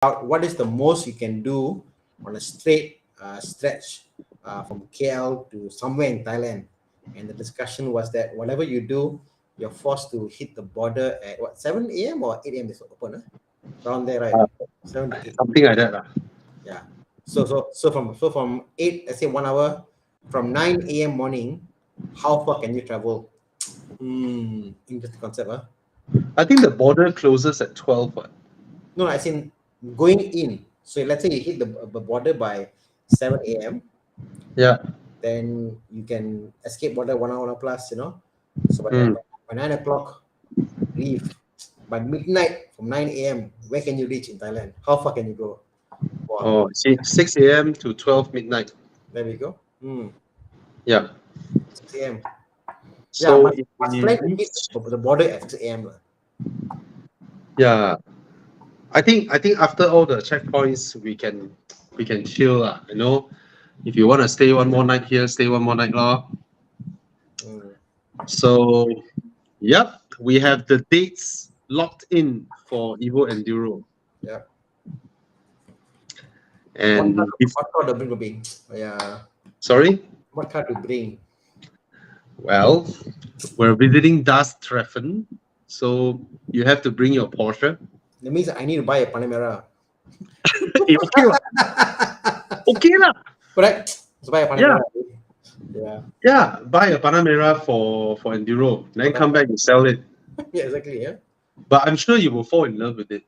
out what is the most you can do on a straight stretch from KL to somewhere in Thailand. And the discussion was that whatever you do, you're forced to hit the border at what 7 a.m. or 8 a.m. is open, around there, right? 7 to 8. Something like that. Yeah. So from 8, let's say 1 hour, from 9 a.m. morning, how far can you travel? Interesting concept, huh? I think the border closes at 12. No, I think going in. So let's say you hit the border by 7 a.m. Yeah. Then you can escape border 1 hour plus, So Mm. by 9 o'clock, leave. By midnight from 9 a.m., where can you reach in Thailand? How far can you go? Wow, Oh, see, 6 a.m. to 12 midnight. there we go. Yeah. 6 a.m. Yeah, So must, if must we plan to reach, hit the border at 6 a.m. yeah, I think after all the checkpoints, we can chill, you know. If you want to stay one more night here, stay one more night, lor. Mm, So, yep, we have the dates locked in for Evo Enduro. yeah. And if, What car to bring, Bobby? Yeah. sorry, What car to bring? well, we're visiting Das Treffen, so you have to bring your Porsche. That means I need to buy a Panamera. Eh, okay lah, okay lah. Correct? Let's buy a Yeah, Panamera. Yeah. yeah. Buy a Panamera for Enduro, then come back and sell it. Yeah, exactly. Yeah. But I'm sure you will fall in love with it.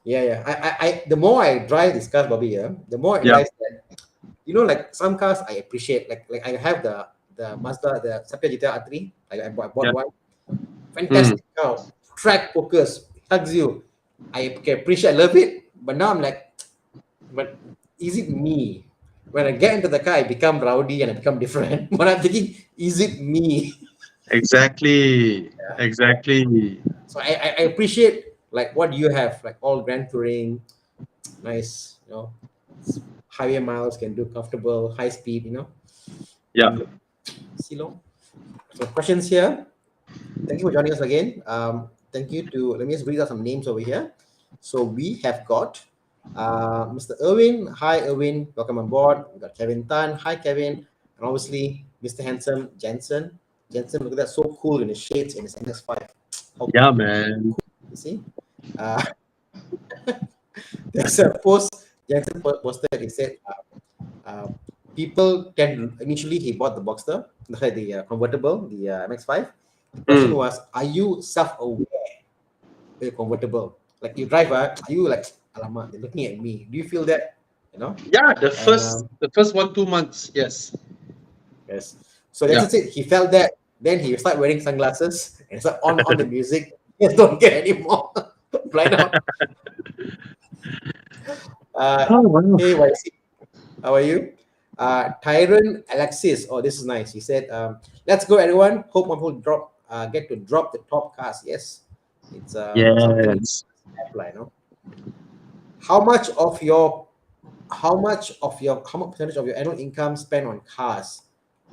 Yeah, yeah. The more I drive this car, Bobby, the more I Yeah. realize that, like some cars I appreciate. Like I have the Mazda, the Sapia GTR R3. Like I bought Yeah. one. Fantastic car. Track focus, hugs you. I can appreciate, I love it. But now I'm like, but is it me? When I get into the car, I become rowdy and I become different. But I'm thinking, is it me? Exactly. Exactly. So I appreciate like what you have, like all grand touring, nice, highway miles can do comfortable, high speed, Yeah. Silo. So questions here. Thank you for joining us again. Thank you to, let me just read out some names over here. So we have got Mr. Irwin. Hi, Irwin. Welcome on board. We got Kevin Tan. Hi, Kevin. And obviously, Mr. Handsome Jensen. Jensen, look at that, so cool in his shades in his NS5. Yeah, man. You see? There's a post Jensen posted. He said, people can, initially he bought the Boxster, the convertible, the MX5. The question was, are you self-aware with a convertible? Like you drive, are you like, alamak, they're looking at me. Do you feel that? Yeah, the And, first 1-2 months, yes. yes. So that's it. He felt that. Then he started wearing sunglasses and start on the music. Just don't care anymore. Blind out. Oh, wow. Hey, YC, how are you? Tyron Alexis. Oh, this is nice. He said, let's go, everyone. Hope one will get to drop the top cars. Yes. It's something Yes. apply, How much percentage of your annual income spent on cars?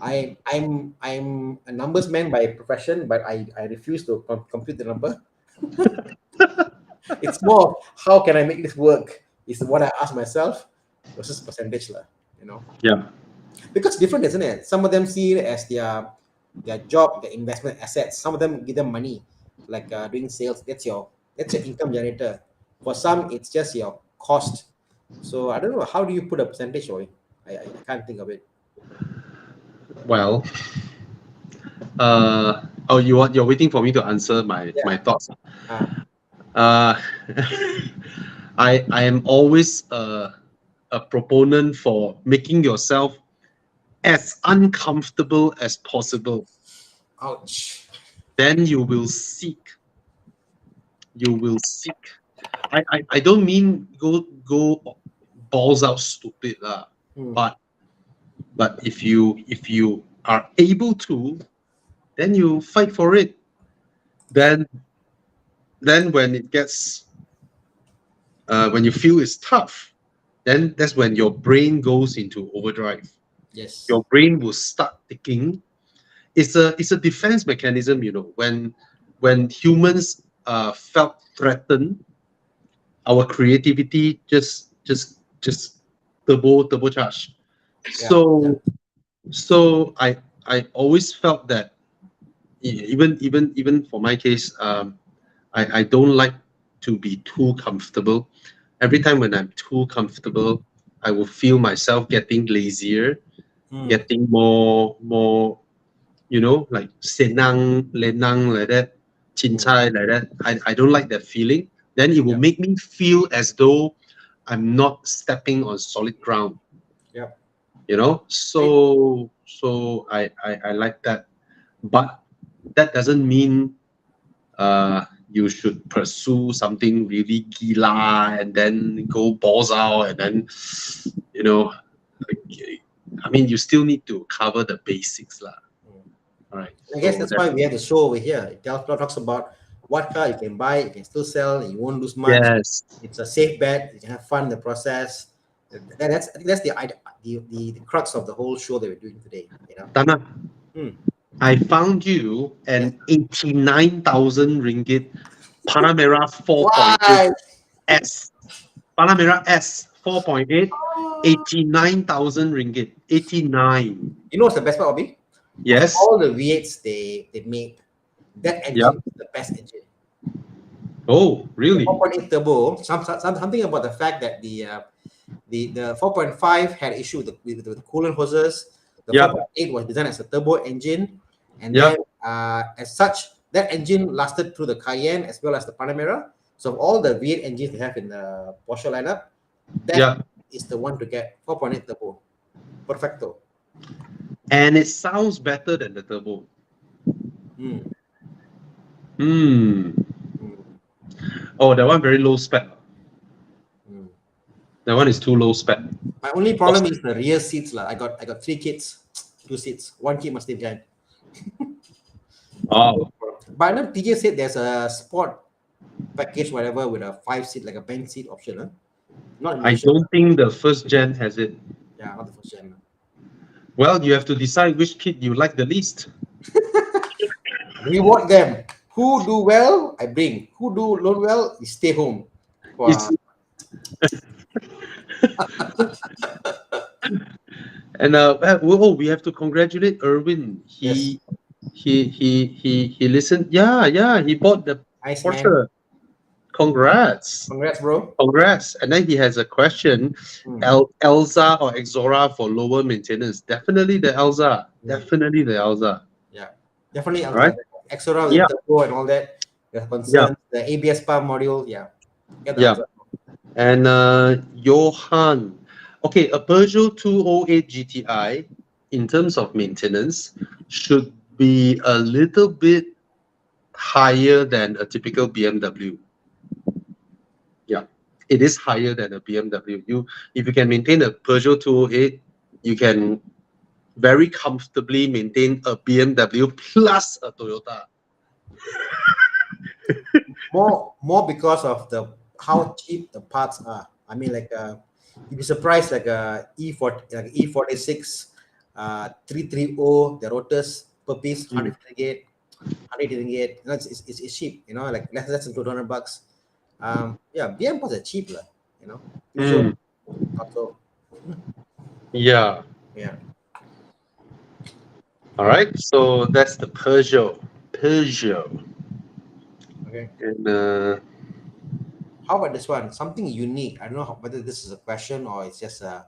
I'm a numbers man by profession, but I refuse to compute the number. It's more of how can I make this work is what I ask myself versus percentage, Yeah. because different, isn't it? Some of them see it as their job, their investment assets. Some of them give them money, like doing sales. That's your income generator. For some, it's just your cost. So I don't know. How do you put a percentage on it? I can't think of it. Well, you're waiting for me to answer my thoughts. Uh, I am always a proponent for making yourself as uncomfortable as possible. Ouch. Then you will seek. You will seek. I don't mean go balls out stupid lah. But if you are able to, then you fight for it. Then when it gets when you feel it's tough, then that's when your brain goes into overdrive. Yes. Your brain will start thinking. It's a defense mechanism, when humans felt threatened, our creativity just turbocharge. Yeah, yeah. So I always felt that even for my case, I don't like to be too comfortable. Every time when I'm too comfortable, I will feel myself getting lazier, Mm, getting more, like senang, lenang like that, mm, chincai like that. I don't like that feeling. Then it will yeah, make me feel as though I'm not stepping on solid ground. yeah. So I like that, but that doesn't mean you should pursue something really gila and then go balls out and then you know okay. I mean, you still need to cover the basics lah. Mm. All right, I guess so that's that why we have the show over here. Talks about what car you can buy, you can still sell, and you won't lose much. yes. It's a safe bet. You can have fun in the process. I think that's the crux of the whole show that we're doing today. Tana, Hmm. I found you Yes. an 89,000 ringgit Panamera 4.8 Why? S. Panamera S 4.8, 89,000 ringgit. 89. You know what's the best part of it? Of Yes. all the V8s they made, that Yeah. engine is the best engine. Oh, The really? 4.8 turbo, something about the fact that the 4.5 had issue with the coolant hoses. The Yeah. 4.8 was designed as a turbo engine, and Yeah. then as such, that engine lasted through the Cayenne as well as the Panamera. So of all the V8 engines they have in the Porsche lineup, that Yeah. is the one to get 4.8 turbo. Perfecto. And it sounds better than the turbo. Mm, Hmm. mm, Oh, that one very low spec. mm. That one is too low spec. My only problem is the rear seats. Lah. I got three kids, two seats. One kid must stay behind. Oh, But I know TJ said there's a sport package, whatever, with a 5 seat, like a bench seat option. Huh? Not in I Malaysia. don't think the first gen has it. Yeah, not the first gen. Well, you have to decide which kid you like the least. Reward them. Who do well, I bring. Who do not well, you stay home. It's Wow. and we have to congratulate Erwin. Yes. He listened. Yeah, yeah. He bought the Nice, man. Porsche. Congrats. Congrats, bro. Congrats. And then he has a question. Mm, Elza or Exora for lower maintenance? Definitely the Elza. mm, Definitely the Elza. yeah. Definitely All right. Alza. Exora with Yeah. the turbo and all that. The Yeah. concerns. The ABS pump module. Yeah. Get the Yeah. Alza. And Johan. Okay, a Peugeot 208 GTI in terms of maintenance should be a little bit higher than a typical BMW. Yeah, it is higher than a BMW. If you can maintain a Peugeot 208, you can very comfortably maintain a BMW plus a Toyota. More because of the how cheap the parts are. I mean, like you'd be surprised, like E46, 330, the rotors per piece, Mm. 100 ringgit. It's cheap. Like less than $200. Yeah, BM parts are cheap, lah. Peugeot, Mm. not so. Yeah. Yeah. All right. So that's the Peugeot. Peugeot. Okay. And How about this one? Something unique. I don't know whether this is a question or it's just a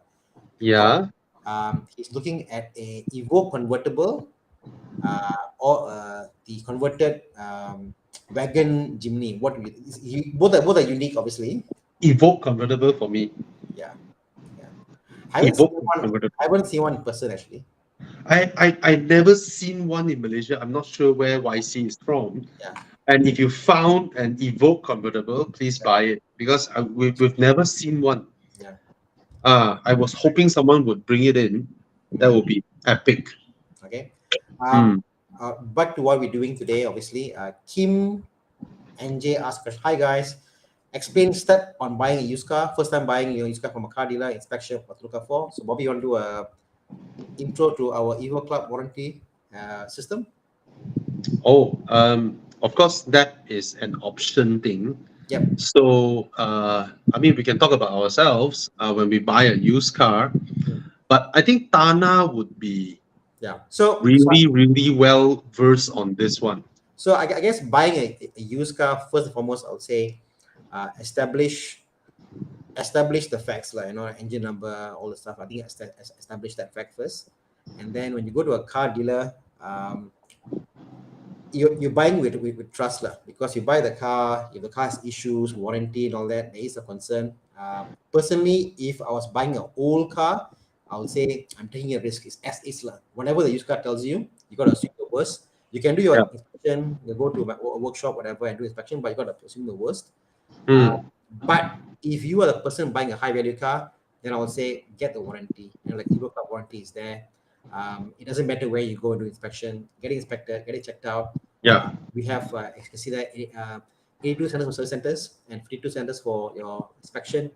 thought. yeah, He's looking at a Evo convertible or the converted wagon Jimny. Both are unique, obviously. Evoque convertible for me. Yeah, yeah. I haven't seen Evoque one. convertible. I haven't seen one in person actually. I never seen one in Malaysia. I'm not sure where YC is from. Yeah, And if you found an Evoque convertible, please yeah, buy it because we've never seen one. yeah. I was hoping someone would bring it in. That Mm, would be epic. okay. Hmm. Back to what we're doing today. Obviously, Kim NJ asked, "Hi guys, explain step on buying a used car. First time buying your used car from a car dealer. Inspection what to look out for." So, Bobby, you want to do a intro to our Evo Club warranty system? Oh, of course, that is an option thing. Yep. So, I mean, we can talk about ourselves when we buy a used car, Mm. but I think Tana would be Yeah. So really, really well versed on this one. I guess buying a used car, first and foremost, I would say, establish the facts, like, engine number, all the stuff. I think establish that fact first, and then when you go to a car dealer, you're buying with trust lah, because you buy the car. If the car has issues, warranty and all that, there is a concern. Personally, if I was buying an old car, I would say I'm taking a risk. It's as is lah. Whatever the used car tells you, you got to assume the worst. You can do your Yeah. inspection, you go to a workshop, whatever, and do inspection, but you got to assume the worst. uh, Mm, but if you are the person buying a high value car, then I would say get the warranty. Like Evo Car warranty is there. It doesn't matter where you go and do inspection, get it inspected, get it checked out. yeah. We have, you can see that, 82 centers for service centers and 52 centers for your inspection.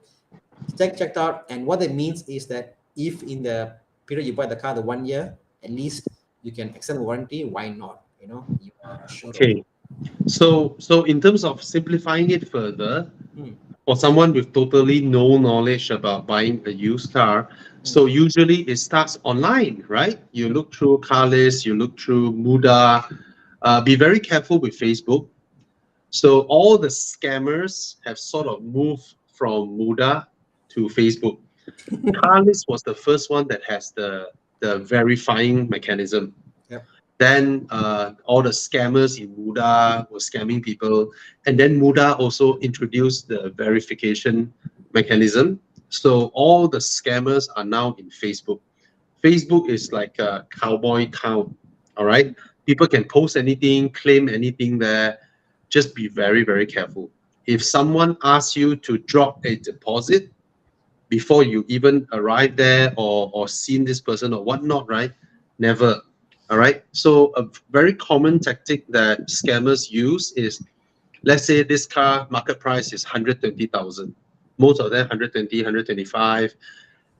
Checked out, and what that means is that if in the period you buy the car, the 1 year, at least you can extend the warranty. Why not? You are assured of it. Okay. So in terms of simplifying it further, Hmm. for someone with totally no knowledge about buying a used car, Hmm. so usually it starts online, right? You look through car lists, you look through Muda. Be very careful with Facebook. So all the scammers have sort of moved from Muda to Facebook. Carlist was the first one that has the verifying mechanism. Yep. Then all the scammers in Muda were scamming people, and then Muda also introduced the verification mechanism. So all the scammers are now in Facebook. Facebook is like a cowboy town. All right, people can post anything, claim anything there. Just be very, very careful. If someone asks you to drop a deposit before you even arrive there or seen this person or whatnot, right? Never. All right. So a very common tactic that scammers use is, let's say this car market price is 120,000. Most of them 120, 125.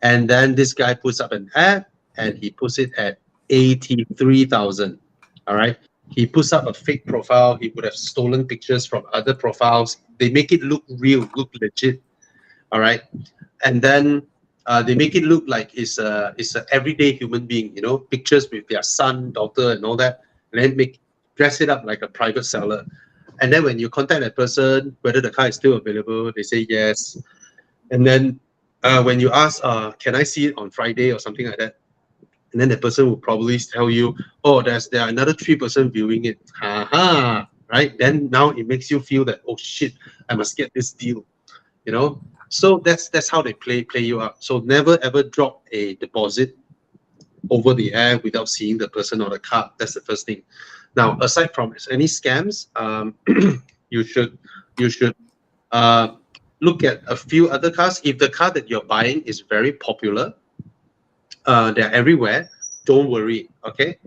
And then this guy puts up an ad and he puts it at 83,000. All right. He puts up a fake profile. He would have stolen pictures from other profiles. They make it look real, look legit. All right. And then they make it look like it's a everyday human being, pictures with their son, daughter, and all that, and then dress it up like a private seller. And then when you contact that person, whether the car is still available, they say yes. And then when you ask, can I see it on Friday or something like that? And then the person will probably tell you, oh, there are another 3% viewing it. Haha, right? Then now it makes you feel that, oh shit, I must get this deal. So that's how they play you up. So never ever drop a deposit over the air without seeing the person or the card. That's the first thing. Now, aside from any scams, you should uh, look at a few other cars. If the car that you're buying is very popular, they're everywhere, don't worry. Okay.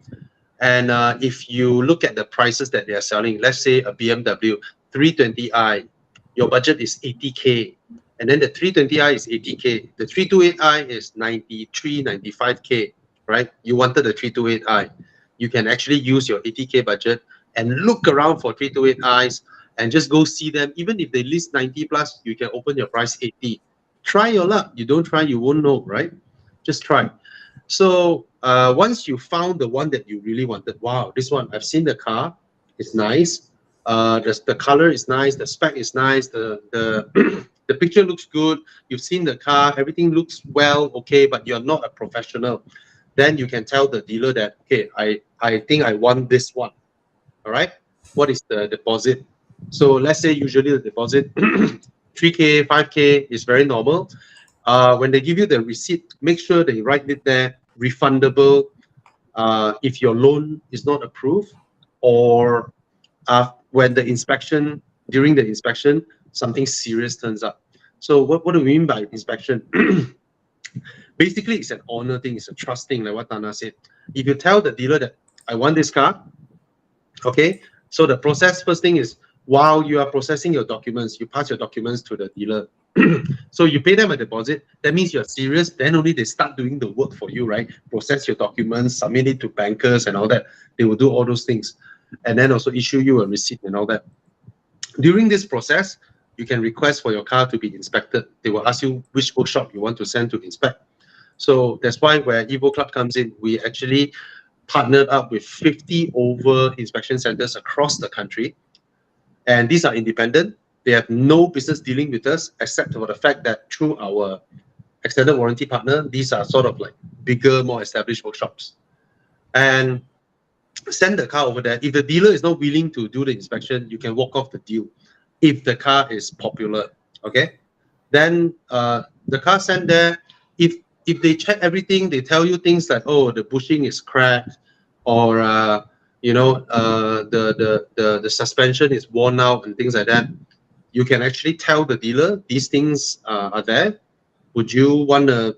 And if you look at the prices that they are selling, let's say a BMW 320i, your budget is 80K, and then the 320i is 80K, the 328i is 93, 95K, right? You wanted the 328i. You can actually use your 80K budget and look around for 328i's and just go see them. Even if they list 90 plus, you can open your price 80. Try your luck. You don't try, you won't know, right? Just try. So once you found the one that you really wanted, wow, this one, I've seen the car, it's nice. The color is nice, the spec is nice, the the picture looks good. You've seen the car, everything looks well, okay, but you're not a professional. Then you can tell the dealer that, okay, I think I want this one. All right. What is the deposit? So let's say usually the deposit 3K, 5K is very normal. When they give you the receipt, make sure they write it there, refundable if your loan is not approved, or when during the inspection, something serious turns up. So what do we mean by inspection? Basically, it's an honor thing, it's a trust thing, like what Tana said. If you tell the dealer that I want this car, okay, so the process, first thing is, while you are processing your documents, you pass your documents to the dealer. So you pay them a deposit. That means you're serious. Then only they start doing the work for you, right? Process your documents, submit it to bankers and all that. They will do all those things. And then also issue you a receipt and all that. During this process, you can request for your car to be inspected. They will ask you which workshop you want to send to inspect. So that's why where Evo Club comes in, we actually partnered up with 50 over inspection centers across the country. And these are independent. They have no business dealing with us, except for the fact that through our extended warranty partner, these are sort of like bigger, more established workshops. And send the car over there. If the dealer is not willing to do the inspection, you can walk off the deal. If the car is popular, okay, then the car sent there. If they check everything, they tell you things like, oh, the bushing is cracked, or the suspension is worn out and things like that. You can actually tell the dealer these things are there. Would you want to,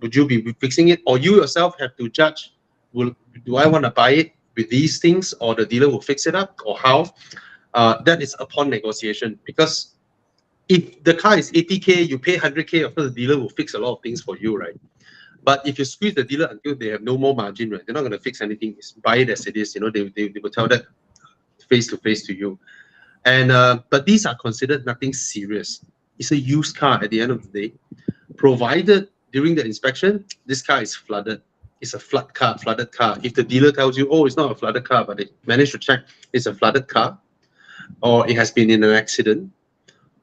would you be fixing it, or you yourself have to judge? Do I want to buy it with these things, or the dealer will fix it up, or how? That is upon negotiation, because if the car is 80K, you pay 100K, of course the dealer will fix a lot of things for you, right? But if you squeeze the dealer until they have no more margin, right, they're not going to fix anything. It's buy it as it is. They will tell that face to face to you. And but these are considered nothing serious. It's a used car at the end of the day, provided during the inspection this car is flooded. It's a flooded car. If the dealer tells you, oh, it's not a flooded car, but they managed to check it's a flooded car, or it has been in an accident,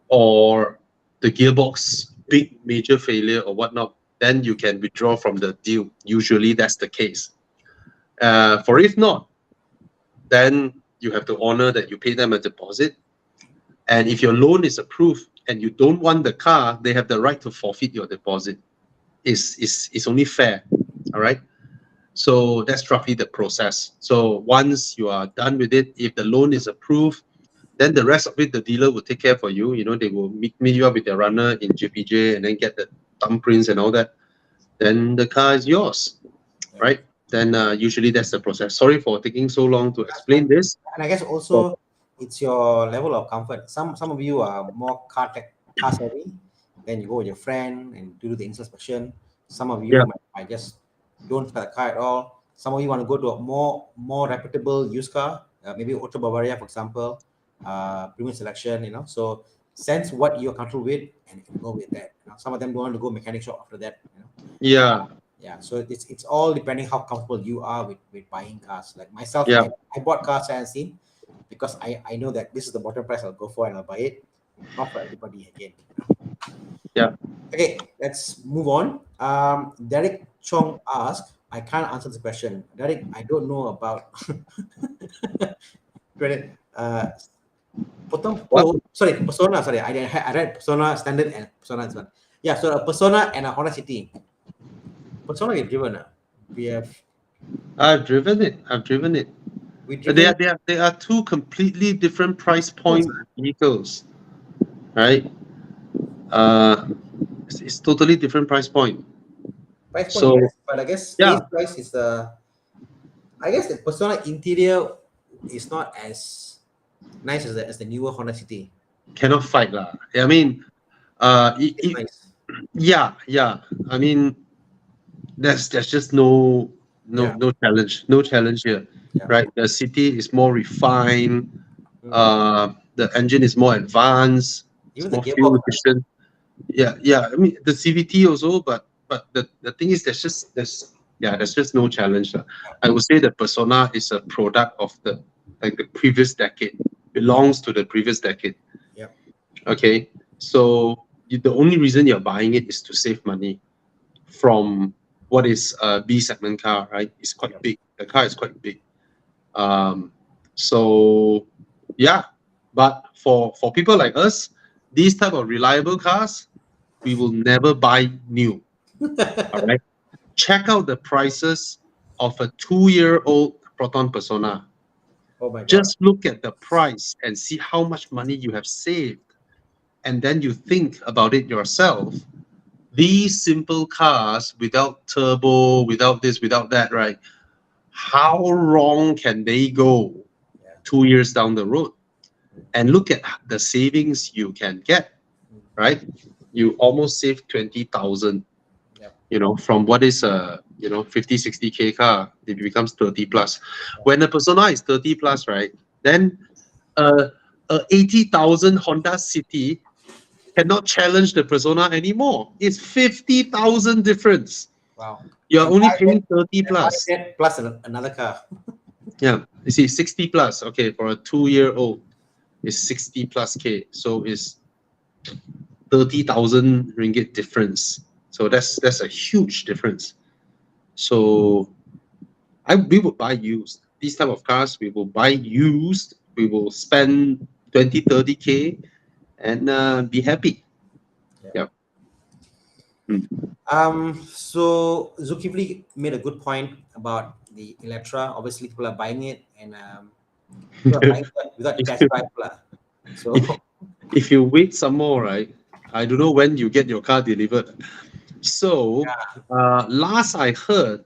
or the gearbox big major failure or whatnot, then you can withdraw from the deal. Usually that's the case. For if not, then you have to honor that you pay them a deposit. And if your loan is approved and you don't want the car, they have the right to forfeit your deposit. It's only fair. All right. So that's roughly the process. So once you are done with it, if the loan is approved, then the rest of it, the dealer will take care for you. They will meet you up with their runner in JPJ and then get the thumbprints and all that. Then the car is yours, right? Then usually that's the process. Sorry for taking so long to explain this. And I guess also it's your level of comfort. Some of you are more car savvy. Then you go with your friend and do the inspection. Some of you might just don't spare the car at all. Some of you want to go to a more reputable used car, maybe Auto Bavaria, for example, premium selection. So sense what you're comfortable with and go with that. Some of them don't want to go mechanic shop after that. Yeah. So it's all depending how comfortable you are with buying cars. Like myself, I bought cars and seen because I know that this is the bottom price I'll go for and I'll buy it. Not for everybody again. Yeah. Okay, let's move on. Derek Chong asked, I can't answer this question. Derek, I don't know about Persona. Sorry, I read Persona Standard and Persona as well. Yeah, so a Persona and a Honda City. Persona we've driven. I've driven it. They are two completely different price point vehicles, right? It's totally different price point. So, yes, but I guess space price is I guess the Persona interior is not as nice as the newer Honda City. Cannot fight lah. I mean, nice. Yeah. I mean, there's just no challenge here, right? The City is more refined. The engine is more advanced. Even more the fuel efficient. Yeah. I mean, the CVT also, but the thing is, there's just no challenge. I would say the Persona is a product of the previous decade. Belongs to the previous decade. Yeah. Okay. So the only reason you're buying it is to save money from what is a B segment car, right? It's quite big. The car is quite big. So yeah, but for people like us, these type of reliable cars, we will never buy new. All right. Check out the prices of a 2-year-old Proton Persona. Oh my God. Just look at the price and see how much money you have saved. And then you think about it yourself. These simple cars without turbo, without this, without that, right? How wrong can they go 2 years down the road? And look at the savings you can get, right? You almost save 20,000, from what is a 50, 60K car, it becomes 30 plus. When a Persona is 30 plus, right? Then a 80,000 Honda City cannot challenge the Persona anymore. It's 50,000 difference. Wow. You're And only buy that, paying 30 and buy plus. that plus another car. Yeah, you see, 60 plus. Okay, for a 2-year-old, it's 60 plus K. So it's 30,000 ringgit difference. So that's a huge difference. So we would buy used. These type of cars, we will buy used. We will spend 20, 30K and be happy. Yeah. So Zulkifli made a good point about the Electra. Obviously, people are buying it, and people are buying it without if, test drive lah. So if if you wait some more, right? I don't know when you get your car delivered. So last I heard,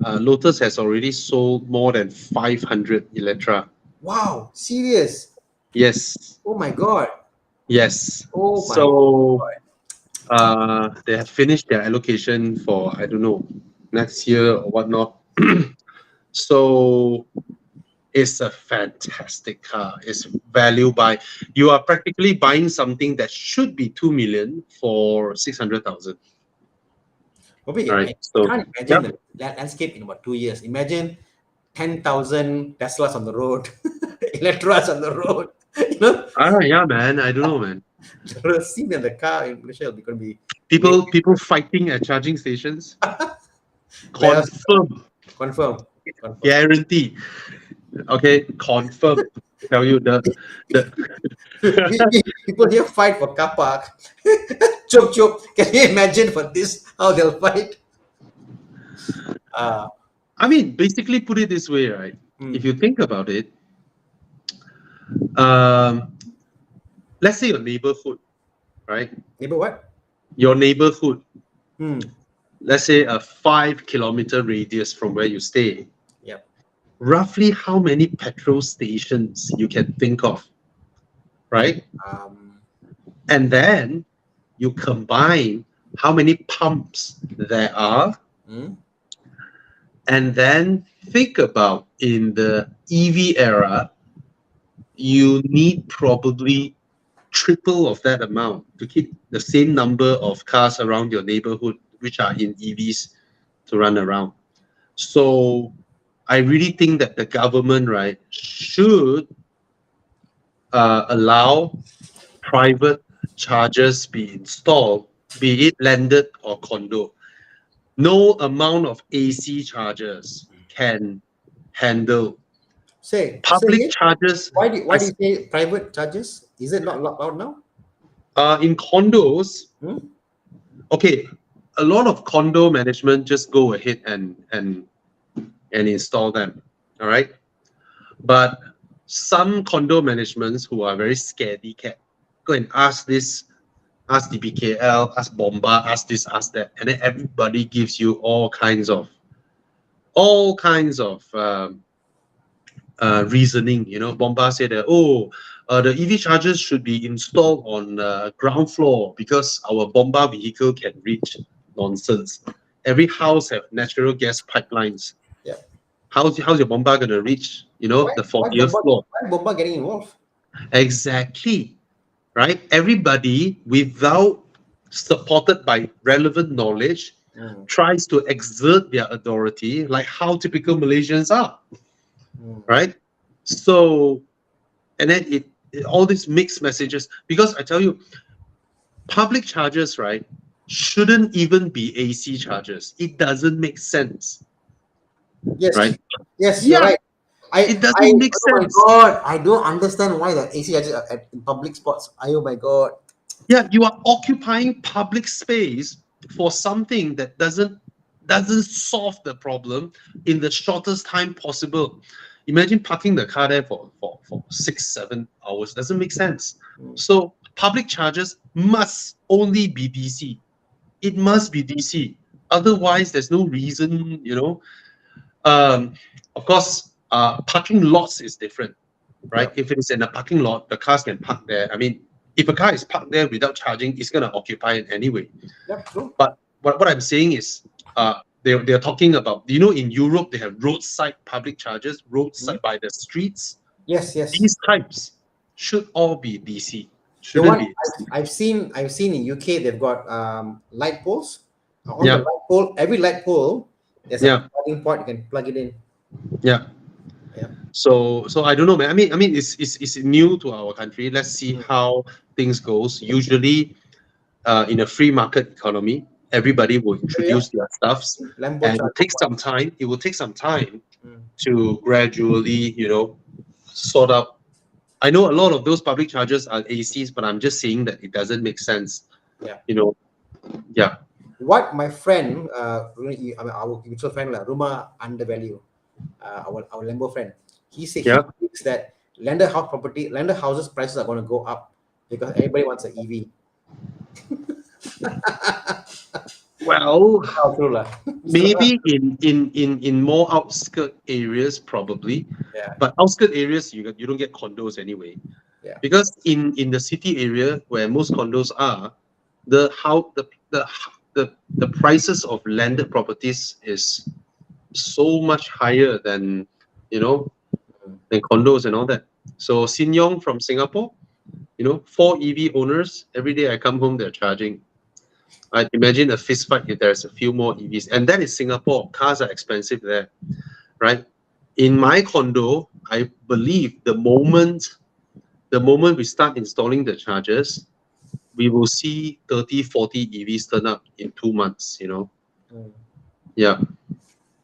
Lotus has already sold more than 500 Electra. wow, serious? Yes, Oh my god! yes. Oh my So god! they have finished their allocation for, I don't know, next year or whatnot. So it's a fantastic car. It's value buy. You are practically buying something that should be 2 million for 600,000. Okay, All right. I So can't imagine yep. the landscape in about 2 years. Imagine 10,000 Teslas on the road, Electras on the road. You know, Yeah, man. I don't know, man. the scene in the car in Malaysia is going to be People fighting at charging stations. where else? Confirm, Confirm, confirm. guarantee. Okay, confirm. Tell you the People here fight for car park. Chop chop. Can you imagine for this how they'll fight? Uh, I mean, basically put it this way, right? If you think about it, um, let's say your neighborhood, right? neighbor what? Your neighborhood, Hmm. let's say a 5 kilometer radius from where you stay, Yep. roughly how many petrol stations you can think of, right? Um. And then you combine how many pumps there are, Hmm? and then think about in the EV era, you need probably triple of that amount to keep the same number of cars around your neighborhood, which are in EVs, to run around. So I really think that the government, right, should allow private chargers be installed, be it landed or condo. No amount of AC chargers can handle Say public again. chargers. Why do you say private charges? Is it not allowed now? In condos, Hmm? okay, a lot of condo management just go ahead and install them. All right. But some condo managements who are very scaredy cat go and ask this, ask DBKL, ask Bomba, ask this, ask that, and then everybody gives you all kinds of reasoning. You know, Bomba said that, the EV chargers should be installed on ground floor because our Bomba vehicle can reach. Nonsense. Every house have natural gas pipelines. Yeah. How's your Bomba gonna reach? You know, Why the why 40th Bomba floor. why Bomba getting involved? Exactly. Right. Everybody, without supported by relevant knowledge, Hmm. tries to exert their authority, like how typical Malaysians are. Hmm. Right. So, and then all these mixed messages, because I tell you, public chargers, right, shouldn't even be AC chargers. It doesn't make sense, Yes. right? Yes, you're Yeah, right. it doesn't make Oh my sense. god, I don't understand why the AC charges are in public spots. Oh my god. Yeah, you are occupying public space for something that doesn't solve the problem in the shortest time possible. Imagine parking the car there for 6, 7 hours. Doesn't make sense. Hmm. So public charges must only be DC. It must be DC. Otherwise, there's no reason, Um, of course, parking lots is different, right? Yep. If it's in a parking lot, the cars can park there. I mean, if a car is parked there without charging, it's going to occupy it anyway. Yep, true. But what I'm saying is, they're talking about, in Europe, they have roadside public chargers, Hmm? roadside by the streets. Yes, yes. These types should all be DC. The Shouldn't one be AC. I've seen in UK, they've got light poles. On the Yeah, light pole, every light pole, there's a yeah, plugging port. You can plug it in. yeah. Yeah. So I don't know, man. I mean, it's new to our country. Let's see Mm. how things goes. Usually, in a free market economy, everybody will Oh, yeah. introduce their stuffs, Lambo and it charging takes some points. time. It will take some time Mm. to gradually, sort out. I know a lot of those public chargers are ACs, but I'm just saying that it doesn't make sense. Yeah. You know, yeah, What my friend, I mean, our mutual friend, Ruma undervalue, our Lambo friend, he yeah. thinks that landed houses prices are going to go up because everybody wants an EV. Well, How true lah. So, maybe in more outskirt areas, probably, yeah, but outskirt areas you don't get condos anyway. yeah. Because in the city area where most condos are, the how the prices of landed properties is so much higher than you know Mm. than condos and all that. So Sin Yong from Singapore, 4 EV owners every day I come home they're charging. I imagine a fist fight if there's a few more EVs, and that is Singapore. Cars are expensive there, right? In my condo, I believe the moment we start installing the chargers, we will see 30, 40 EVs turn up in 2 months. Mm. Yeah.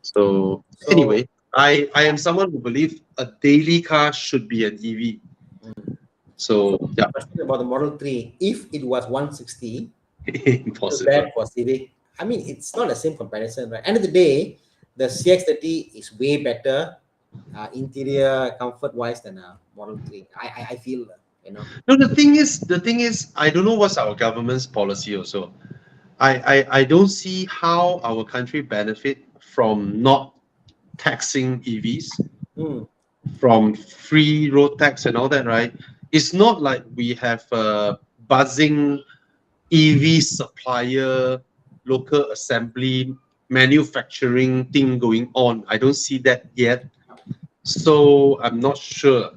So So, anyway, I am someone who believes a daily car should be an EV. mm. So So yeah, question about the Model 3, if it was 160, too impossible. bad for Civic. I mean, it's not the same comparison, right? End of the day, the CX-30 is way better interior comfort wise than a Model 3. I feel, you know. No, the thing is, I don't know what's our government's policy also. I don't see how our country benefit from not taxing EVs, Mm. from free road tax and all that, right? It's not like we have a buzzing EV supplier, local assembly, manufacturing thing going on. I don't see that yet. So I'm not sure,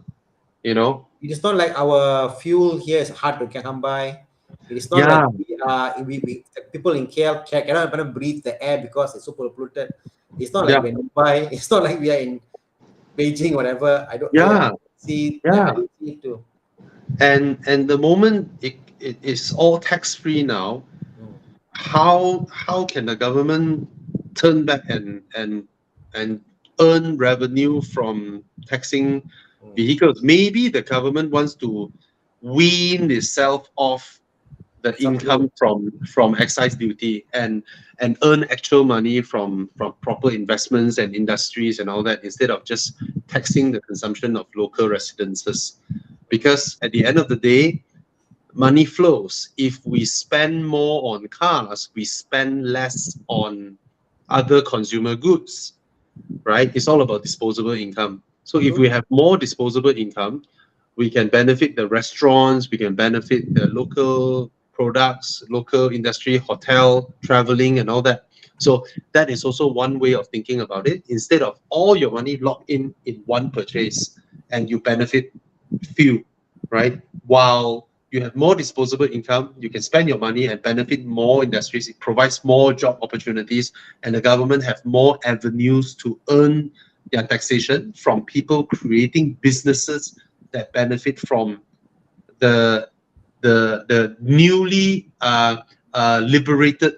you know. It is not like our fuel here is hard to come by. It is not like Yeah, we the people in KL cannot even breathe the air because it's super polluted. It's not like yeah, we're nearby. It's not like we are in Beijing, whatever. I yeah, see. Yeah, I yeah. don't see it too. And the moment it is all tax free now, Mm. how can the government turn back and earn revenue from taxing Mm. vehicles? Maybe the government wants to wean itself off the Subdue. income from excise duty and earn actual money from proper investments and industries and all that, instead of just taxing the consumption of local residences. Because at the end of the day, money flows. If we spend more on cars, we spend less on other consumer goods, right? It's all about disposable income. So if True. we have more disposable income, we can benefit the restaurants, we can benefit the local products, local industry, hotel, traveling, and all that. So that is also one way of thinking about it. Instead of all your money locked in one purchase and you benefit few, right? While you have more disposable income, you can spend your money and benefit more industries. It provides more job opportunities, and the government have more avenues to earn their taxation from people creating businesses that benefit from the the newly liberated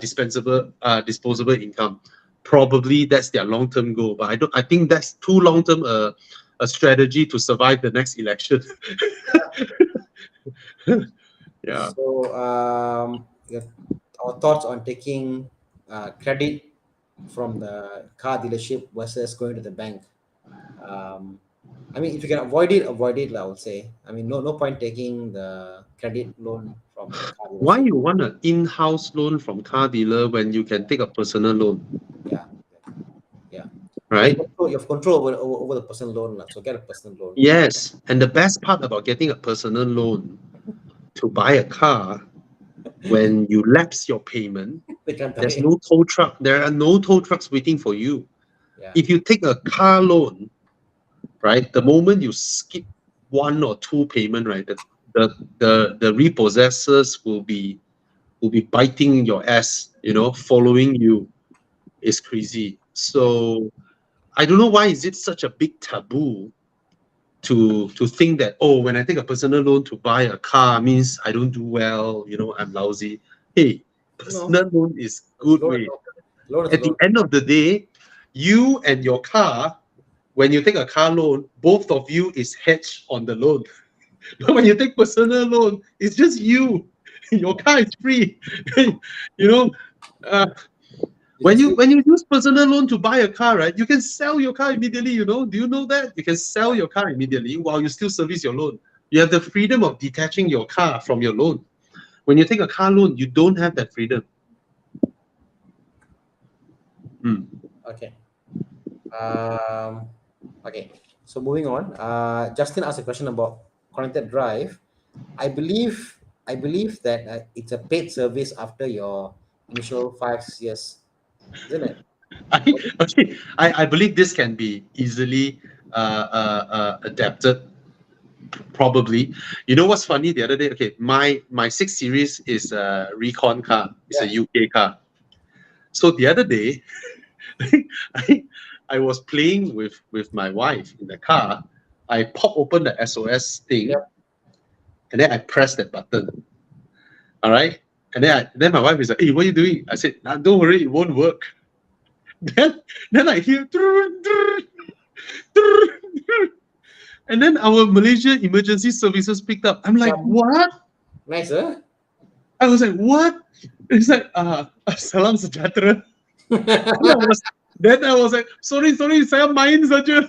disposable income. Probably that's their long term goal, but I think that's too long term a strategy to survive the next election. Yeah. So, our thoughts on taking credit from the car dealership versus going to the bank. Um, I mean, if you can avoid it, I would say. I mean, no point taking the credit loan from the car Why dealership. you want an in-house loan from car dealer when you can take a personal loan, Yeah, yeah. right? You have control over the personal loan, lah. So get a personal loan. Yes, and the best part about getting a personal loan to buy a car, when you lapse your payment, They can't tell there's you. no tow truck. There are no tow trucks waiting for you. Yeah. If you take a car loan, right? The moment you skip one or two payment, right, the repossessors will be biting your ass, following you. Is crazy. So I don't know why is it such a big taboo to think that, oh, when I take a personal loan to buy a car means I don't do well, I'm lousy. Hey, No, personal loan is it's good loan is way. loan. Loan is a At the loan. end of the day, you and your car, when you take a car loan, both of you is hedged on the loan. But when you take personal loan, it's just you. Your car is free. you know, uh, You can when you still when you use personal loan to buy a car, right, you can sell your car immediately. Do you know that you can sell your car immediately while you still service your loan? You have the freedom of detaching your car from your loan. When you take a car loan, you don't have that freedom. Mm. okay. Um, okay. So moving on. Justin asked a question about connected drive. I believe that it's a paid service after your initial 5 years, isn't it? I believe this can be easily adapted. Probably. You know what's funny? The other day, okay, my 6 Series is a Recon car. It's a Yeah. UK car. So the other day, I I was playing with my wife in the car. I pop open the SOS thing, Yep. and then I press that button. All right, and then my wife is like, "Hey, what are you doing?" I said, nah, "Don't worry, it won't work." Then I hear, and then our Malaysia emergency services picked up. I'm like, Some "What?" nice, huh? I was like, "What?" It's like, salam sejahtera. Then I was, then I was like, sorry, saya main saja.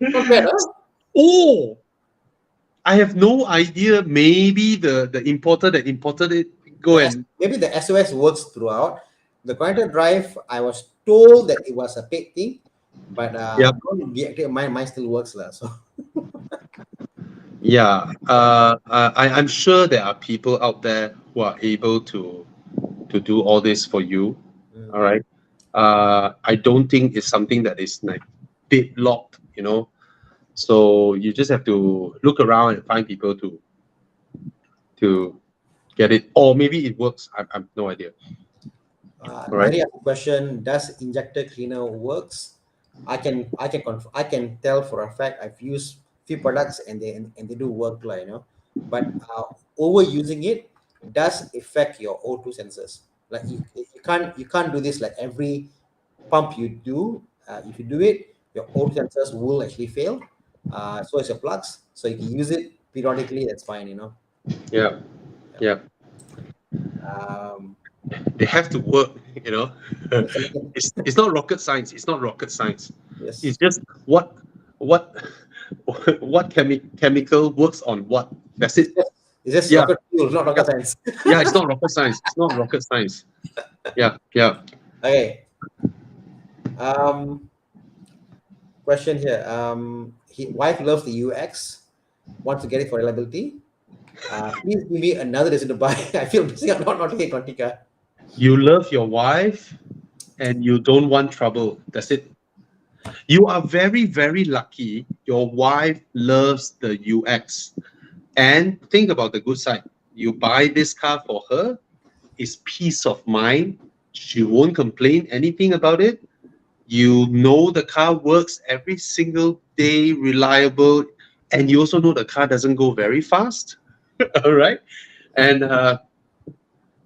Not bad, huh? Oh, I have no idea. Maybe the importer that imported it go and Maybe the SOS works throughout. The connected drive, I was told that it was a paid thing, but yeah, don't be active. Mine still works lah. So yeah. I'm sure there are people out there who are able to do all this for you. mm, All right. I don't think it's something that is like deadlocked. So you just have to look around and find people to get it, or maybe it works. I'm no idea. All right. Nari asked a question: does injector cleaner works? I can tell for a fact I've used few products and they do work like but overusing it does affect your O2 sensors. Like you can't do this like every pump you do. If you do it, your O2 sensors will actually fail. So is your plugs. So you can use it periodically. That's fine. Yeah. Yeah. Yeah. Um, They have to work. You know, yes, it's not rocket science. It's not rocket science. It's yes. just what chemical works on what. That's It's it. just it's just Yeah. rocket fuel, not Yeah. rocket science. Yeah. It's not rocket science. It's not rocket science. Yeah. Yeah. Okay. Um, Question here. Wife loves the UX, wants to get it for reliability. Please give me another reason to buy. I feel missing out not getting Quantica. You love your wife and you don't want trouble. That's it. You are very, very lucky. Your wife loves the UX. And think about the good side. You buy this car for her, it's peace of mind. She won't complain anything about it. You know the car works every single day, reliable, and you also know the car doesn't go very fast. All right. And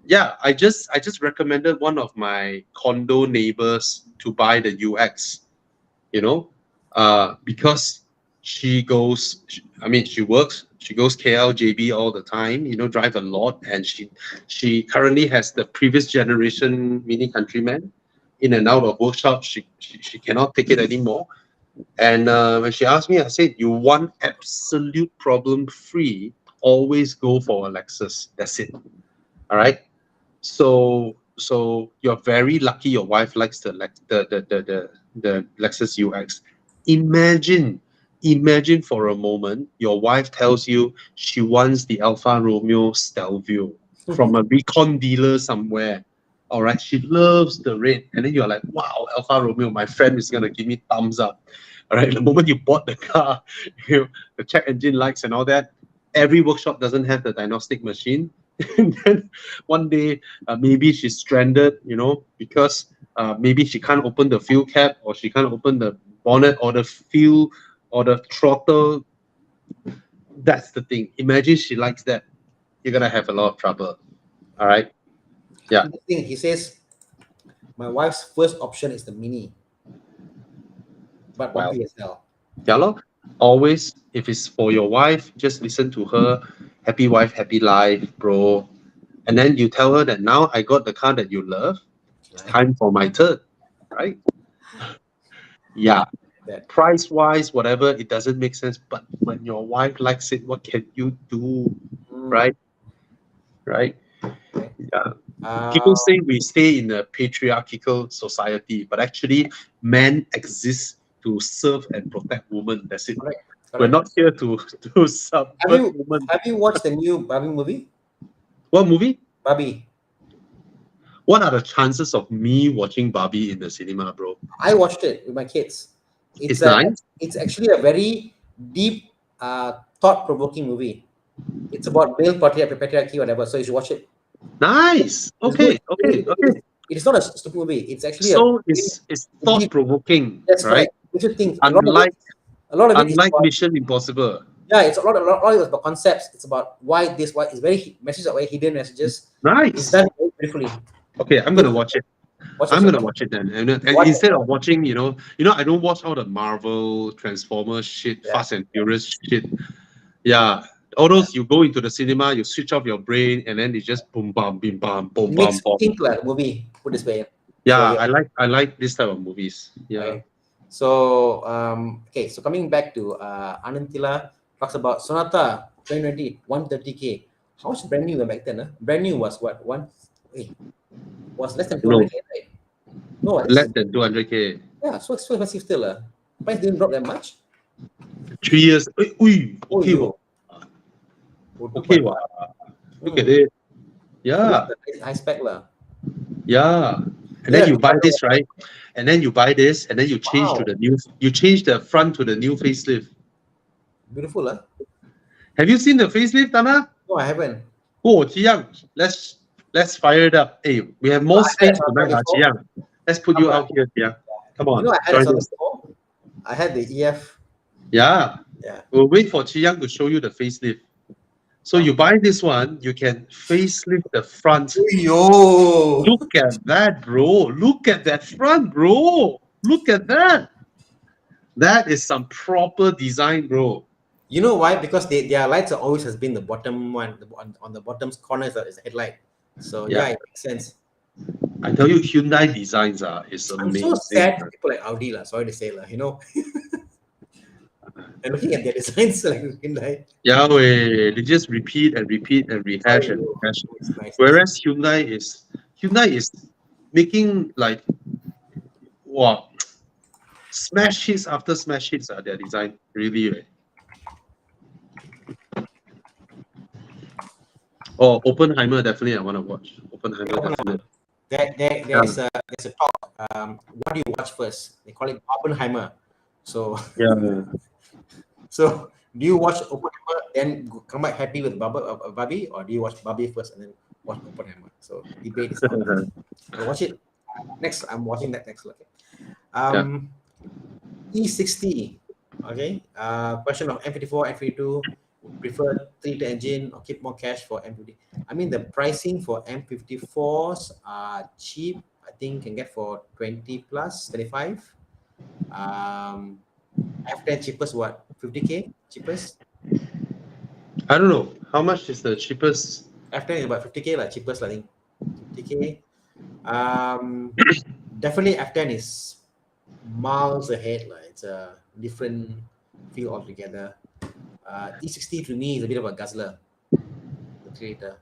yeah, I just recommended one of my condo neighbors to buy the UX, you know, because I mean, she works, she goes KL, JB all the time, drive a lot, and she currently has the previous generation Mini Countryman in and out of workshop. She cannot take it anymore. And when she asked me, I said, you want absolute problem free, always go for a Lexus. That's it. All right. So you're very lucky your wife likes the Lexus UX. Imagine, imagine for a moment your wife tells you she wants the Alfa Romeo Stelvio from a recon dealer somewhere. All right, she loves the red, and then you're like, wow, Alfa Romeo, my friend is gonna give me thumbs up. All right, the moment you bought the car, the check engine lights and all that. Every workshop doesn't have the diagnostic machine, and then one day maybe she's stranded, because maybe she can't open the fuel cap, or she can't open the bonnet, or the fuel, or the throttle. That's the thing. Imagine she likes that. You're gonna have a lot of trouble. All right. Yeah. The thing, he says, my wife's first option is the Mini, but Wow. bumpy as hell. Yeah, lor. Always, if it's for your wife, just listen to her. Happy wife, happy life, bro. And then you tell her that now I got the car that you love. It's Right? time for my turn, right? Yeah. That. Price wise, whatever, it doesn't make sense. But when your wife likes it, what can you do, Mm, right? Right? okay. Yeah. Uh, People say we stay in a patriarchal society, but actually, men exist to serve and protect women. That's it. correct. We're Correct. not here to Have subvert you women. have you watched the new Barbie movie? What movie? Barbie. What are the chances of me watching Barbie in the cinema, bro? I watched it with my kids. It's It's a nice. it's actually a very deep, thought-provoking movie. It's about male patriarchy, whatever. So you should watch it. Nice. It's good. Okay. Okay. Okay. It's not a stupid movie. It's actually a So very it's thought deep. provoking, That's right? correct. You should think Unlike a lot of it is unlike about, Mission Impossible. yeah. It's a lot of it is about concepts. It's about why this, why it's very messages are very hidden messages. It's Nice. done very beautifully. Okay, I'm Good. gonna watch it. Watch I'm yourself. gonna watch it then. And Watch instead yourself. of watching, I don't watch all the Marvel, Transformers shit, Yeah. Fast and Furious shit. Yeah. All Yeah. those you go into the cinema, you switch off your brain, and then it's just boom bam, bim bam, boom It bam, makes you bom. think like a movie. Put this way. So Yeah, yeah. I like this type of movies. Yeah. Okay. So okay. So coming back to Anantila talks about Sonata 2020 130K. How much brand new back then? Brand new was what one? Wait, was less than No, 200K, right? No, less than 200K. yeah. So it's so expensive still. Price didn't drop that much. 3 years. Ui, Oh, okay, yo. wow. Oh, Okay, 2.5. wow. Look at it. So this Yeah, is high spec lah. yeah. And then Yeah. you buy this, right? And then you buy this, and then you change to Wow. the new. You change the front to the new facelift. Beautiful lah. Have you seen the facelift, Tana? No, I haven't. Oh, Chiyang, let's fire it up. Hey, we have No, more I had a space Sonata tonight, before. Chiyang. Let's put you out here, Chiyang. Come You on, know, I had a join Sonata us. before. I had the EF. Yeah, Yeah. we'll wait for Chiyang to show you the facelift. So you Wow. buy this one, you can facelift the front. Yo. Look at that, bro. Look at that front, bro. Look at that. That is some proper design, bro. You know why? Because their lights are always has been the bottom one, on the bottom corner is a headlight. So Yeah, yeah, it makes sense. I tell you, Hyundai designs is I'm so amazing. sad for people like Audi lah. Sorry to say lah. And looking at their designs like Hyundai. Yeah, they just repeat and repeat and rehash Sorry, and bro. rehash. It's nice. Whereas Hyundai is making like wow, smash hits after smash hits are their design. Really, right? Oh, Oppenheimer, definitely I want to watch. Oppenheimer, definitely. There's a talk. What do you watch first? They call it Oppenheimer. So Yeah. so do you watch Oppenheimer then come back happy with Barbie, or do you watch Barbie first and then watch Oppenheimer? So debate is on. I'll watch it next. I'm watching that next. Okay. E60. Okay. Question of M54, M52. Prefer 3-liter engine or keep more cash for M50? I mean, the pricing for M54s are cheap. I think can get for 20 plus, 25. F10 cheapest what? 50K cheapest? I don't know. How much is the cheapest? F10 is about 50K like cheapest, I think. 50K. Definitely F10 is miles ahead. Like, it's a different feel altogether. E60 to me is a bit of a guzzler. The 3-liter.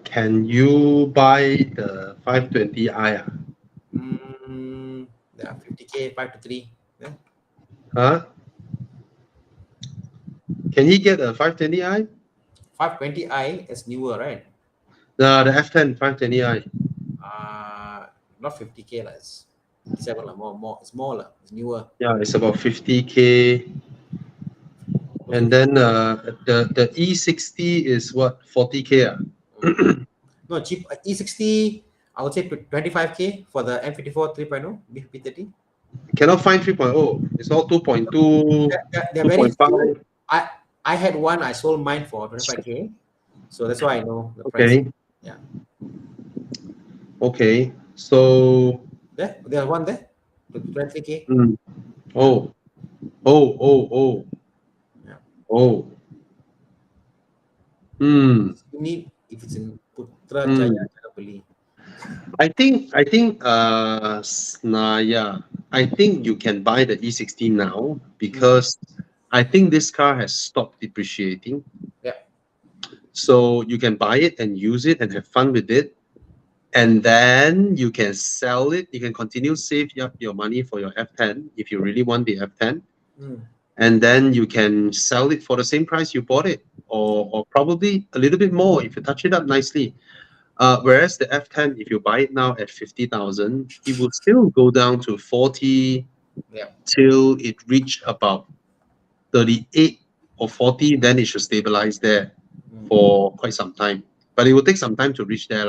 Can you buy the 520i? Yeah, 50K, 5 to 3. Yeah. Huh? Can he get a 520i? 520i is newer, right? The F10 520i. Not 50K lah. It's 57 lah. More. It's more lah. It's newer. Yeah, it's about 50K. And then the E60 is what, 40K? No, cheap. E60, I would say 25K for the M54 3.0 B30. Cannot find 3.0. It's all 2.2, They're very 2.5. few. I had one. I sold mine for 25K, so that's why I know the price. Okay. Yeah. Okay. So. There's one there. 23K. Oh. Oh. Yeah. Oh. You need if it's in Putrajaya, beli. I think Snaya, I think you can buy the E60 now because I think this car has stopped depreciating. Yeah. So you can buy it and use it and have fun with it. And then you can sell it. You can continue save up your money for your F10 if you really want the F10. And then you can sell it for the same price you bought it, or probably a little bit more if you touch it up nicely. Whereas the F10, if you buy it now at 50,000, it will still go down to 40 till it reach about 38 or 40. Then it should stabilize there for quite some time. But it will take some time to reach there.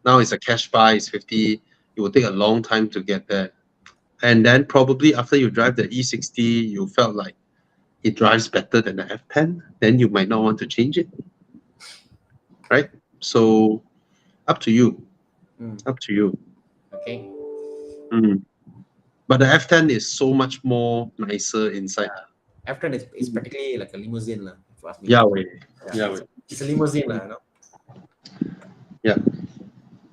Now it's a cash buy, it's 50. It will take a long time to get there. And then probably after you drive the E60, you felt like it drives better than the F10, then you might not want to change it. Right? So up to you. Up to you. Okay. But the F10 is so much more nicer inside. F10 is practically like a limousine, if you ask me. Yeah. It's a limousine, you know? Yeah.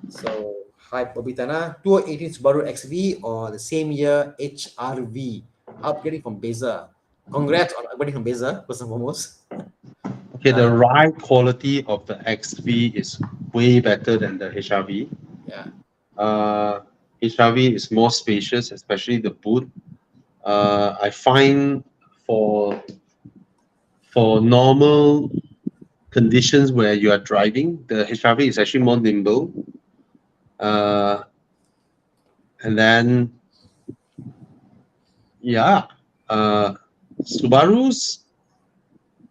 So, hi, Bobitana. 2018 Subaru XV or the same year HRV, upgrading from Beza. Congrats on upgrading from Beza, first and foremost. Okay, the ride quality of the XV is way better than the HRV. Yeah. HRV is more spacious, especially the boot. I find for normal conditions where you are driving, the HRV is actually more nimble. And then, Subarus,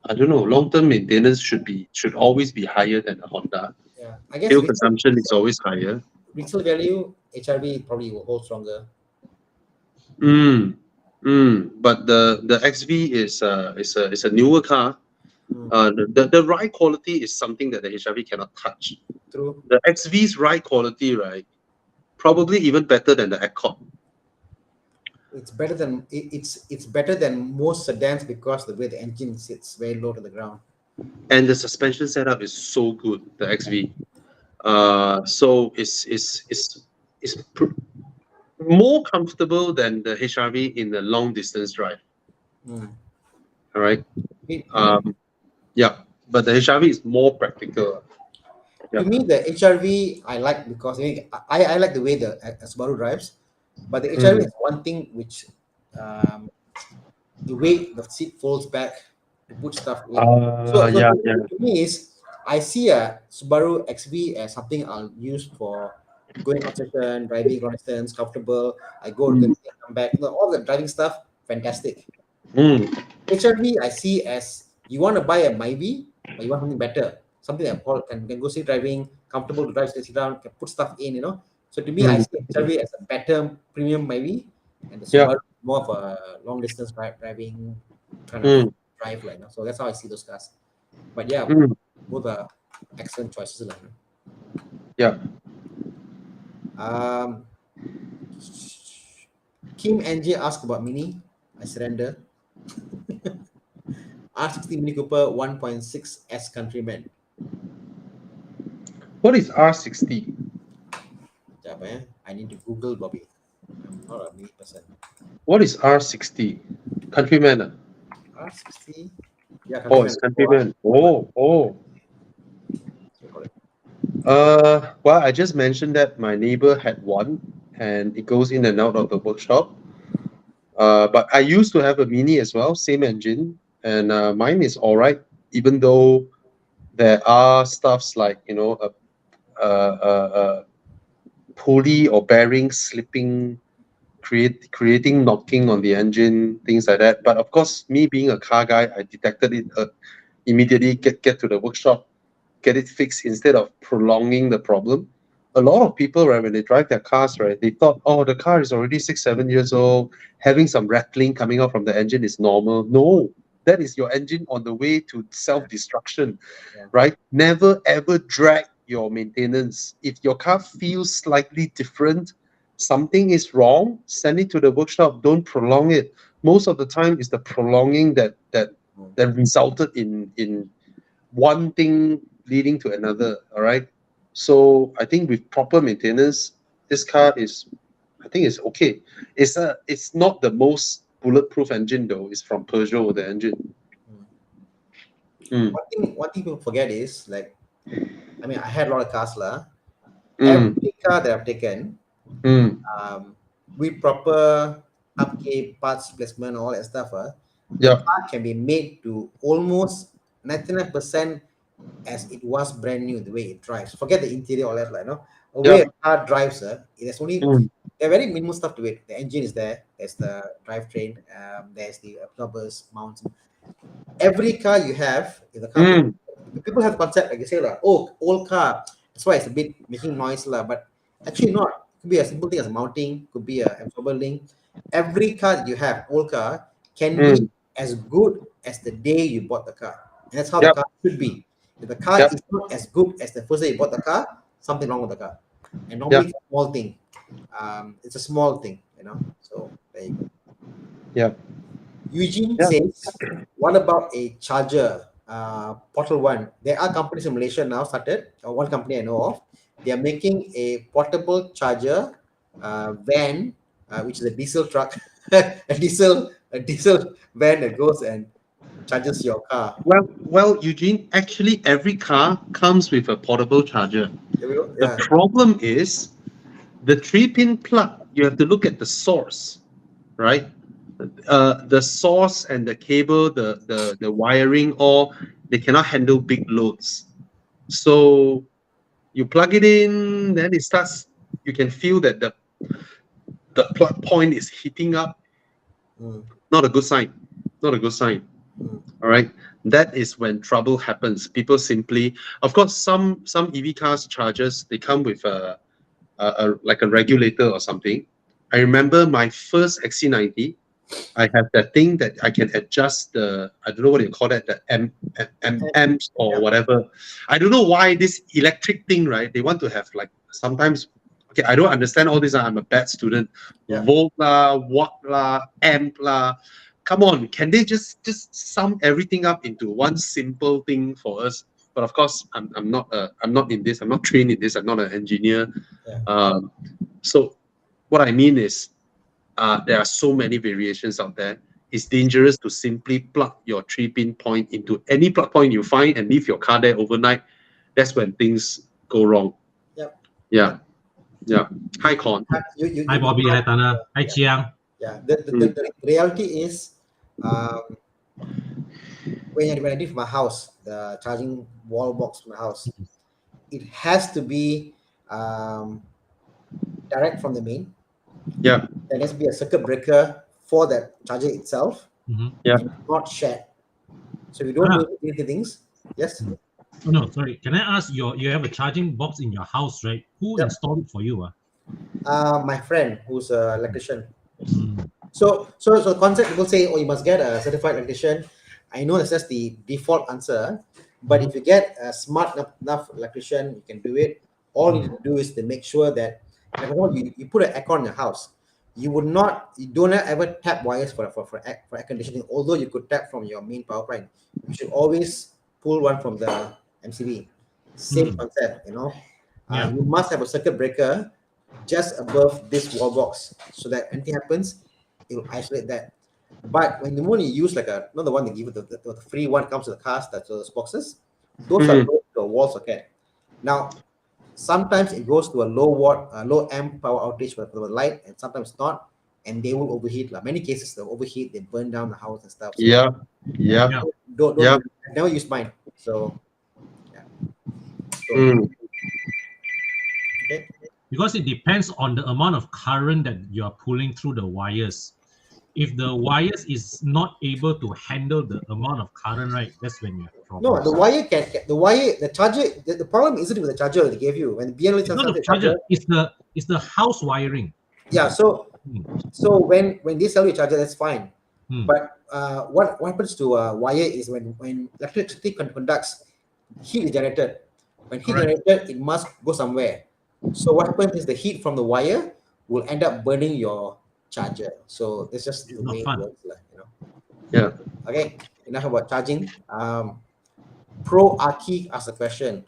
I don't know, long-term maintenance should always be higher than a Honda. Yeah, I guess Fuel consumption is always higher. Resale value, HRV probably will hold stronger. But the XV is a newer car. The ride quality is something that the HRV cannot touch. True. The XV's ride quality, right, probably even better than the Accord. It's better than most sedans because the way the engine sits very low to the ground. And the suspension setup is so good, the XV. So it's more comfortable than the HRV in the long distance drive. All right. But the HRV is more practical. To me, the HRV I like because I like the way the Subaru drives, but the HRV has one thing which the way the seat folds back to put stuff in. To me is I see a Subaru XV as something I'll use for going on session, driving long distance, comfortable. I go to come back. All the driving stuff, fantastic. HRV I see as you want to buy a Myvi, but you want something better, something that can go street driving, comfortable to drive, sit down, can put stuff in, So to me, I see HRV as a better premium Myvi, and the Subaru more of a long distance driving kind of drive, So that's how I see those cars. But yeah, both are excellent choices, Yeah. Kim NJ asked about Mini. I surrender. R60 Mini Cooper 1.6 S Countryman. What is R60? I need to Google, Bobby. I'm not a Mini person. What is R60? Countryman? R60? Yeah, Countryman. Oh, it's Countryman. Oh. Well, I just mentioned that my neighbor had one, and it goes in and out of the workshop. But I used to have a Mini as well, same engine, and mine is all right, even though there are stuffs like, pulley or bearing slipping, creating knocking on the engine, things like that. But of course, me being a car guy, I detected it immediately. Get to the workshop, get it fixed instead of prolonging the problem. A lot of people, right, when they drive their cars, right, they thought, oh, the car is already 6, 7 years old, having some rattling coming out from the engine is normal. No, that is your engine on the way to self-destruction, Yeah. right? Never ever drag your maintenance. If your car feels slightly different, something is wrong, send it to the workshop. Don't prolong it. Most of the time, it's the prolonging that resulted in one thing leading to another. All right. So I think with proper maintenance, this car is, I think it's okay. It's not the most bulletproof engine though. It's from Peugeot, the engine. Mm. One thing people forget is like, I mean, I had a lot of cars lah. Mm. Every car that I've taken, Mm. with proper upkeep, parts replacement, all that stuff, the Yeah. car can be made to almost 99% as it was brand new, the way it drives. Forget the interior, all that, like, no? The way Yeah. a car drives, it has only, Mm. there are very minimal stuff to it. The engine is there, there's the drivetrain, there's the absorbers, mounts. Every car you have in the car, Mm. people have concept like you say, like, oh, old car, that's why it's a bit making noise, lah. But actually not. Could be a simple thing as mounting, could be a absorber link. Every car that you have, old car, can be Mm. as good as the day you bought the car. And that's how the Yep. car should be. If the car Yep. is not as good as the first day you bought the car, something wrong with the car. And normally Yep. it's a small thing. It's a small thing, you know. So there you go. Yep. Eugene Yeah. says, what about a charger? Portal One. There are companies in Malaysia now started, one company I know of. They are making a portable charger van, which is a diesel truck, a diesel van that goes and charges your car. Well, Eugene, actually every car comes with a portable charger. There we go. The Yeah. problem is the 3-pin plug. You have to look at the source, right? The source and the cable, the wiring, all they cannot handle big loads. So you plug it in, then it starts. You can feel that the plug point is heating up. Mm, Not a good sign. Not a good sign. mm, All right. That is when trouble happens. People simply, of course, some EV cars chargers they come with like a regulator or something. I remember my first XC90. I have that thing that I can adjust the, I don't know what you call that, the amps or yeah. whatever. I don't know why this electric thing, right? They want to have like sometimes, okay, I don't understand all this. I'm a bad student. Yeah. Volt lah, watt lah, amp lah. Come on, can they just sum everything up into one simple thing for us? But of course, I'm not in this. I'm not trained in this. I'm not an engineer. Yeah. So what I mean is, there are so many variations out there. It's dangerous to simply plug your 3-pin point into any plug point you find and leave your car there overnight. That's when things go wrong. Yeah. Yeah. Yeah. Hi, Con. Hi, Bobby. Hi, Thana. Hi, Yeah. Chiang. Yeah. The reality is, when I did my house, the charging wall box for my house, it has to be direct from the main. Yeah. There has to be a circuit breaker for that charger itself, Yeah. and not shared. So we don't do anything things. Yes. Oh, no, sorry. Can I ask, you have a charging box in your house, right? Who Yep. installed it for you? My friend who's an electrician. Mm. So concept, people say, oh, you must get a certified electrician. I know that's just the default answer, but if you get a smart enough electrician, you can do it. All you need to do is to make sure that, like, you put an aircon in your house, you don't ever tap wires for air conditioning. Although you could tap from your main power plant, you should always pull one from the MCB. Same concept, you know. Yeah. You must have a circuit breaker just above this wall box, so that anything happens, it will isolate that. But when the moment you use like not the one they give you, the free one comes with the cars, that's those boxes, those are low to a wall socket. Now, sometimes it goes to a low amp power outage for the light, and sometimes not, and they will overheat. Like many cases, they overheat, they burn down the house and stuff. So Yeah. Yeah. don't Yeah. I've never used mine. So yeah. So, Mm. Okay. Because it depends on the amount of current that you are pulling through the wires. If the wires is not able to handle the amount of current, right, that's when you have No, problems. the wire the charger. The problem isn't with the charger they gave you when the BNL It's not sends the the charger, charger. it's the house wiring. Yeah. Hmm. So when they sell you a charger, that's fine. Hmm. But what happens to a wire is when electricity conducts, heat is generated. When heat Correct. generated, it must go somewhere. So what happens is the heat from the wire will end up burning your charger. So that's just It's the not way it fun. works, you know. Yeah. Okay, enough about charging. Pro Aki asked a question.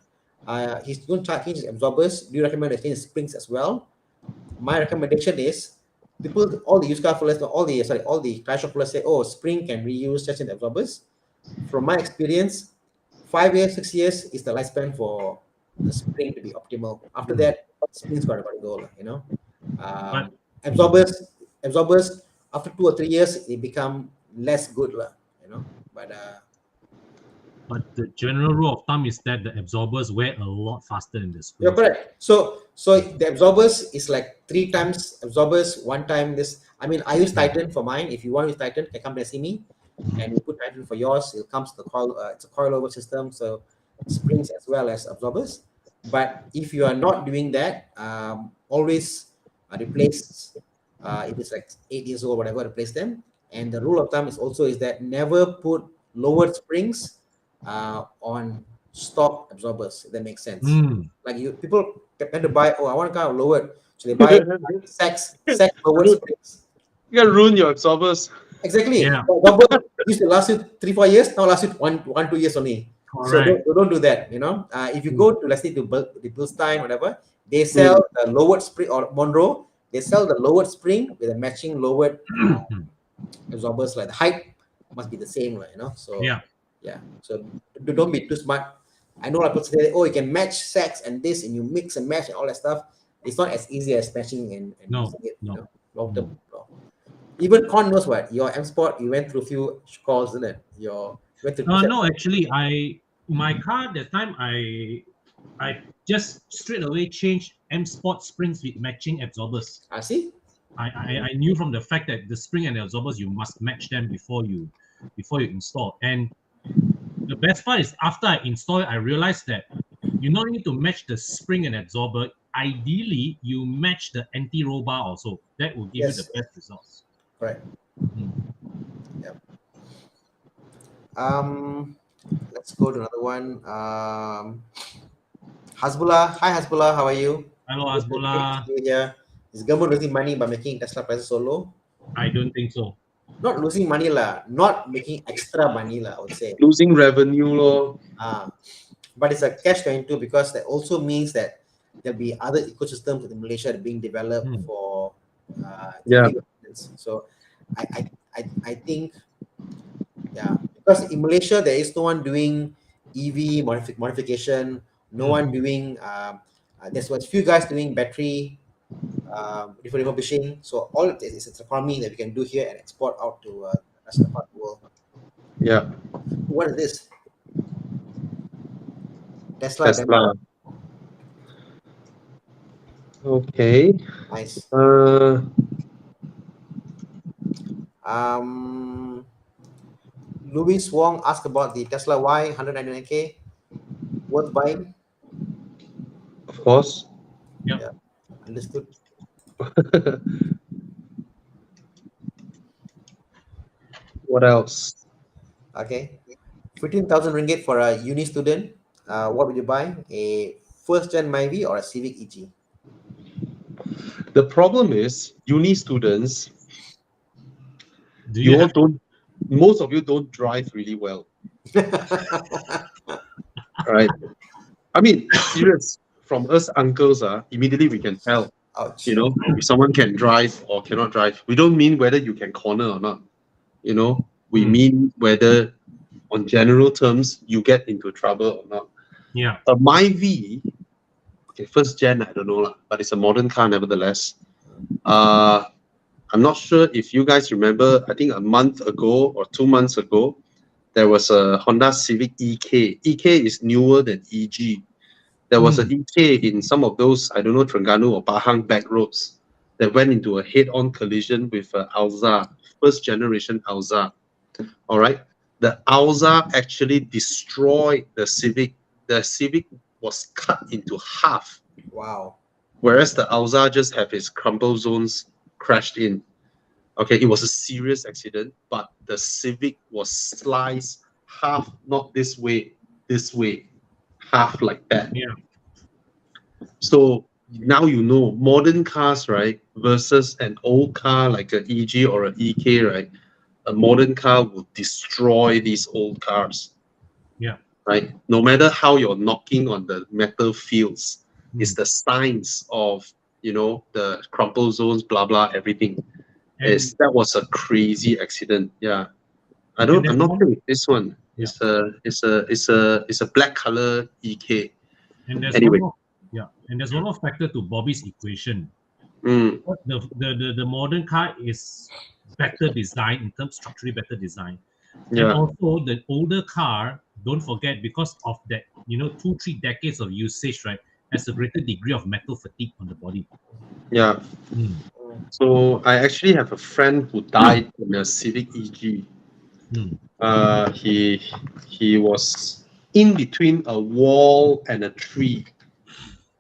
He's going to change his absorbers. Do you recommend to change springs as well? My recommendation is all the used car fullers, all the tire shop fullers say, oh, spring can reuse just in the absorbers. From my experience, 5 years, 6 years is the lifespan for the spring to be optimal. After that, spring's got to go, you know. But Absorbers, after 2 or 3 years, they become less good, you know. but the general rule of thumb is that the absorbers wear a lot faster than the You're springs. correct. So the absorbers is like 3 times absorbers, 1 time this. I mean, I use Titan for mine. If you want to use Titan, can come and see me, and you put Titan for yours. It comes to the coil. It's a coilover system, so springs as well as absorbers. But if you are not doing that, always replace. If it's like 8 years old, whatever, replace them. And the rule of thumb is that never put lowered springs on stock absorbbers. If that makes sense. Mm. Like people tend to buy. Oh, I want a car lowered, so they buy sex lowered Ruin- springs. You can ruin your absorbers. Exactly. Yeah. The absorber used to last you 3-4 years. Now last you 2 years only. So Correct. don't do that. You know, if you go to, let's say, to the Bilstein, whatever, they sell Mm. the lowered spring, or Monroe. They sell the lowered spring with a matching lowered absorbers. Like the height must be the same, you know. So Yeah. yeah. So don't be too smart. I know people say, oh, you can match sex and this, and you mix and match and all that stuff. It's not as easy as matching and No, using it, you no. know, long term. Even Con knows what your M Sport. You went through a few calls, isn't it? You went through. No, actually, my car that time I just straight away changed M Sport springs with matching absorbers. I see. I knew from the fact that the spring and the absorbers you must match them before you install. And the best part is after I install it, I realized that you not need to match the spring and absorber. Ideally, you match the anti-roll bar also. That will give you the Yes. best results. Right. Mm. Yep. Let's go to another one. Hasbullah. Hi, Hasbullah. How are you? Hello, Good to Hasbullah. see you here. Is government losing money by making Tesla prices so low? I don't think so. Not losing money lah. Not making extra money lah, I would say. Losing revenue, lor. But it's a catch-22 because that also means that there'll be other ecosystems in Malaysia being developed for Yeah. EV maintenance. So I think, yeah, because in Malaysia there is no one doing EV modification, no one doing there's a few guys doing battery refurbishing. So all of this is a economy that we can do here and export out to the rest of the part of the world. Yeah. What is this? Tesla. Tesla. Okay. Nice. Louis Wong asked about the Tesla Y 199K. Worth buying? Of course. Yep. Yeah, understood. What else? Okay. 15,000 ringgit for a uni student. What would you buy? A first gen Myvi or a Civic EG? The problem is, uni students, Do you have most of you don't drive really well, right? I mean, serious. From us uncles, immediately we can tell, Ouch. you know, if someone can drive or cannot drive. We don't mean whether you can corner or not, you know. We mean whether, on general terms, you get into trouble or not. Yeah. A Myvi, okay, first gen, I don't know, but it's a modern car nevertheless. I'm not sure if you guys remember, I think a month ago or 2 months ago, there was a Honda Civic EK. EK is newer than EG. There was an EK in some of those, I don't know, Terengganu or Pahang back roads that went into a head-on collision with Alza, first generation Alza. All right. The Alza actually destroyed the Civic. The Civic was cut into half. Wow. Whereas the Alza just have its crumple zones crashed in. Okay, it was a serious accident, but the Civic was sliced half, not this way, half like that. Yeah. So now you know modern cars, right, versus an old car like an EG or an EK, right? A modern car will destroy these old cars. Yeah. Right? No matter how you're knocking on the metal fields, it's the signs of, you know, the crumple zones, blah blah, everything. And, That was a crazy accident. Yeah. I'm there's not one- sure with this one. Yeah. It's a black color EK. and there's Anyway. one more, and there's one more factor to Bobby's equation. Mm, The modern car is better design in terms structurally better design. And yeah. also the older car, don't forget, because of that, 2-3 decades of usage, right, has a greater degree of metal fatigue on the body. Yeah. Mm. So I actually have a friend who died in a Civic EG. Mm. He was in between a wall and a tree,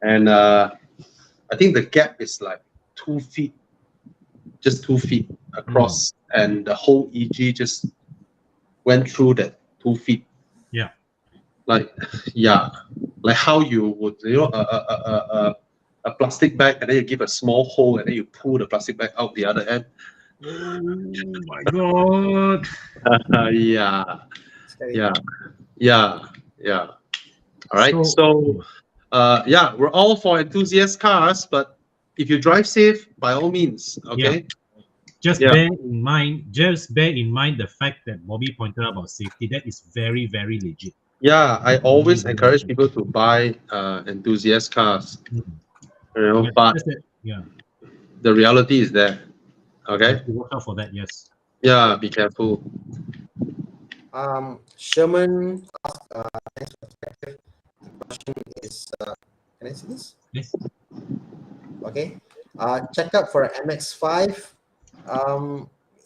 and I think the gap is like 2 feet, just 2 feet across, and the whole EG just went through that 2 feet. Yeah. Like, yeah, like how you would, a plastic bag, and then you give a small hole, and then you pull the plastic bag out the other end. Oh my god. Yeah, Scary. yeah. All right, so yeah, we're all for enthusiast cars, but if you drive safe, by all means, okay. Just bear in mind the fact that Bobby pointed out about safety. That is very, very legit. Yeah, I always encourage people to buy enthusiast cars. You know, but the reality is there. Okay. Watch out for that. Yes. Yeah, be careful. Sherman asked, thanks for the perspective. The question is, can I see this? Yes. Okay. Check out for MX5.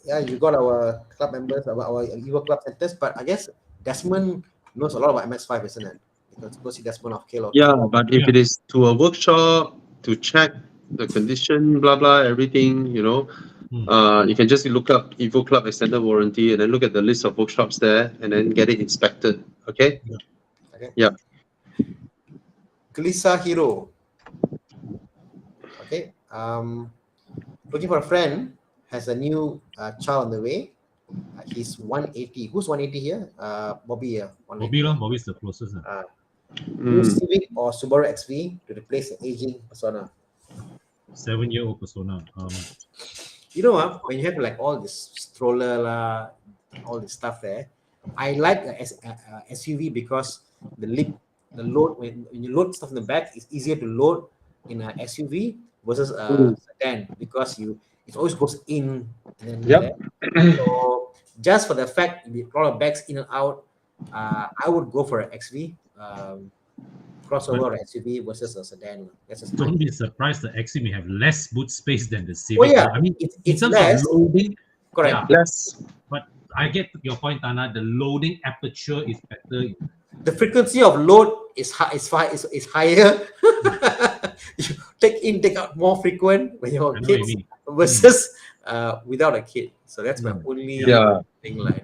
Yeah, you got our club members, our Evo club centers, but I guess Desmond knows a lot about MX5, isn't it? Because go see Desmond of Kalo. Yeah, but if it is to a workshop to check the condition, blah blah, everything, you know, you can just look up Evo Club extended warranty and then look at the list of workshops there and then get it inspected. Okay. Okay. Yeah. Kalisa Hero. Okay. Looking for a friend, has a new child on the way. He's 180. Who's 180 here? Bobby here. Bobby's the closest. New Civic or Subaru XV to replace the aging Persona. 7-year-old Persona. You know, when you have like all this stroller, all this stuff there, I like a SUV because the load, when you load stuff in the back, it's easier to load in an SUV versus a sedan because it always goes in and then so just for the fact we a lot of bags in and out, I would go for an XV crossover or SUV versus a sedan. Don't be surprised the XV may have less boot space than the Civic. Oh yeah, I mean, it's in terms less. of loading, correct. Less. But I get your point, Thana. The loading aperture is better. The frequency of load is higher. You take out more frequent when you're kids versus without a kid. So that's my only thing. Like,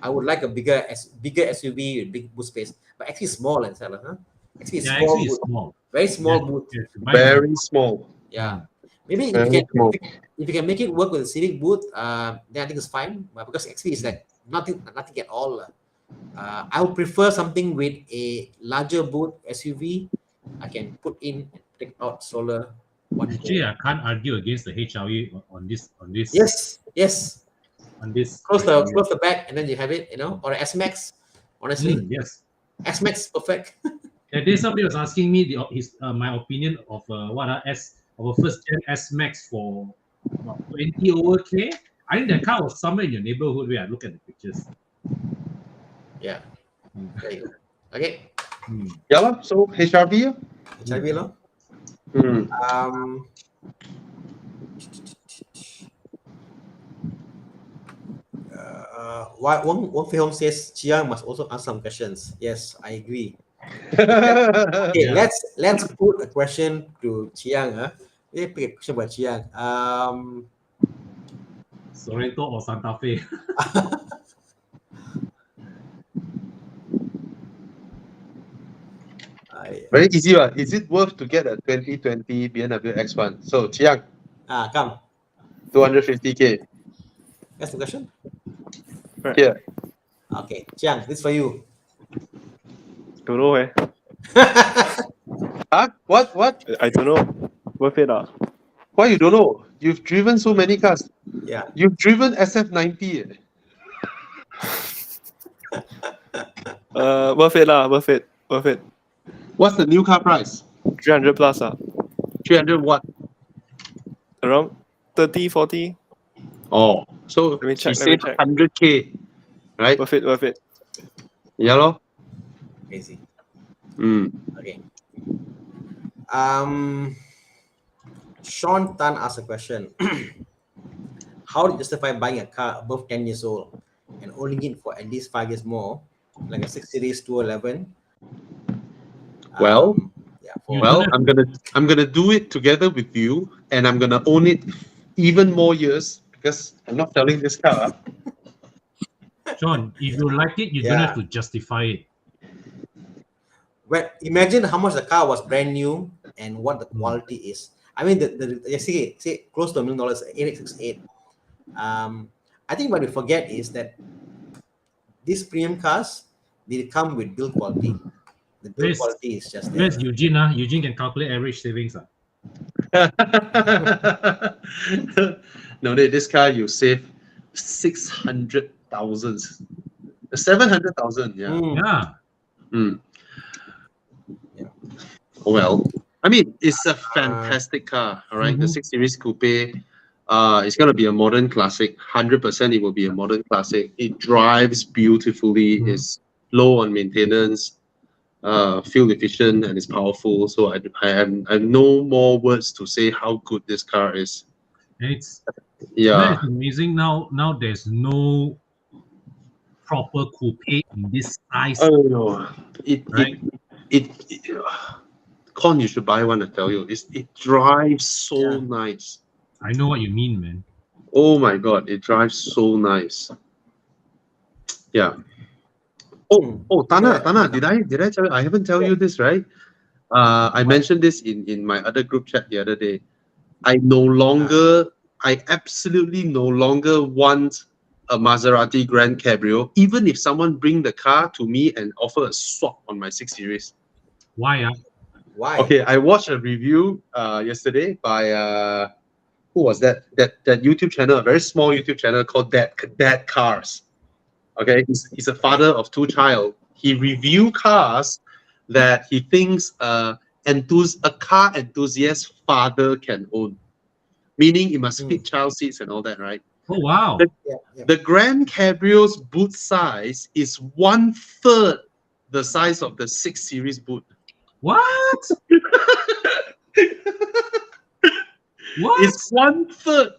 I would like a bigger SUV with big boot space, but actually small and huh? Actually, small. Very small boot. Very small. Yeah. Maybe if you can make it work with a Civic boot, then I think it's fine. But because XV is like nothing at all. I would prefer something with a larger boot SUV. I can put in and take out solar. Actually, I can't argue against the HRE on this. Yes. On this. Close the back and then you have it, or an S-Max. Honestly, yes. S-Max perfect. There's somebody was asking me my opinion of our first gen S-Max for about 20 over K. I think that car was somewhere in your neighborhood where I look at the pictures. Yeah. There you go. Okay. Yeah, so HRV. Cari lo. Wong Fei Hong says Chiang must also ask some questions. Yes, I agree. Okay, Yeah. let's put a question to Chiang. Let's pick a question about Chiang. Sorrento or Santa Fe? Very easy. Is it worth to get a 2020 BMW X1? So, Chiang, Come. 250K. That's the question. Here. Okay, Chiang, this for you. Don't know eh. Huh? What? I don't know. Worth it lah. Why you don't know? You've driven so many cars. Yeah. You've driven SF90. Worth it lah. Worth it. What's the new car price? 300 plus ah. 300 what? Around 30, 40. Oh, so Let me check, she let me said check. 100K, right? Worth it. Yeah, lor. Crazy. Okay. Sean Tan asked a question. How do you justify buying a car above 10 years old and owning it for at least 5 years more, like a 6 Series 211? Well, You well, don't have I'm gonna do it together with you, and I'm gonna own it even more years because I'm not selling this car. John, if you like it, you don't have to justify it. Well, imagine how much the car was brand new and what the quality is. I mean, say close to $1 million, 8868. I think what we forget is that these premium cars, they come with build quality. The build quality is just there. Where's Eugene? Eugene can calculate average savings. No, this car you save 600,000, 700,000. Yeah. Yeah. Yeah. Well, I mean, it's a fantastic car. All right, the 6 Series Coupe. It's gonna be a modern classic. 100%, it will be a modern classic. It drives beautifully. It's low on maintenance. Fuel efficient, and it's powerful. So I have no more words to say how good this car is. It's Yeah. It's amazing. Now there's no proper coupe in this size. Oh no, Right? Con, you should buy one. I tell you, it drives so nice. I know what you mean, man. Oh my god, it drives so nice. Yeah. Oh, Thana, did I tell you? I haven't tell you this, right? I mentioned this in my other group chat the other day. I absolutely no longer want a Maserati Grand Cabrio, even if someone bring the car to me and offer a swap on my 6 Series. Why? Why? Okay, I watched a review yesterday by who was that YouTube channel, a very small YouTube channel called Dad Cars. Okay, he's a father of 2 child. He review cars that he thinks a car enthusiast father can own, meaning it must fit child seats and all that, right? Oh wow! The Grand Cabrio's boot size is 1/3 the size of the 6 Series boot. What? What? It's 1/3.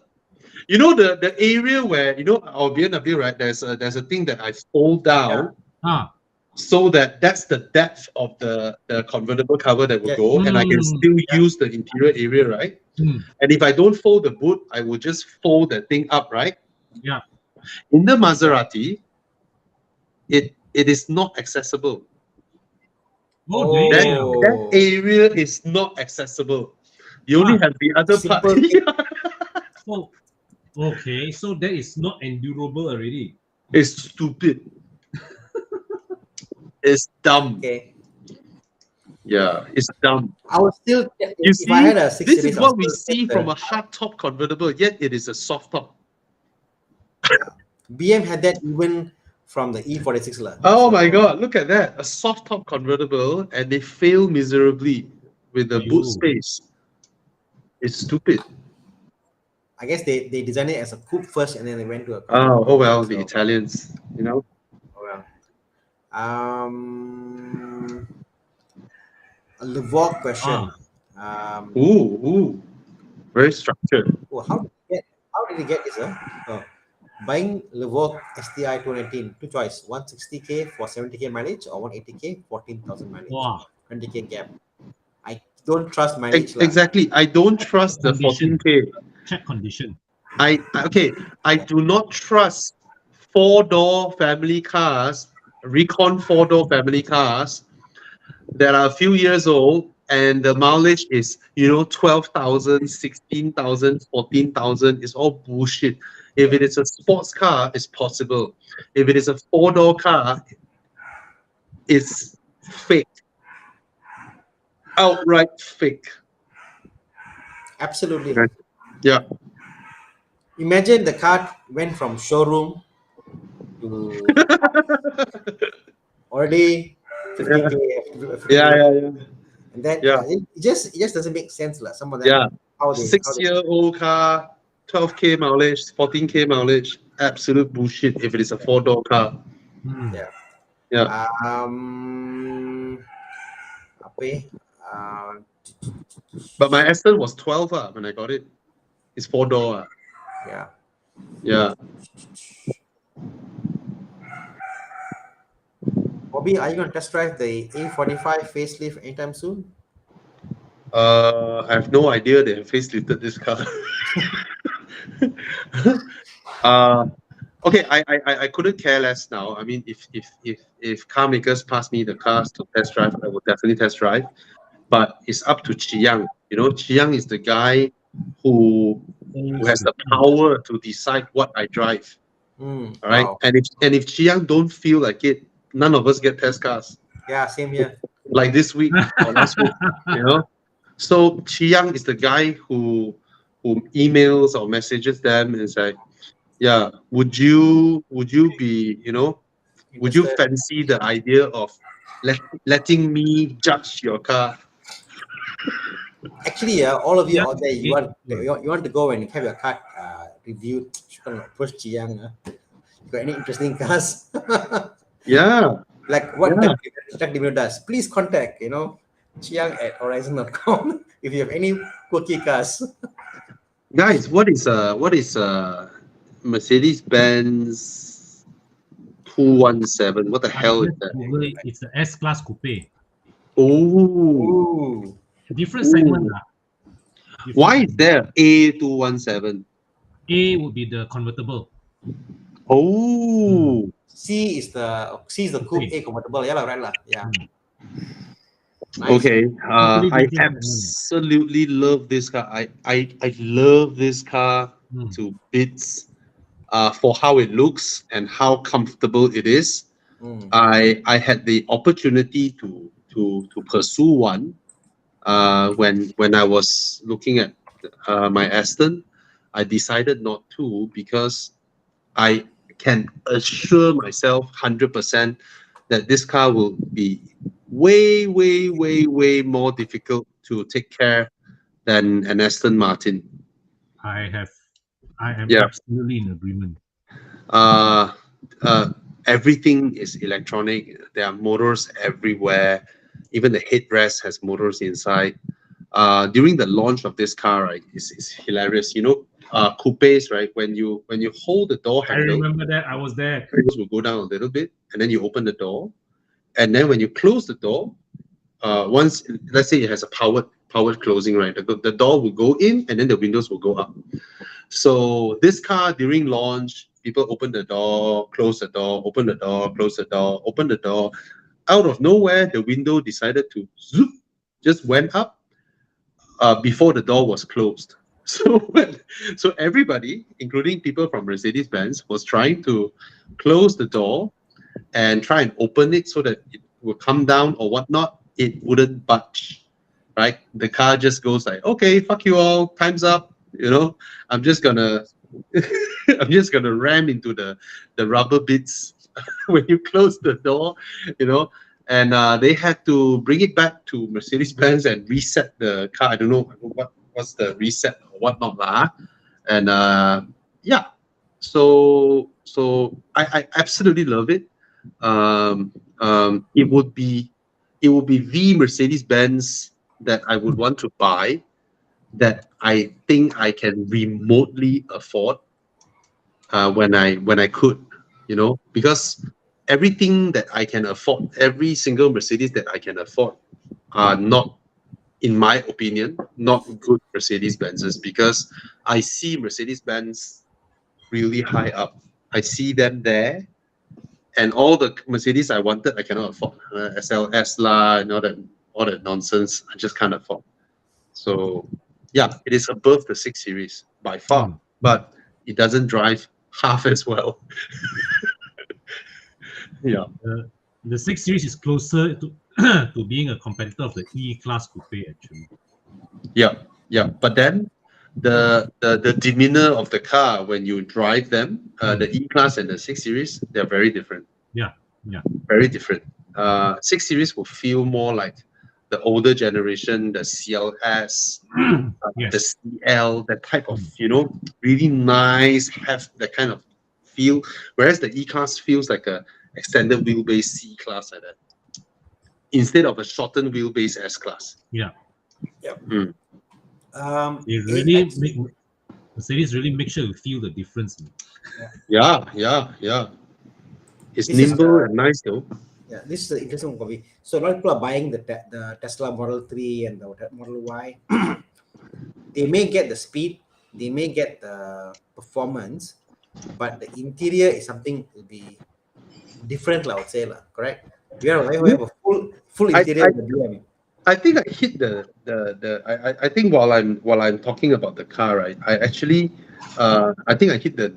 You know the area where our BMW, right? There's a thing that I fold down, so that's the depth of the convertible cover that will go, and I can still use the interior area, right? And if I don't fold the boot, I will just fold the thing up, right? Yeah. In the Maserati, it is not accessible. Oh, that area is not accessible. You only have the other part. So, okay, so that is not endurable already. It's stupid. It's dumb. Okay. Yeah, it's dumb. I would still. You see, I had a 6 this Series, is what we see from a hard top convertible, yet it is a soft top. BM had that even from the E46 lah. Oh my god, look at that. A soft top convertible, and they fail miserably with the boot space. It's stupid. I guess they designed it as a coupe first, and then they went to a. Oh well, the Italians, Oh well. a Livok question. Ooh, very structured. How did he get this? Buying Livok STI 219, two choice, 160k for 70k mileage or 180k 14,000 mileage, Wow. 20k gap. I don't trust mileage lah. Exactly. I don't trust the Condition. 14K. Check condition. I do not trust four-door family cars, Recon four-door family cars that are a few years old and the mileage is 12,000, 16,000, 14,000. It's all bullshit. If it is a sports car, it's possible. If it is a four-door car, it's fake. Outright fake. Absolutely. Okay. Yeah. Imagine the car went from showroom to already 50k. Yeah. And then Yeah. it just doesn't make sense lah. Some of them Yeah. how they 6-year-old car, 12k mileage, 14k mileage, absolute bullshit if it is a four-door car. yeah. Yeah. Apa eh? But my Aston was 12 when I got it. It's four-door. Yeah. Yeah. Bobby, are you going to test drive the A45 facelift anytime soon? I have no idea they have facelifted this car. Okay, I couldn't care less now. I mean, if car makers pass me the cars to test drive, I would definitely test drive. But it's up to Chiang. Chiang is the guy who has the power to decide what I drive. All right. Wow. And if Chiang don't feel like it, none of us get test cars. Yeah, same here. Like this week or last week, So Chiang is the guy who emails or messages them and say, yeah, would you be, would you Interested? fancy the idea of letting me judge your car? Actually, all of you Yeah. out there, you want to go and have your car reviewed. You can approach Chiang. You got any interesting cars? Yeah. Like what Yeah. Tech Demo does? Please contact Chiang at horizon.com if you have any quirky cars. Guys, what is Mercedes-Benz 217? What the hell is that? Google, it's the S-Class Coupe. Oh. Ooh. Different segment. Why is there A217? A would be the convertible. Oh. C is the coupe A convertible. Yeah, right lah. Yeah. Nice. Okay. Totally I different absolutely love this car. I love this car to bits. For how it looks and how comfortable it is. I had the opportunity to pursue one when I was looking at my Aston. I decided not to because I can assure myself 100% that this car will be way more difficult to take care than an Aston Martin. I am Yeah. absolutely in agreement. Everything is electronic. There are motors everywhere. Even the headrest has motors inside. During the launch of this car, right, it's hilarious. Coupes, right? When you hold the door I handle, remember that. I was there. it will go down a little bit, and then you open the door, and then when you close the door, once let's say it has a powered closing, right? The door will go in, and then the windows will go up. So this car during launch, people open the door, close the door, open the door, close the door, open the door. Out of nowhere, the window decided to zoop, just went up before the door was closed. So everybody, including people from Mercedes-Benz, was trying to close the door and try and open it so that it would come down or whatnot. It wouldn't budge, right? The car just goes like, okay, fuck you all, time's up. I'm just gonna ram into the rubber bits when you close the door, and they had to bring it back to Mercedes-Benz and reset the car. I don't know what's the reset or whatnot lah. And yeah, so I absolutely love it. It would be it will be the Mercedes-Benz that I would want to buy, that I think I can remotely afford when I could, because everything that I can afford, every single Mercedes that I can afford, are not, in my opinion, not good Mercedes-Benzes, because I see Mercedes-Benz really high up. I see them there, and all the Mercedes I wanted, I cannot afford. SLS lah, and all that nonsense, I just can't afford. So, yeah, it is above the 6 Series by far, but it doesn't drive half as well. Yeah. The 6 Series is closer to to being a competitor of the E-Class Coupe, actually. Yeah, yeah. But then the demeanor of the car when you drive them, the E-Class and the 6 Series, they're very different. Yeah. Very different. 6 Series will feel more like the older generation, the CLS, Yes. the CL, that type of, really nice, have that kind of feel. Whereas the E-Class feels like a extended wheelbase C-Class like that, instead of a shortened wheelbase S-Class. Yeah. They really make Mercedes really make sure you feel the difference. Yeah. It's nimble and nice though. Yeah, this is the interesting one. So a lot of people are buying the Tesla Model 3 and the Model Y. They may get the speed, they may get the performance, but the interior is something to be different, I would say, correct? We have a full interior of the BM. I think I hit I think while I'm talking about the car, right, I actually I think I hit the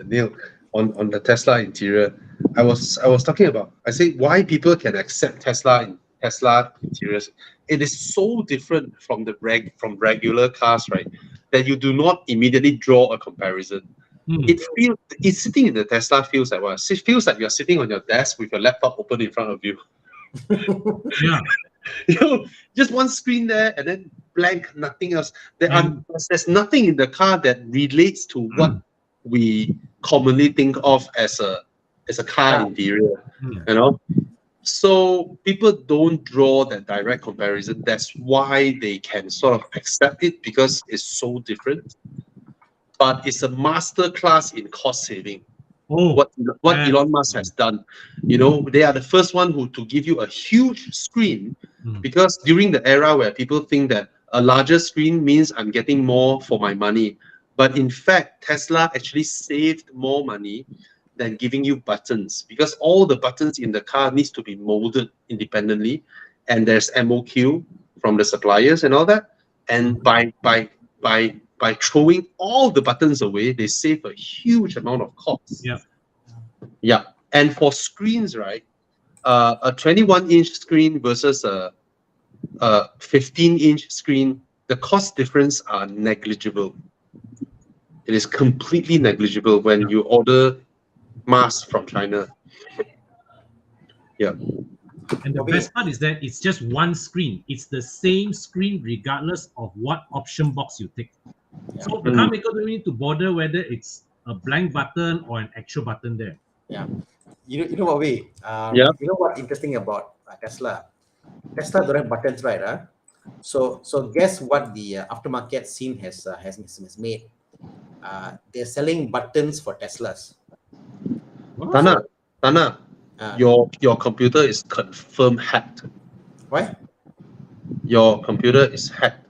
nail on the Tesla interior. I was talking about, I say why people can accept Tesla interiors. It is so different from from regular cars, right, that you do not immediately draw a comparison. It's sitting in the Tesla feels like what? It feels like you're sitting on your desk with your laptop open in front of you. Yeah. Just one screen there and then blank, nothing else. There's nothing in the car that relates to what we commonly think of as a car interior, So people don't draw that direct comparison. That's why they can sort of accept it, because it's so different. But it's a master class in cost saving. What Elon Musk has done, they are the first one to give you a huge screen, because during the era where people think that a larger screen means I'm getting more for my money, but in fact Tesla actually saved more money than giving you buttons, because all the buttons in the car needs to be molded independently, and there's MOQ from the suppliers and all that, and by throwing all the buttons away, they save a huge amount of cost. Yeah. And for screens, right, a 21-inch screen versus a 15-inch screen, the cost difference are negligible. It is completely negligible when you order masks from China. Yeah. And the best part is that it's just one screen. It's the same screen regardless of what option box you take. So the car maker don't need to bother whether it's a blank button or an actual button there. Yeah. You know what way? You know what interesting about Tesla? Tesla don't have buttons, right? So guess what the aftermarket scene has made? They're selling buttons for Teslas. Thana, your computer is confirmed hacked. Why? Your computer is hacked.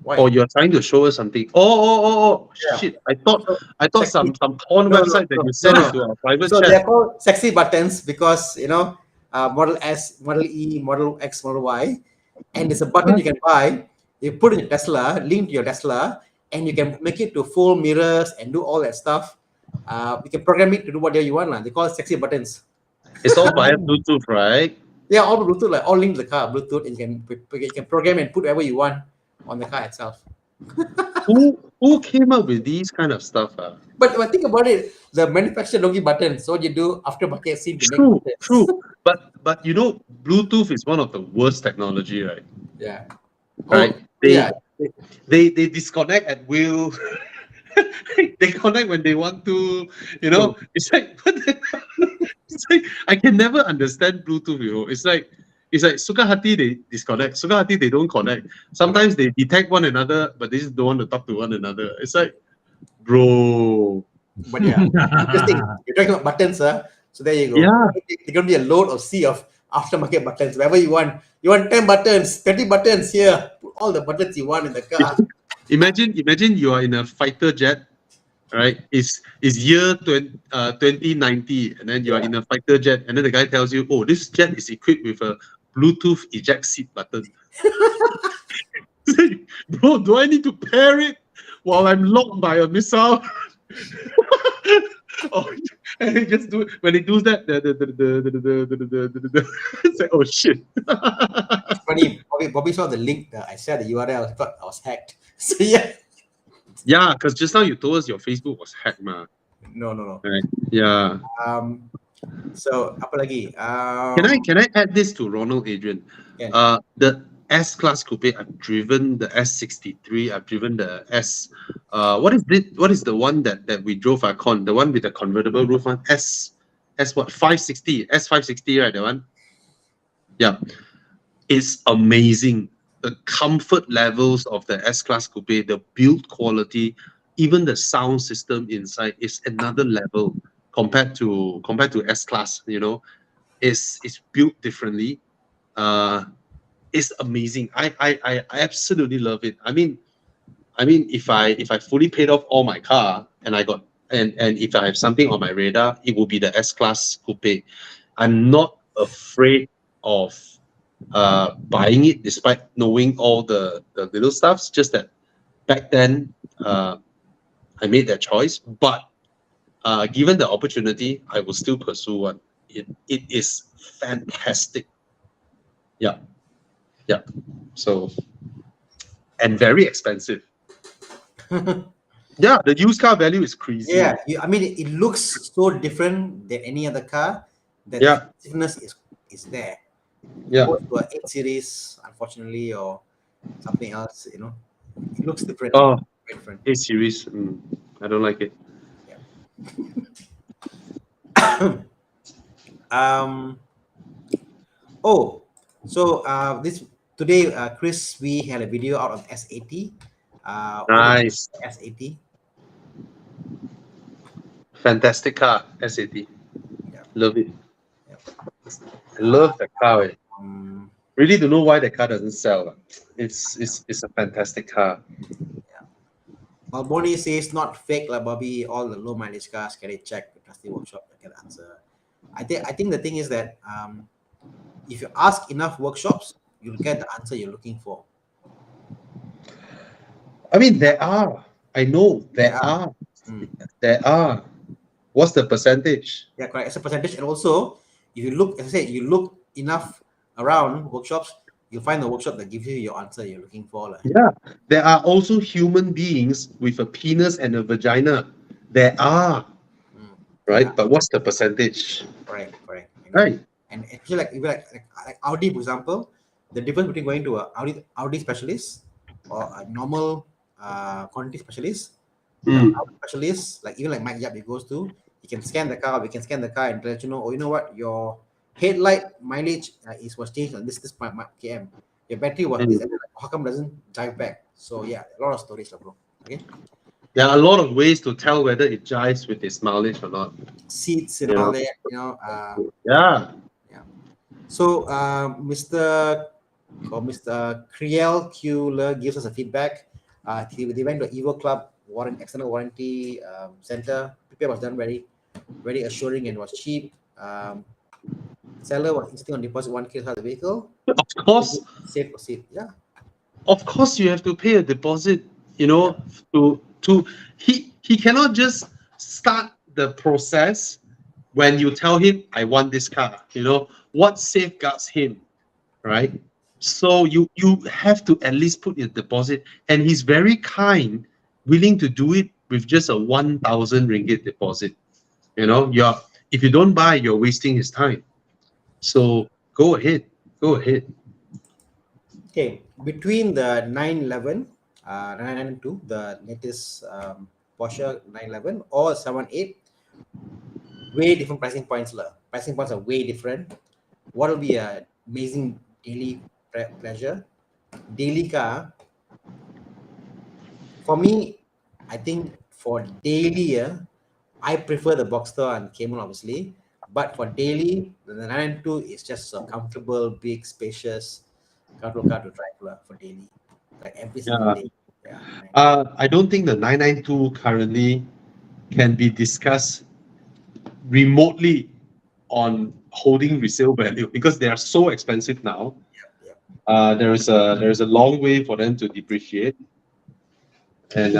Why? Or you're trying to show us something. Oh, shit! I thought some porn website that you sent into our private chat. So they're called sexy buttons because Model S, Model E, Model X, Model Y, and it's a button you can buy. You put in your Tesla, link to your Tesla, and you can make it to full mirrors and do all that stuff. You can program it to do whatever you want. They call it sexy buttons. It's all via Bluetooth, right? Yeah, all Bluetooth, like all linked to the car, Bluetooth, and you can program and put whatever you want on the car itself. Who came up with these kind of stuff? But think about it, the manufacturer don't give buttons, so you do aftermarket scene to True, make buttons. true. But Bluetooth is one of the worst technology, right? Yeah. Right. Yeah. They disconnect at will. They connect when they want to. It's like I can never understand Bluetooth. It's like It's like suka hati they disconnect, suka hati they don't connect. Sometimes they detect one another, but they just don't want to talk to one another. It's like, bro. But yeah, interesting. You're talking about buttons, so there you go. Yeah. There's going to be a load of sea of aftermarket buttons. Wherever you want 10 buttons, 30 buttons here. Put all the buttons you want in the car. Imagine you are in a fighter jet, right? It's year 2090, and then you are in a fighter jet, and then the guy tells you, oh, this jet is equipped with a Bluetooth eject seat button. Bro, do I need to pair it while I'm locked by a missile? Oh, and he just do it. When he does that, it's like, oh shit. It's funny. Bobby saw the link. I shared the URL. I thought I was hacked. So yeah. Yeah, because just now you told us your Facebook was hacked, ma. No. Right. Yeah. So apa lagi? Can I add this to Ronald Adrian? Can. The S Class Coupe, I've driven the S63. I've driven the S. What is it? What is the one that we drove at Kon? The one with the convertible roof one? S what? 560. S560, right? The one. Yeah, it's amazing. The comfort levels of the S Class Coupe, the build quality, even the sound system inside is another level compared to S Class. You know, it's built differently. It's amazing. I absolutely love it. I mean, if I fully paid off all my car and I got and if I have something on my radar, it will be the S Class Coupe. I'm not afraid of buying it despite knowing all the little stuffs. Just that back then I made that choice, but given the opportunity, I will still pursue one. It is fantastic. Yeah. So, and very expensive. Yeah, the used car value is crazy. Yeah, I mean, it looks so different than any other car. That Yeah. expensiveness is there. Yeah. Opposed to a 8 series, unfortunately, or something else, you know, it looks different. Oh, Very different. 8 Series. I don't like it. So this today, Chris, we had a video out of S80. Nice. S80. Fantastic car, S80. Yeah. Love it. Yeah. I love the car. Um, Really don't know why the car doesn't sell. It's a fantastic car. Bonnie says not fake like Bobby. All the low mileage cars can it check with trusty workshop to get the answer. I think the thing is that if you ask enough workshops, you'll get the answer you're looking for. I mean, there are. I know there are. There are. What's the percentage? Yeah, correct. It's a percentage, and also if you look, as I said, you look enough around workshops, you'll find the workshop that gives you your answer you're looking for. Yeah, there are also human beings with a penis and a vagina. There are, right? Yeah. But what's the percentage? Correct. Right. And especially like Audi, for example, the difference between going to a Audi specialist or a normal quantity specialist, Audi specialist, like even like Mike Yap, he goes to, he can scan the car, we can scan the car and let you know, oh, you know what, your headlight mileage was changed on this km. Your battery was this, and how come doesn't drive back? So yeah, a lot of stories, bro. Okay. There are a lot of ways to tell whether it jives with its mileage or not. Seats and all that, you know. Yeah. So Mr. Kriel Kueller gives us a feedback. They went to Evo Club external warranty center. Repair was done very, very assuring and was cheap. Seller was insisting on deposit 1K for the vehicle. Of course. Safe proceed. Yeah. Of course, you have to pay a deposit. You know, he cannot just start the process when you tell him, I want this car. You know what safeguards him, right? So you have to at least put your deposit, and he's very kind, willing to do it with just a 1,000 ringgit deposit. You know, if you don't buy, you're wasting his time. So go ahead. Okay, between the 911, 992, the latest Porsche 911 or 78, way different pricing points. Pricing points are way different. What will be a amazing daily pleasure. Daily car, for me, I think for daily, I prefer the Boxster and Cayman, obviously. But for daily, the 992 is just a comfortable, big, spacious, comfortable car to drive for daily, like every single Yeah. day. Yeah. I don't think the 992 currently can be discussed remotely on holding resale value because they are so expensive now. Yeah. There is a long way for them to depreciate, and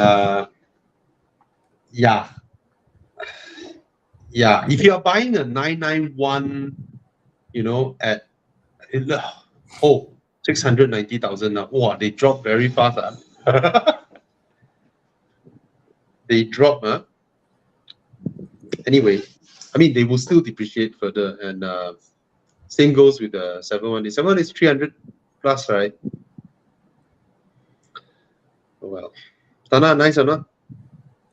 yeah, yeah. If you are buying a 991, at oh 690,000 now, wow, they drop very fast. They drop, anyway. I mean, they will still depreciate further, and same goes with the 718. 718 is 300 plus, right? Oh well. Tana, nice or not?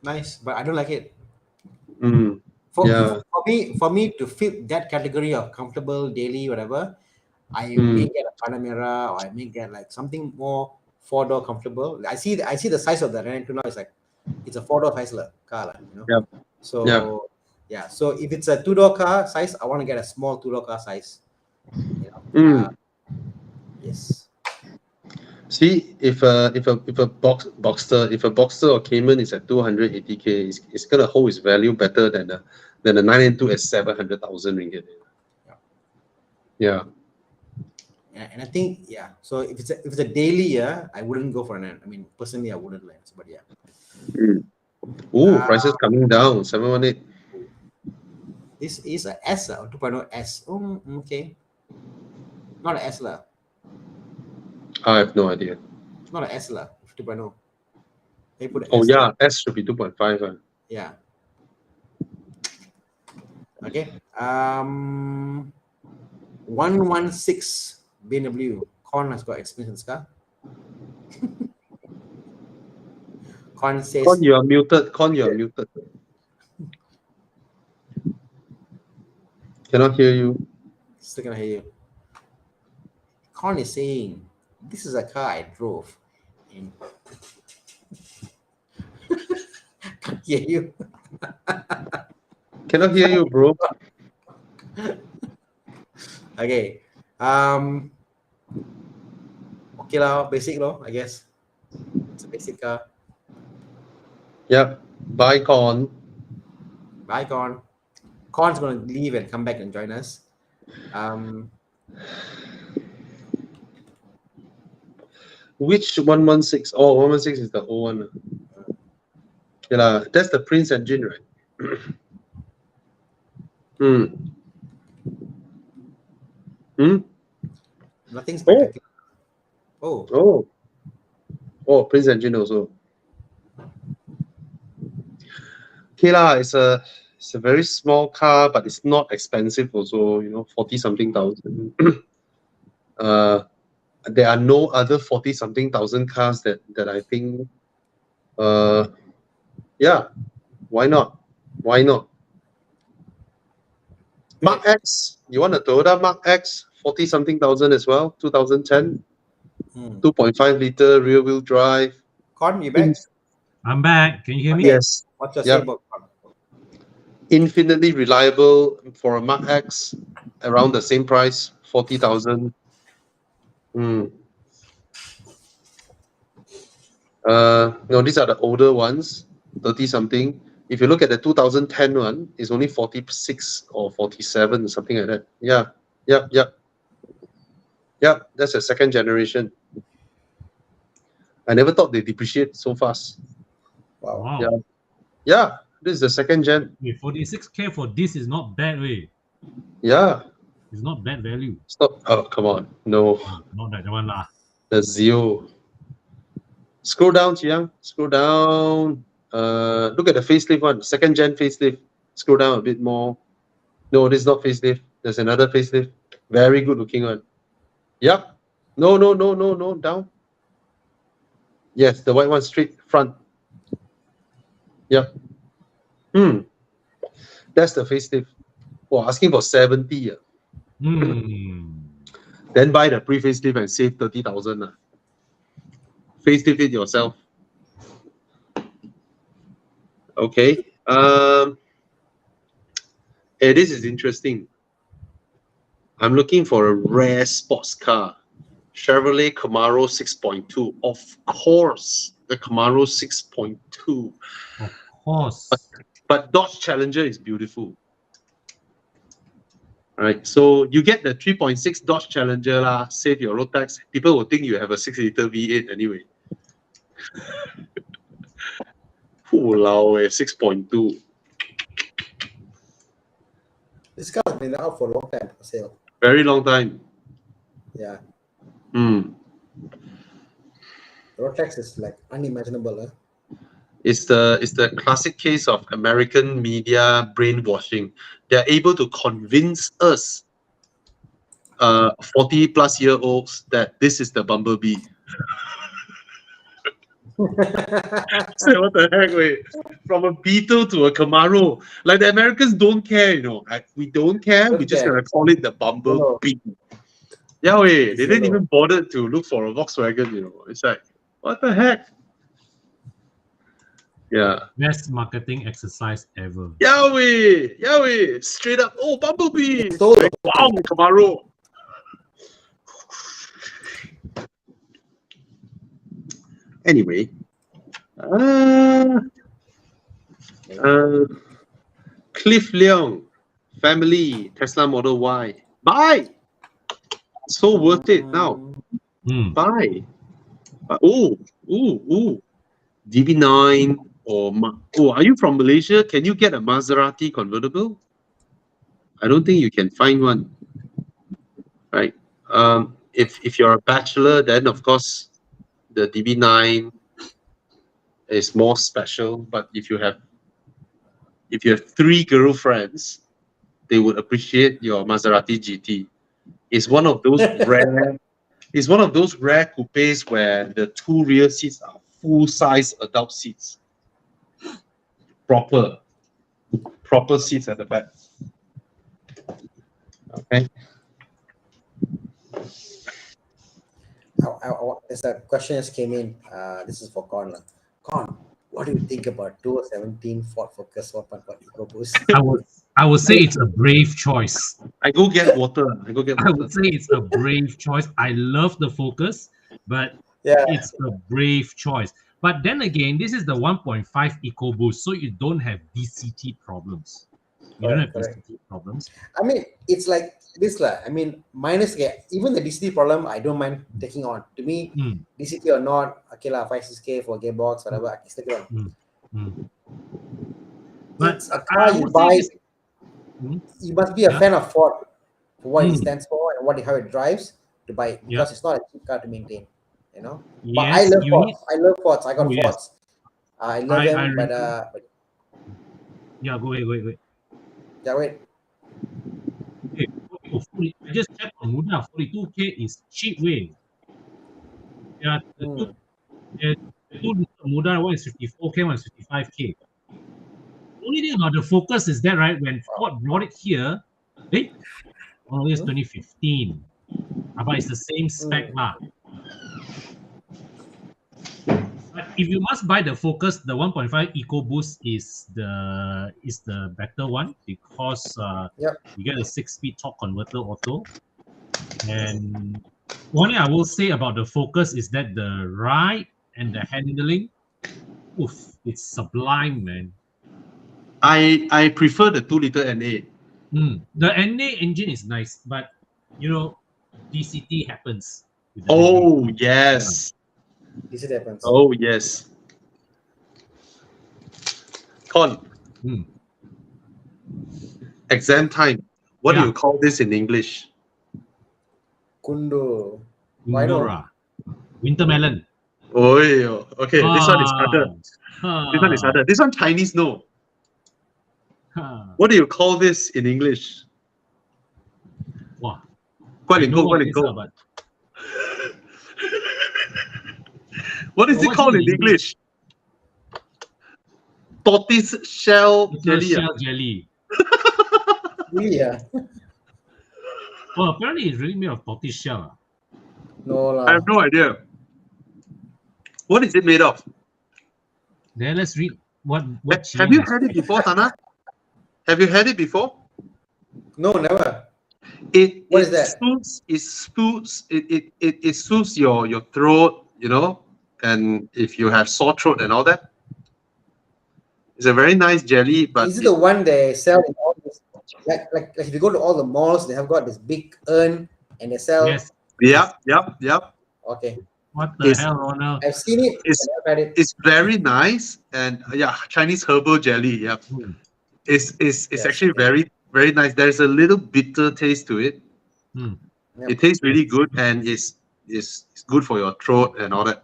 Nice, but I don't like it. Mm, For, yeah. for me to fit that category of comfortable daily whatever, I may Mm, get a Panamera, or I may get like something more four-door comfortable. I see the size of the Renault now. It's like it's a four-door size car, yep. Yep. So yeah, so if it's a two-door car size, I want to get a small two-door car size. Yes. See, if a Boxster or Cayman is at 280K, it's gonna hold its value better than the 992 at 700,000 ringgit. Yeah. Yeah. And I think so if it's a daily, I wouldn't go for I mean, personally, I wouldn't like, but yeah. Ooh, prices coming down. 718. This is a S or 2.0 S. Okay. Not an S lah. I have no idea. Not an S lah. 2.0. They put an Oh S. yeah, S should be 2.5. Yeah. Okay. 116 BMW. Kon has got experience in this car. Kon says. Con, you are muted. Con, you are muted. Cannot hear you. Still gonna hear you. Kon is saying, "This is a car I drove." And can't hear you. Cannot hear you, bro. Okay. Okay lah, basic I guess. It's a basic car. Yep. Buy Con. Bye, Kon. Kon's gonna leave and come back and join us. Which 116? Oh, 116 is the old one. Yeah, that's the Prince engine, right? Nothing spectacular. Oh. Prince engine also. Okay lah, it's a very small car, but it's not expensive also. 40 something thousand. There are no other 40 something thousand cars that I think. Yeah, why not? Why not? Mark X. You want a Toyota Mark X? 40 something thousand as well. 2010. 2.5 liter rear wheel drive. Kon, you back? I'm back. Can you hear me? Yes. What's your say about Kon? Infinitely reliable for a Mark X, around the same price, 40,000. No, these are the older ones, 30 something. If you look at the 2010 one, it's only 46 or 47, something like that. Yeah. That's a second generation. I never thought they depreciate so fast. Wow. Yeah, this is the second gen. 46K for this is not bad, way. Yeah. It's not bad value. Stop. Oh, come on. No. Not that one lah. The Zio. Scroll down, Chiang. Scroll down. Look at the facelift one. Second gen facelift. Scroll down a bit more. No, this is not facelift. There's another facelift. Very good looking one. Yep. No. Down. Yes, the white one straight front. Yep. That's the facelift. Asking for 70. Then buy the pre-facelift and save 30,000. Facelift it yourself. Okay. Hey, this is interesting. I'm looking for a rare sports car. Chevrolet Camaro 6.2. Of course, the Camaro 6.2. Of course. But Dodge Challenger is beautiful. All right, so you get the 3.6 Dodge Challenger lah, save your road tax. People will think you have a 6-liter V8 anyway. Walao, 6.2. This car has been out for a long time for sale. Very long time. Yeah. Hmm. Road tax is like unimaginable. It's the classic case of American media brainwashing. They're able to convince us, 40-plus-year-olds, that this is the Bumblebee. Say, what the heck, wait? From a Beetle to a Camaro. Like, the Americans don't care, you know. Like, we don't care. We're just going to call it the Bumblebee. Yeah, wait. They didn't even bother to look for a Volkswagen, you know. It's like, what the heck? Yeah. Best marketing exercise ever. Yahweh, straight up. Oh, Bumblebee. Stole Like, wow, Camaro. Anyway, Cliff Leong, family, Tesla Model Y. Buy. So worth it now. Buy. Oh, DB9 or are you from Malaysia? Can you get a Maserati convertible? I don't think you can find one. Right. If you're a bachelor, then of course the DB9 is more special. But if you have 3 girlfriends, they would appreciate your Maserati GT. It's one of those rare. It's one of those rare coupes where the 2 rear seats are full-size adult seats. Proper seats at the back. Okay. As a question just came in, this is for Kon. Kon, what do you think about 2017 Ford Focus 1.1 EcoBoost? I would say it's a brave choice. I go get water. I would say it's a brave choice. I love the Focus, but it's a brave choice. But then again, this is the 1.5 EcoBoost, so you don't have DCT problems. You don't have DCT problems. I mean, it's like this. I mean, minus even the DCT problem, I don't mind taking on. To me, DCT or not, okay lah, 5-6K for gearbox, whatever, I can stick it on. But it's a car you buy. You must be a fan of Ford for what it stands for and how it drives to buy it, because it's not a cheap car to maintain. You know, but I love Fords. I love Fords. I got Fords. I love them, but yeah, go ahead. Yeah, wait. Okay, I just checked on Muda. 42K is cheap way. Yeah, the two Muda, one is 54K, one is 55K. The only thing about the Focus is that, right, when Ford brought it here, it's 2015. But it's the same spec lah. But if you must buy the Focus, the 1.5 EcoBoost is the better one, because you get a 6-speed torque converter auto. And one thing I will say about the Focus is that the ride and the handling, it's sublime, man. I prefer the 2-liter NA. The NA engine is nice, but DCT happens. Oh yes. DCT happens. Oh yes. Kon. Exam time. What do you call this in English? Kundo. Kundura. Wintermelon. Oh, okay. This one is harder. This one is harder. This one Chinese, no. What do you call this in English? Wow. What is it called in English? Tortoise shell jelly. Jelly. Really? Well, apparently it's really made of tortoise shell. No I lah. have no idea. What is it made of? Then let's read what Have you Qian has. had it before, Thana? Have you had it before? No, never. It What it is that? it soothes your throat, you know, and if you have sore throat and all that. It's a very nice jelly, but Is it the one they sell in all this? Like if you go to all the malls, they have got this big urn and they sell. Yes. yep. Okay, What the It's hell, Ronald? I've seen it. it's But I've had it. it's very nice, and yeah, Chinese herbal jelly. Yep, Hmm. it's Yes, actually okay. very nice. There's a little bitter taste to it. Hmm. Yep. It tastes really good, and it's good for your throat and all that.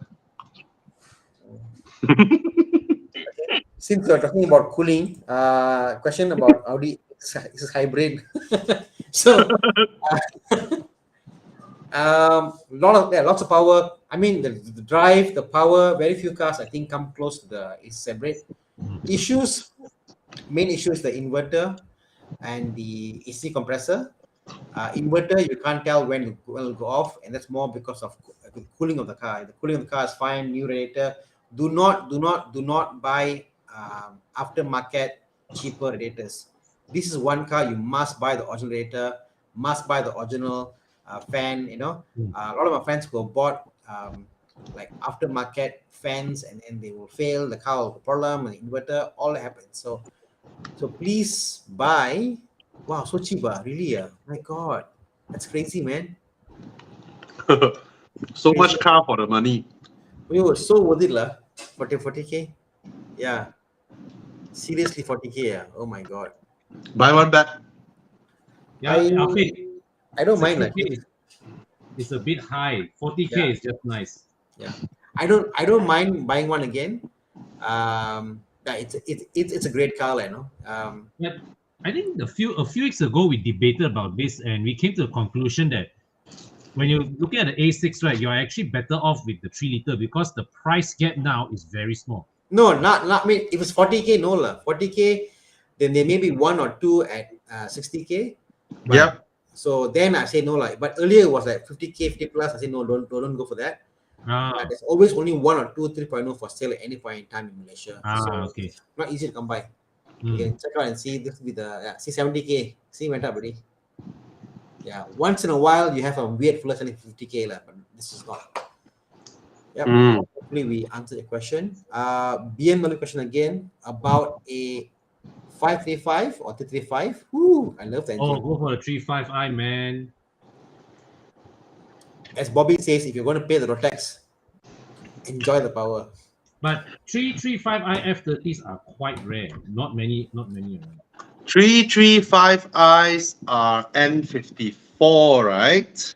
Since you're talking about cooling, question about Audi is hybrid. So, lots of power. I mean, the drive, the power. Very few cars, I think, come close to the is hybrid. Issues. Main issue is the inverter and the AC compressor. Inverter, you can't tell when it will go off, and that's more because of the cooling of the car. The cooling of the car is fine. New radiator. Do not buy aftermarket cheaper radiators. This is one car you must buy the original radiator, must buy the original fan. You know, a lot of my friends who have bought like aftermarket fans, and then they will fail. The car will have a problem, and the inverter, all that happens. So please buy. Wow, so cheap, really? My God, that's crazy, man. So much car for the money. We were so worth it, lah. 40K. Yeah, seriously, 40K. Yeah. Oh my God. Buy one back. Yeah, Afiq, I don't mind. 60K is a bit high. 40K Yeah. is just nice. Yeah, I don't mind buying one again. Yeah, it's a great car, you know. But I think a few weeks ago we debated about this and we came to the conclusion that when you're looking at the A6, right, you're actually better off with the 3 liter because the price gap now is very small. No, not I mean, if it's 40K, no lah. 40K, then there may be one or two at 60K. But, Yep. So then I say no lah. But earlier it was like 50K, 50 plus. I say no, don't go for that. There's always only one or two 3.0 for sale at any point in time in Malaysia. So Okay. not easy to come by. You can check out and see. This will be the see 70K. See, went up already. Yeah, once in a while you have a weird flash selling 50K lah, but this is not. Yep. Hopefully we answered the question. BMW question again about a 535 or 335. Woo, I love the engine. Oh, go for the 35i, man. As Bobby says, if you're going to pay the Rotex, enjoy the power. But 335i F30s are quite rare. Not many around. 335i's are N54, right?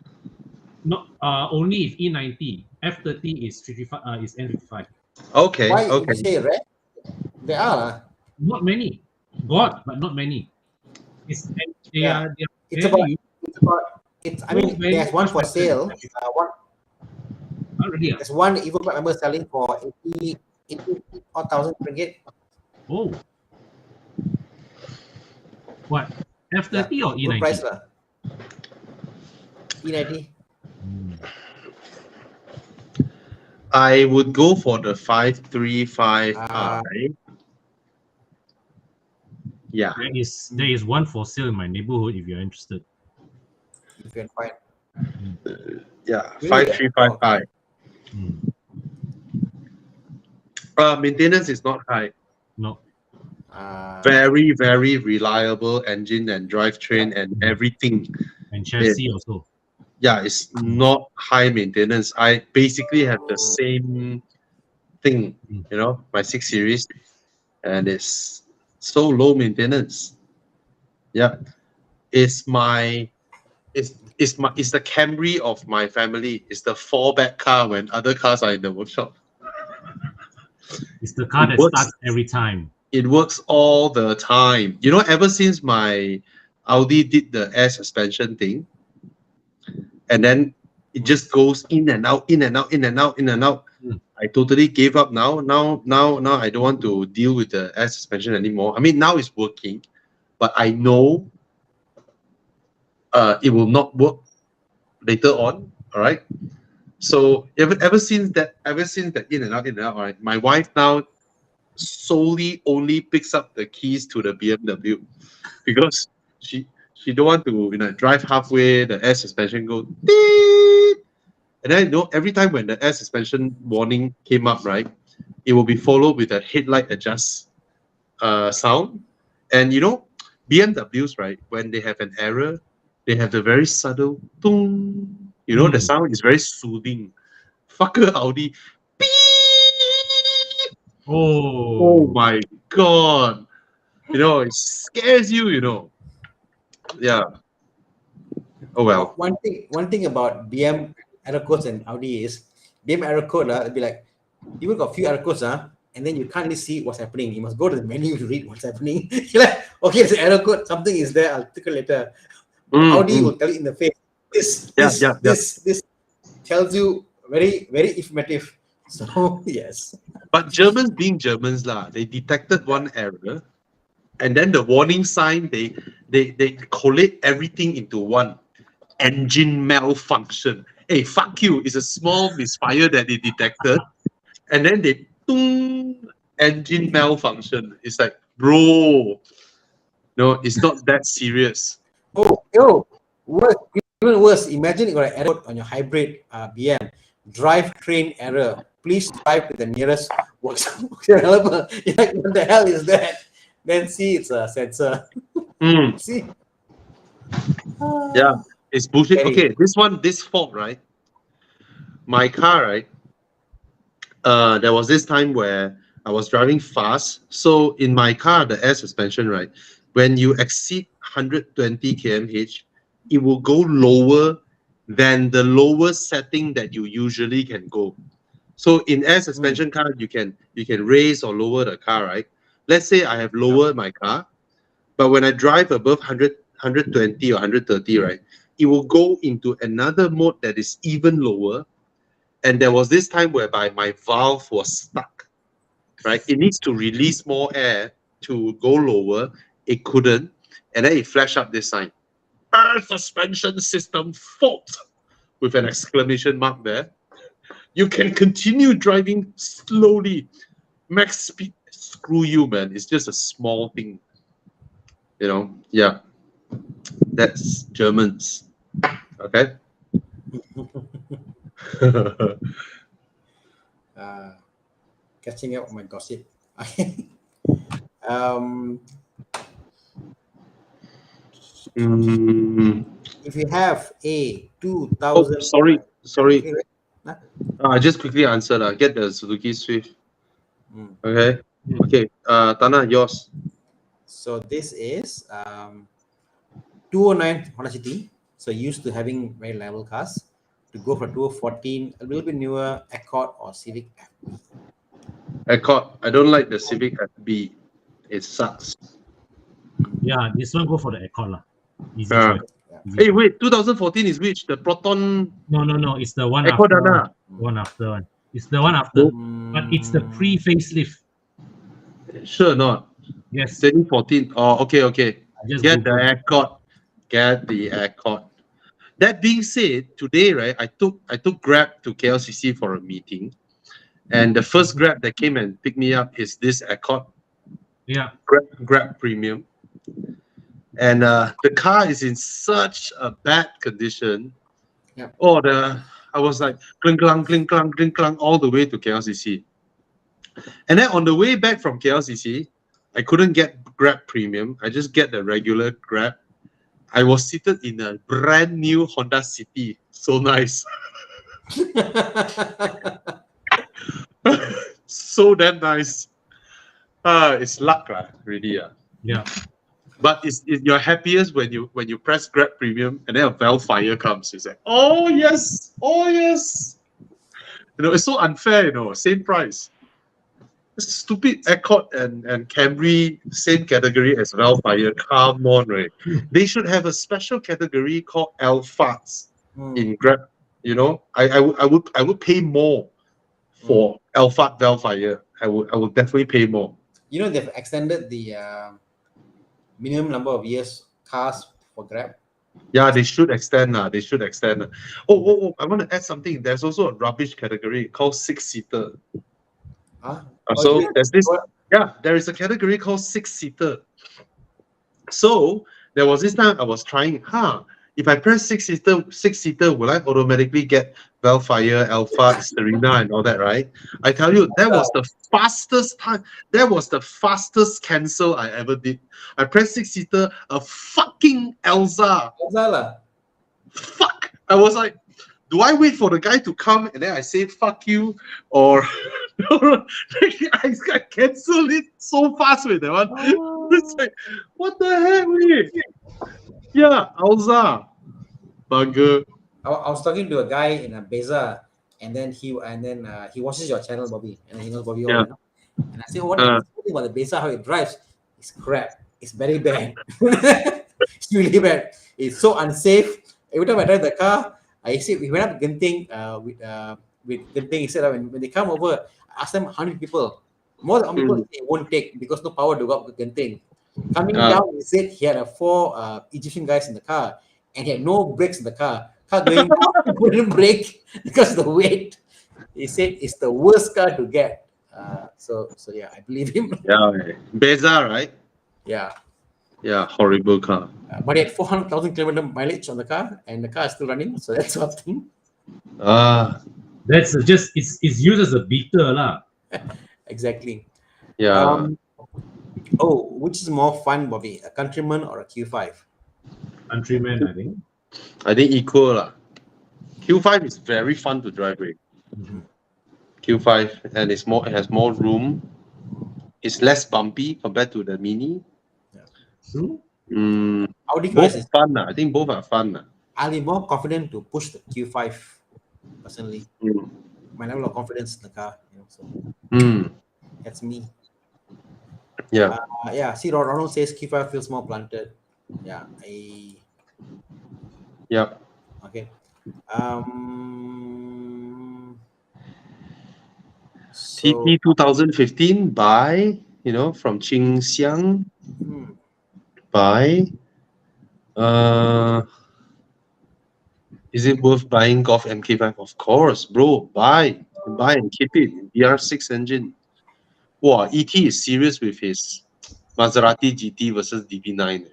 Not only if E90. F30 is 335 is N55. Okay. Why okay. you say rare? There are. Not many. God, but not many. It's It's about. I mean, very there's one for much sale. better. Really? There's one Evo member selling for 80,000 ringgit. Oh. What? F30 or Good E90? price lah. E90. I would go for the 535i. Yeah. There is one for sale in my neighborhood if you're interested. You can find. Yeah, Really? 535i. Maintenance is not high. No. Very, very reliable engine and drivetrain and everything. And chassis also. Yeah, it's not high maintenance. I basically have the same thing, you know, my 6 Series, and it's so low maintenance. Yeah, it's the Camry of my family. It's the fallback car when other cars are in the workshop. It's the car that starts every time. It works all the time. You know, ever since my Audi did the air suspension thing, and then it just goes in and out, in and out, in and out, in and out. I totally gave up now. Now I don't want to deal with the air suspension anymore. I mean, now it's working, but I know it will not work later on. All right. So ever since that in and out, all right, my wife now solely only picks up the keys to the BMW because she don't want to drive halfway, the air suspension go beep. And then every time when the air suspension warning came up, right, it will be followed with a headlight adjust sound. And BMWs, right, when they have an error, they have the very subtle tung. The sound is very soothing. Fucker Audi. Beep! Oh Oh, my god. It scares you, Yeah. Oh well. One thing about BM error codes and Audi is BM error code, it'll be like people got few error codes, and then you can't really see what's happening. You must go to the menu to read what's happening. You're like, okay, it's an error code, something is there, I'll take a later. Audi will tell you in the face. This tells you very, very informative. So yes. But Germans being Germans they detected one error, and then the warning sign they collate everything into one engine malfunction. Hey, fuck you! It's a small misfire that they detected, and then they engine malfunction. It's like, bro, no, it's not that serious. Even worse, imagine you got an error on your hybrid BM. Drivetrain error. Please drive to the nearest workshop developer. You're like, what the hell is that? Then see, it's a sensor. See? Yeah, it's bullshit. Scary. Okay, this fault, right? My car, right? There was this time where I was driving fast. So in my car, the air suspension, right? When you exceed 120 km/h, it will go lower than the lowest setting that you usually can go. So in air suspension car, you can raise or lower the car, right? Let's say I have lowered my car, but when I drive above 120 or 130, right, it will go into another mode that is even lower. And there was this time whereby my valve was stuck, right? It needs to release more air to go lower. It couldn't. And then it flashed up this sign, air suspension system fault, with an exclamation mark there. You can continue driving slowly. Max speed. Screw you, man. It's just a small thing. Yeah. That's Germans. Okay? Catching up on my gossip. If you have a 2000. Sorry. I just quickly answered. Get the Suzuki Swift. Okay. Okay. Thana, yours. So this is 209 Honda City. So used to having very level cars. To go for 214, a little bit newer Accord or Civic FB. Accord. I don't like the Civic FB. It sucks. yeah, this one go for the Accord lah. Easy Yeah. choice. Easy Hey, choice. wait. 2014 is which? The Proton No. It's the one Accord after. Thana. One after one. It's the one after. But it's the pre-facelift. Sure not. Yes. 2014. Oh, okay. I just Get the Googled. Accord. Get the Accord. That being said, today, right, I took Grab to KLCC for a meeting, and the first Grab that came and picked me up is this Accord. Yeah. Grab Premium, and the car is in such a bad condition. Yeah. Oh, I was like clink clang all the way to KLCC, and then on the way back from KLCC, I couldn't get Grab Premium. I just get the regular Grab. I was seated in a brand new Honda City. So nice. So damn nice. It's luck, really. Yeah. But it's you're happiest when you press Grab Premium and then a valve fire comes. It's like, oh yes. It's so unfair, same price. Stupid Accord and Camry, same category as Velfire. Come on, right? They should have a special category called Alphas in Grab. I would pay more for Alphard Velfire. I would definitely pay more. They've extended the minimum number of years cars for Grab. Yeah, they should extend. They should extend. Oh, I want to add something. There's also a rubbish category called 6-seater. Huh? So there's this, there is a category called 6-seater. So there was this time I was trying, if I press 6-seater, will I automatically get Velfire, Alpha, Serena, and all that, right? I tell you, that was the fastest time. That was the fastest cancel I ever did. I pressed 6-seater, a fucking Elsa. Fuck! I was like, do I wait for the guy to come and then I say fuck you, or I cancel it so fast with that one? It's like, what the heck, wait? Yeah, Elsa. Bugger. I was talking to a guy in a Beza, and then he watches your channel, Bobby, and he knows Bobby all, Yeah. you know? And I say, what is about the Beza, how it drives? It's crap. It's very bad. It's really bad. It's so unsafe. Every time I drive the car, I see we went up to Genting with Genting. He said when they come over, I ask them 100 people. More than people they won't take because no power to go up to Genting. Coming down, he said he had 4 Egyptian guys in the car and he had no brakes in the car. Car going down, he couldn't brake because of the weight. He said it's the worst car to get. So yeah, I believe him. Yeah, Beza, right? Yeah. Yeah, horrible car. But he had 400,000 kilometer mileage on the car, and the car is still running. So that's something. That's just it's used as a beater lah. Exactly. Yeah. Which is more fun, Bobby? A Countryman or a Q5? Countryman, I think. I think equal lah. Q5 is very fun to drive with. Q5, and it has more room. It's less bumpy compared to the Mini. True. Both are fun. I think both are fun. I'll be more confident to push the Q5 personally. My level of confidence in the car, so that's me. Yeah. See, Ronald says Q5 feels more planted. Yeah. Yeah. Okay. TT 2015 by, from Qing Xiang. By, is it worth buying Golf MK5? Of course, bro. Buy and keep it. VR6 engine. Wow, ET is serious with his Maserati GT versus DB9.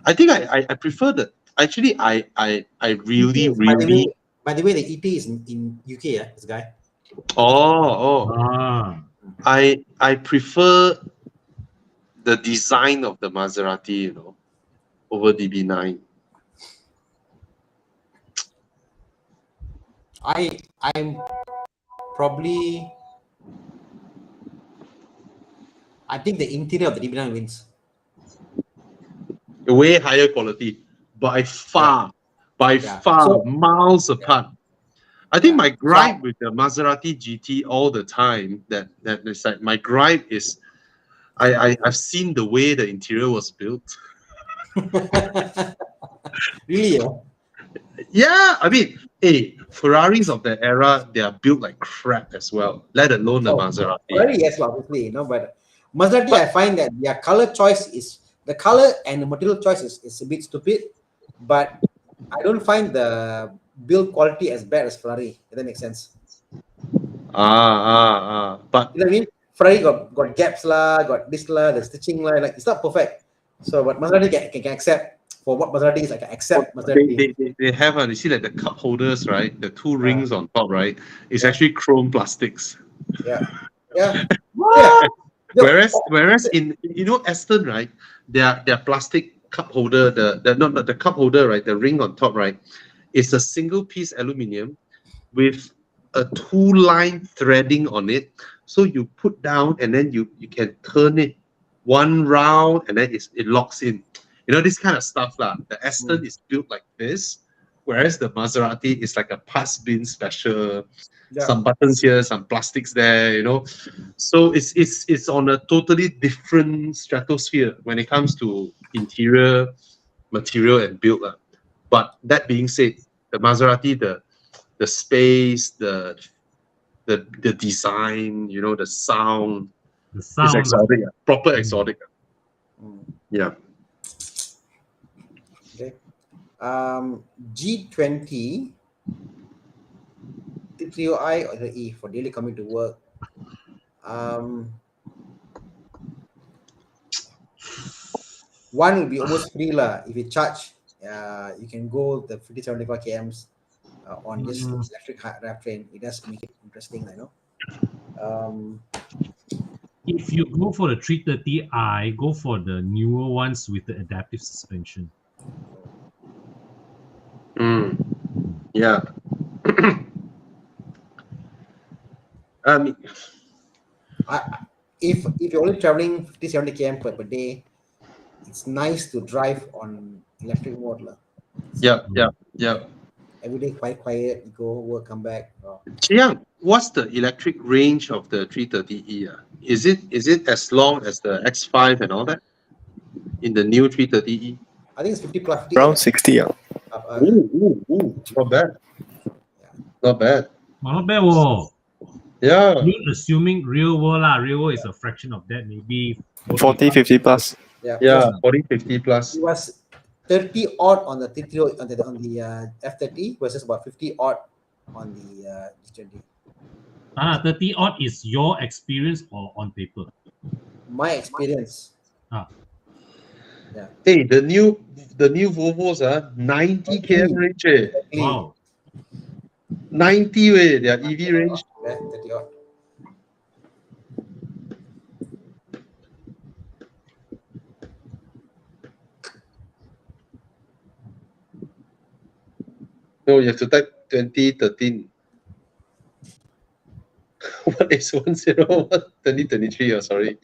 I think I prefer the. Actually, I really. By the way, the ET is in UK. This guy. I prefer the design of the Maserati, over DB9. I'm probably. I think the interior of the DB9 wins. Way higher quality, by far, miles apart. I think my gripe with the Maserati GT all the time that is like my gripe is I've seen the way the interior was built. Really? Yeah, I mean, Ferraris of the era, they are built like crap as well, let alone the Maserati. Ferrari, yes, obviously, but Maserati, I find that their color choice the color and the material choice is a bit stupid, but I don't find the build quality as bad as Ferrari. If that makes sense. But you know what I mean? Ferrari got gaps lah, got this lah, the stitching lah, like it's not perfect. So, but Maserati can accept. For what Maserati is, I can accept Maserati. They have, you see, like the cup holders, right? The 2 rings on top, right? It's actually chrome plastics. Yeah. Whereas in Aston, right? Their plastic cup holder, the cup holder, right? The ring on top, right? It's a single piece aluminium with a 2-line threading on it. So you put down and then you can turn it one round and then it locks in. This kind of stuff lah. The Aston is built like this, whereas the Maserati is like a parts bin special. Some buttons here, some plastics there. So it's on a totally different stratosphere when it comes to interior material and build lah. But that being said, the Maserati, the space, the design, the sound, is exotic, proper exotic. Yeah. G20, T3I or the E for daily commute to work. One will be almost free lah. If you charge, you can go the 50-75 kms on this electric drive train. It does make it interesting, I know. If you go for the 330i, go for the newer ones with the adaptive suspension. Yeah. If you're only traveling 50-70 km per day, it's nice to drive on electric mode lah. Yeah. Every day quite quiet, you go work, come back. Chiang, what's the electric range of the 330e? Is it as long as the X5 and all that in the new 330e? I think it's 50 plus 50. Around 60. Yeah. Not bad. Not bad. Not bad, whoa. Yeah. You're assuming real world lah. Real world is a fraction of that, maybe 40, 50 plus. Yeah, 40, 50 plus. It was 30 odd on the T3 on the F30 versus about 50 odd on the G20. 30 odd is your experience or on paper? My experience. Yeah. Hey, the new Volvos are 90 km range. Exactly. Wow. 90 way, their EV range. Yeah, 30 odd. No, you have to type 2013. What is 101? 2023, oh, sorry.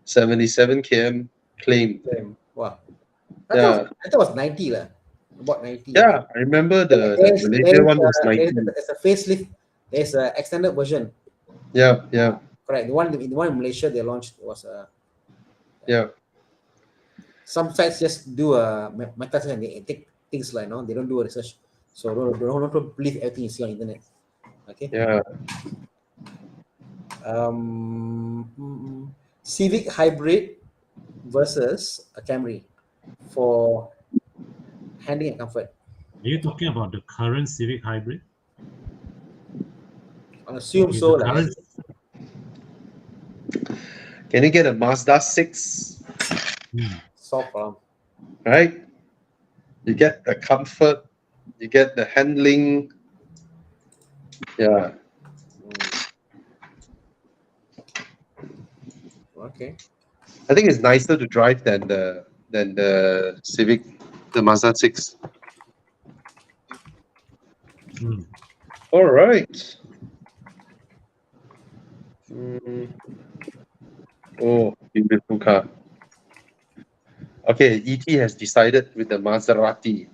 77 km claim. Wow. I Yeah. thought it was 90 lah. About 90. Yeah, I remember the Malaysia one was 90. There's a facelift. There's an extended version. Yeah. Correct. The one in Malaysia they launched was yeah. Some sites just do a meta and they take things like they don't do a research. So don't believe everything you see on the internet. Okay. Yeah. Civic hybrid versus a Camry for handling and comfort. Are you talking about the current Civic hybrid? I assume so. Can you get a Mazda 6? Solve problem. Right? You get the comfort, you get the handling. Yeah. Okay. I think it's nicer to drive than the Civic, the Mazda 6. All right. Oh, beautiful car. Okay, ET has decided with the Maserati.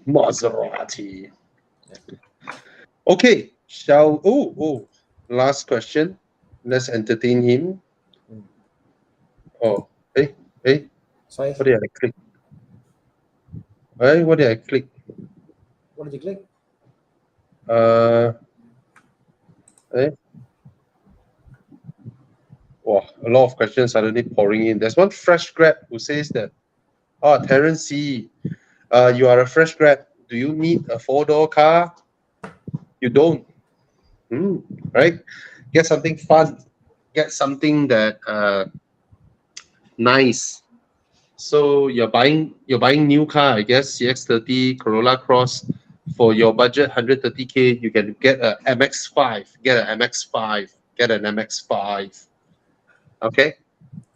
Okay, last question. Let's entertain him. Oh, hey. Sorry. What did I click? Hey, what did I click? What did you click? Hey. Wow, a lot of questions suddenly pouring in. There's one fresh grad who says that, Terence C, you are a fresh grad. Do you need a 4-door car? You don't. Right? Get something fun. Get something that nice. So you're buying new car, I guess, CX-30, Corolla Cross. For your budget, 130K, you can get a MX-5. Get an MX-5. Okay?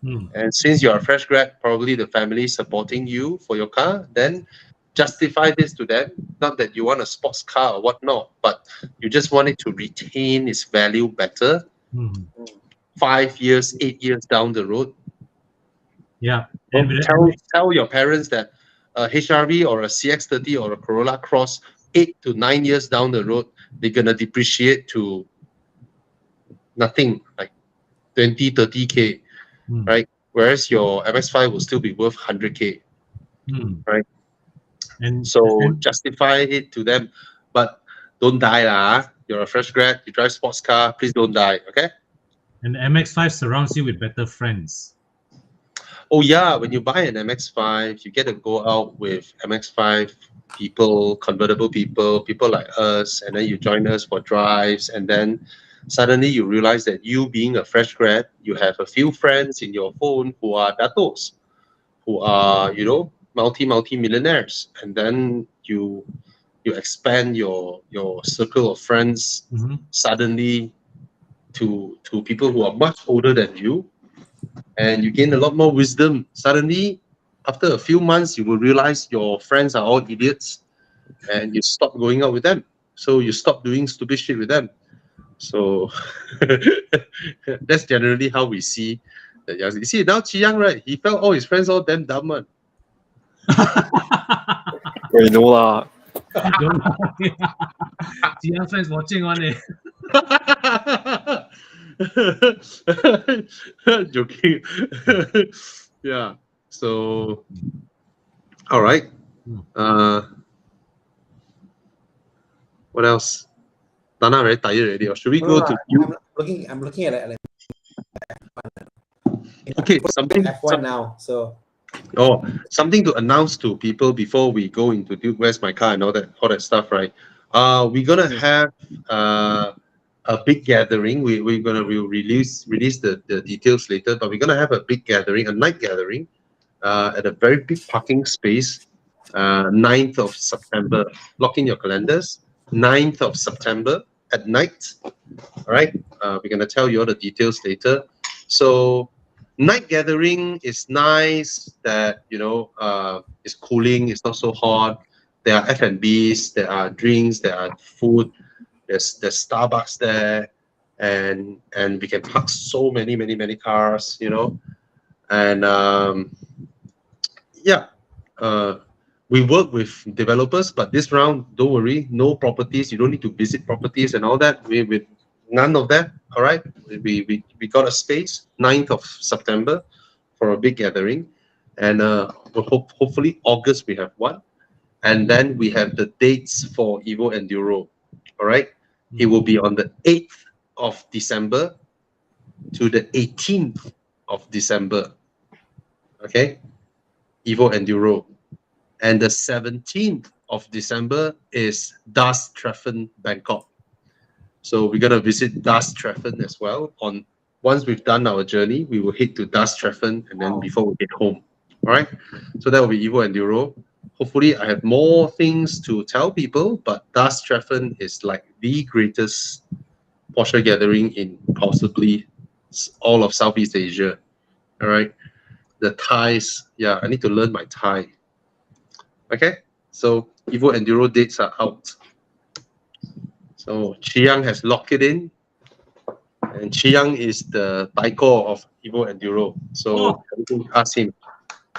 And since you're a fresh grad, probably the family is supporting you for your car, then justify this to them. Not that you want a sports car or whatnot, but you just want it to retain its value better. 5 years, 8 years down the road. Yeah. And tell your parents that a HRV or a CX-30 or a Corolla Cross, 8 to 9 years down the road, they're going to depreciate to nothing, like 20, 30K, right? Whereas your MX-5 will still be worth 100K, right? And so justify it to them, but don't die lah. You're a fresh grad, you drive sports car, please don't die, okay? And the MX-5 surrounds you with better friends. Oh yeah, when you buy an MX-5, you get to go out with MX-5 people, convertible people like us, and then you join us for drives, and then suddenly you realize that you being a fresh grad, you have a few friends in your phone who are datos, who are, you know, multi millionaires, and then you expand your circle of friends suddenly to people who are much older than you, and you gain a lot more wisdom. Suddenly, after a few months, you will realize your friends are all idiots, and you stop going out with them. So you stop doing stupid shit with them. So that's generally how we see the young. You see now Chi Yang, right? He felt all his friends all damn dumb one. Wait, no lah. Don't Jiang fans watching on it. Joking. Yeah. So, all right. What else? Tana very tired already. Or should we go to you? I'm looking at it. Okay, something F1 now. So something to announce to people before we go into Dude, Where's My Car and all that stuff, right? We're gonna have a big gathering. We're gonna release the details later, but we're gonna have a big gathering, a night gathering, at a very big parking space, 9th of September. Lock in your calendars. 9th of September at night. All right. We're gonna tell you all the details later. So night gathering is nice. That it's cooling. It's not so hot. There are F&Bs. There are drinks. There are food. There's Starbucks there, and we can park so many cars. And yeah. We work with developers, but this round, don't worry, no properties. You don't need to visit properties and all that. We with none of that. All right. We got a space 9th of September for a big gathering, and hopefully August we have one, and then we have the dates for Evo Enduro. All right. It will be on the 8th of December to the 18th of December. Okay. Evo Enduro. And the 17th of December is Das Treffen Bangkok. So we're gonna visit Das Treffen as well. Once we've done our journey, we will head to Das Treffen, and then before we get home. All right. So that will be Evo Enduro. Hopefully, I have more things to tell people, but Das Treffen is like the greatest Porsche gathering in possibly all of Southeast Asia. All right. The Thais, yeah, I need to learn my Thai. Okay, so Evo Enduro dates are out. So Chi Yang has locked it in, and Chi Yang is the Taiko of Evo Enduro. So ask him.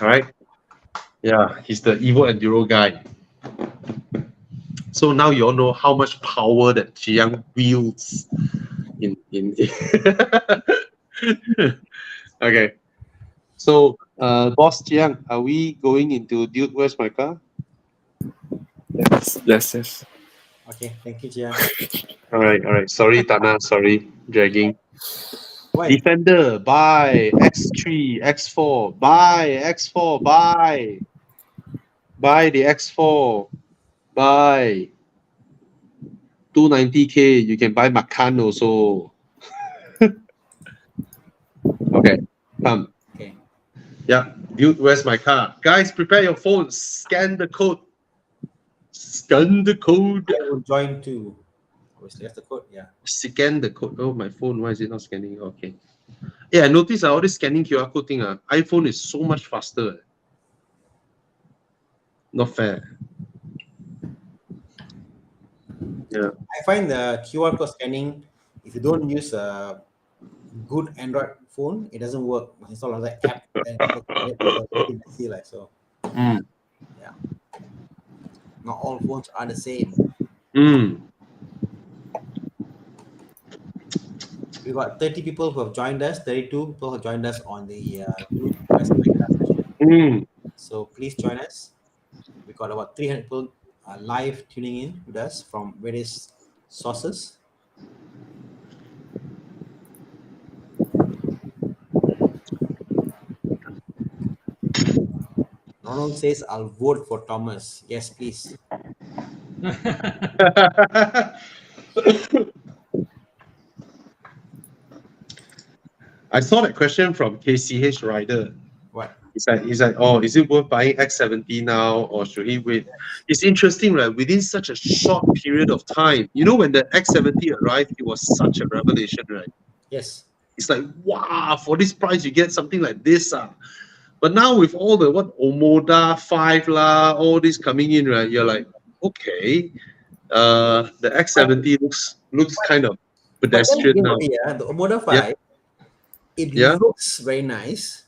All right. Yeah, he's the Evo Enduro guy. So now you all know how much power that Chi Yang wields in. Okay. So, Boss Chi Yang, are we going into Dude, Where's My Car? Yes. okay, thank you, Jia. All right. Sorry, Tana. Sorry, dragging. Why? Defender, buy. X3, X4, buy. X4, buy. Buy the X4, buy. 290K, you can buy Macan also. Okay, come. Okay. Yeah, Dude, where's my car? Guys, prepare your phones. Scan the code. Scan the code. I will join too. Obviously, that's the code. Yeah. Scan the code. Oh, my phone. Why is it not scanning? Okay. Yeah, I noticed all this scanning QR code thing. iPhone is so much faster. Not fair. Yeah. I find the QR code scanning, if you don't use a good Android phone, it doesn't work. You install another app and see like so. Yeah. Not all phones are the same. We got 30 people who have joined us, 32 people who have joined us on the session. So please join us. We got about 300 people live tuning in with us from various sources. Ronald says, I'll vote for Thomas. Yes, please. I saw that question from KCH Rider. What? He's like, oh, is it worth buying X70 now or should he wait? It's interesting, right? Within such a short period of time, you know, when the X70 arrived, it was such a revelation, right? Yes. It's like, wow, for this price, you get something like this. But now with all the Omoda 5 all this coming in, right? You're like, okay, the X70 looks kind of But then pedestrian again, now. the Omoda Yeah. 5, it Yeah. looks very nice,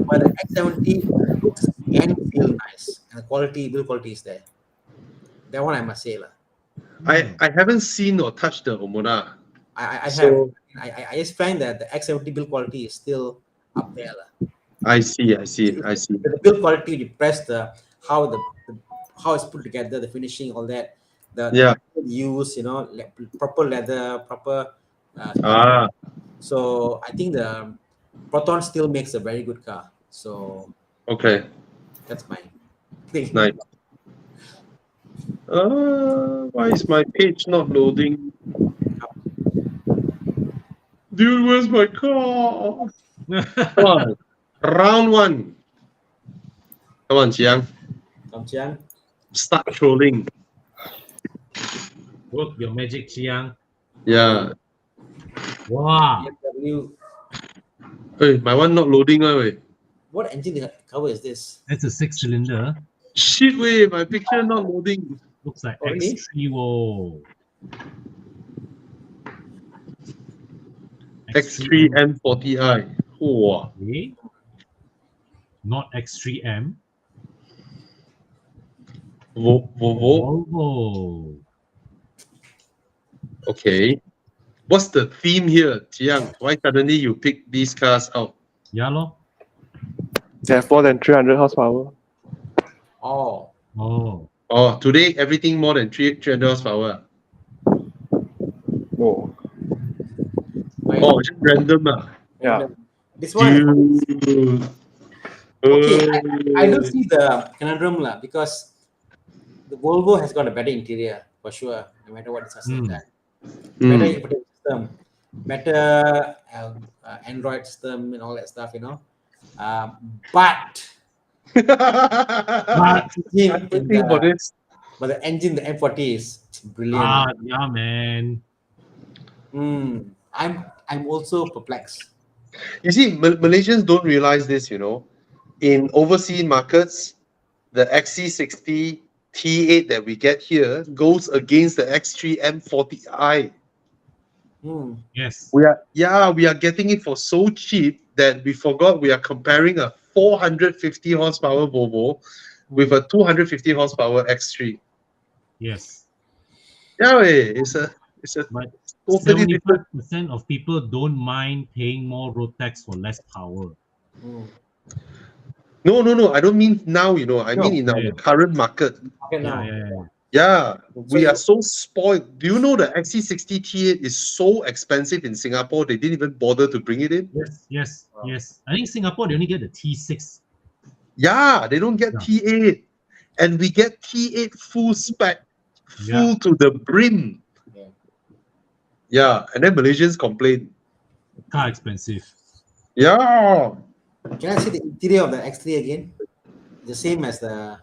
but the X70 looks and feel nice, and the build quality is there. That one I must say, lah. I haven't seen or touched the Omoda. I have. So I just find that the X70 build quality is still up there, lah. I see. The build quality, you press how it's put together, the finishing, all that, the use, proper leather, proper. So I think the Proton still makes a very good car. So okay. that's my thing. Nice. Why is my page not loading? Dude, where's my car? Come on. Round one. Come on, Chiang. Tom Chiang. Start trolling. Work your magic, Chiang. Yeah. Wow. BMW. Hey, my one not loading. Wait. What engine cover is this? That's a 6-cylinder. Shit, wait, my picture not loading. Looks like Really? X3. Whoa. X3 M40i. Wow. Okay. Not X3M. Volvo. Volvo. Okay. What's the theme here, Chiang? Why suddenly you pick these cars out? Yeah, lor. They have more than 300 horsepower. Oh, Oh. Oh, today everything more than 300 horsepower. Oh, Oh, just random. yeah. this one. Dude. Okay, I don't see the conundrum lah, because the Volvo has got a better interior for sure, no matter what it's that. Better operating system, better Android system and all that stuff, But I'm waiting for this. But the engine, the M40 is brilliant. Yeah, man. I'm also perplexed. You see, Malaysians don't realize this, In overseas markets, the XC60 T8 that we get here goes against the X3 M40i. Yes. We are getting it for so cheap that we forgot we are comparing a 450 horsepower Volvo with a 250 horsepower X3. Yes. Yeah, it's a But totally different. 75% of people don't mind paying more road tax for less power. No. I don't mean now, I mean in our current market. Okay, now. Yeah, we are so spoiled. Do you know the XC60 T8 is so expensive in Singapore? They didn't even bother to bring it in. Yes. I think Singapore, they only get the T6. Yeah, they don't get T8. And we get T8 full spec, full to the brim. Yeah, and then Malaysians complain. Car expensive. Yeah. Can I see the interior of the X3 again? The same as the...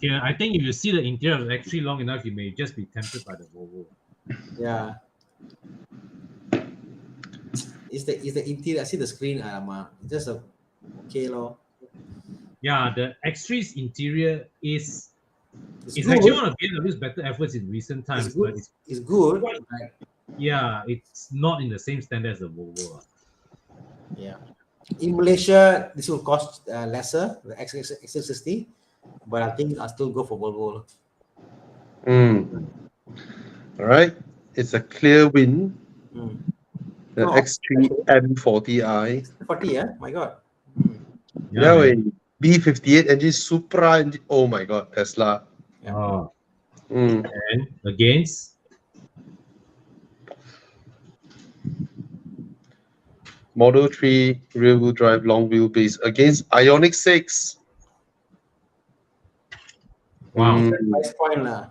Yeah, I think if you see the interior of the X3 long enough, you may just be tempted by the Volvo. Yeah. Is the interior? I see the screen. Just okay, lor. Yeah, the X3's interior is It's actually one of BMW's better efforts in recent times. It's good. But It's good. Yeah, it's not in the same standard as the Volvo. Yeah. In Malaysia, this will cost lesser, the XC60, but I think I'll still go for Volvo. All right. It's a clear win. The X3 M40i. 40, yeah? My God. Yeah, B58 engine, Supra engine. Oh my God, Tesla. Yeah. And against Model 3 rear-wheel drive long wheelbase against Ioniq 6. Wow. Price point lah.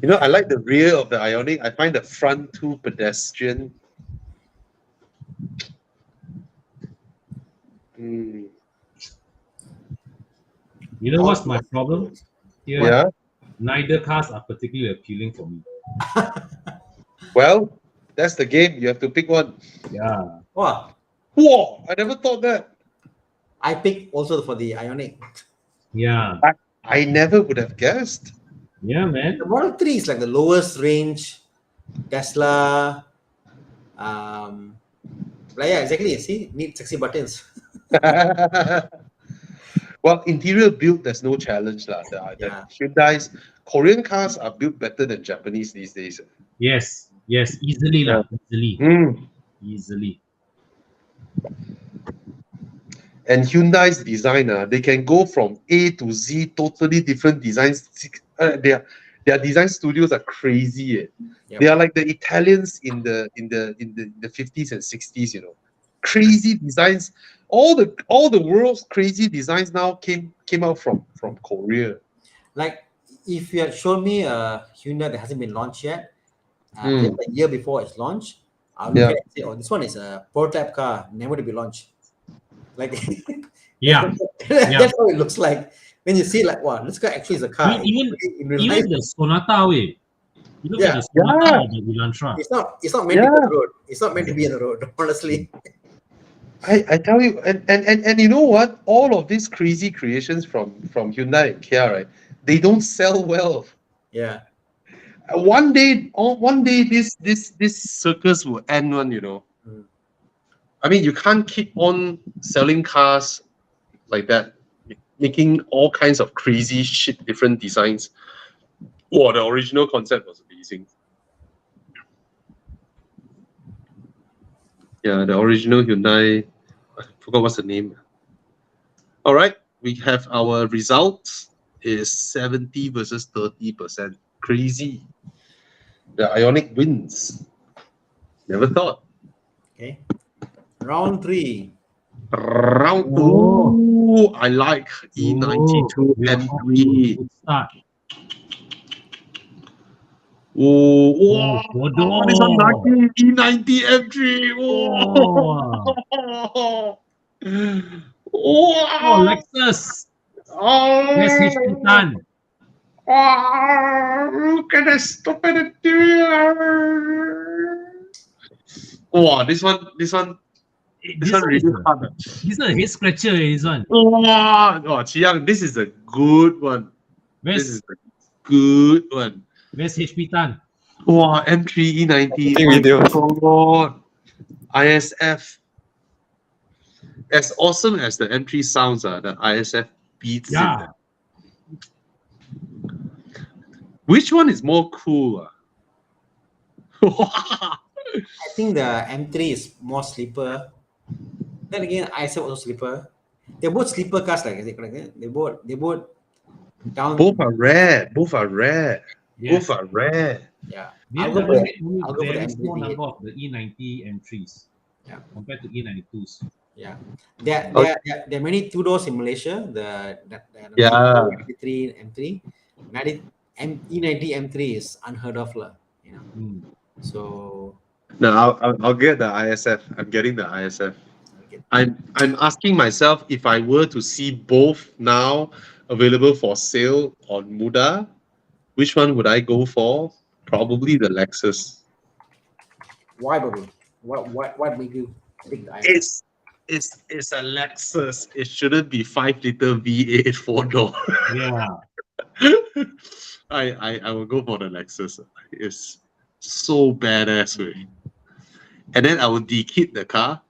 You know, I like the rear of the Ioniq. I find the front too pedestrian. Mm. You know what's my problem? Here, Yeah. neither cars are particularly appealing for me. Well, that's the game. You have to pick one. Yeah. Wow. Whoa! I never thought that. I picked also for the Ioniq. Yeah. I never would have guessed. Yeah, man. The Model 3 is like the lowest range Tesla. Like, yeah, exactly. See, need sexy buttons. Well, interior build, there's no challenge. The Yeah. Hyundai's Korean cars are built better than Japanese these days. Yes. Yes. Easily lah. Easily. Mm. Easily. And Hyundai's designer, they can go from A to Z, totally different designs. Their design studios are crazy. Yep. They are like the Italians in the 50s and 60s, you know. Crazy designs. All the world's crazy designs now came out from Korea. Like, if you had shown me a Hyundai that hasn't been launched yet, Mm. just a year before it's launched, I'll look Yeah. at it and say, oh, this one is a prototype car, never to be launched. Like, Yeah. that's how it looks like. When you see it, like, wow, this car actually is a car. In real life, Even the Sonata way. You look Yeah. at the Sonata or the Elantra. it's not meant to be on the road. It's not meant to be on the road, honestly. I tell you, and you know what? All of these crazy creations from Hyundai and Kia, right? They don't sell well. Yeah. One day, this circus will end. One, you know. Mm. I mean, you can't keep on selling cars like that, making all kinds of crazy shit, different designs. Oh, the original concept was amazing. Yeah, the original Hyundai. I forgot what's the name. All right, we have our results. Is 70 versus 30%. Crazy. The Ioniq wins. Never thought. Okay. Round 3. Round Oh. 2. I like E92 we are off to a M3. good start. Oh, Oh, wow. This one lucky. E90 M3. Oh. Oh. Oh, Lexus. Where's HP Tan? Look at that stupid interior. Wow, this one This really is hard. this is a head scratcher. This one. Wow, Chiang, this is a good one. This is a good one. Where's HP Tan? Wow, M3 E90. Taking videos. God. ISF. As awesome as the M3 sounds, the ISF beats Yeah. it. Which one is more cool? I think the M3 is more sleeper. Then again, ISF also sleeper. They're both sleeper cars, like, is it correct? They both down. Both are rare. Both are rare. Yes. Both are rare. Yeah. I'll go for BMW the made only I'll go for the very small M3. number of the E90 M3s. Yeah. Compared to E92s. Yeah. There are many two doors in Malaysia. The Yeah. E93 M3. E90 M3 is unheard of, lah. You know. Mm. So No, I'll get the ISF. I'm getting the ISF. okay. I'm asking myself if I were to see both now available for sale on Muda, which one would I go for? Probably the Lexus. Why, Bobby? What made you pick the ISF? It's a Lexus. It shouldn't be 5-liter V8 4-door. Yeah. I will go for the Lexus. It's so badass, way. And then I will dekit the car.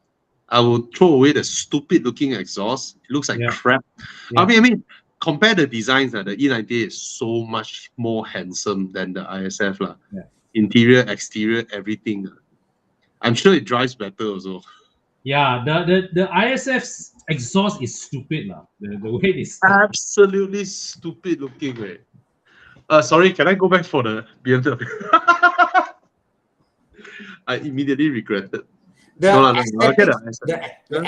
I will throw away the stupid looking exhaust. It looks like Yeah. crap. Yeah. I mean, compare the designs. The E90 is so much more handsome than the ISF. Yeah. Interior, exterior, everything. I'm sure it drives better also. Yeah, the ISF's exhaust is stupid lah. The way they stuck. Absolutely stupid looking, way. Sorry, can I go back for the BMW? I immediately regretted. The No, no, no. Okay, aesthetics, the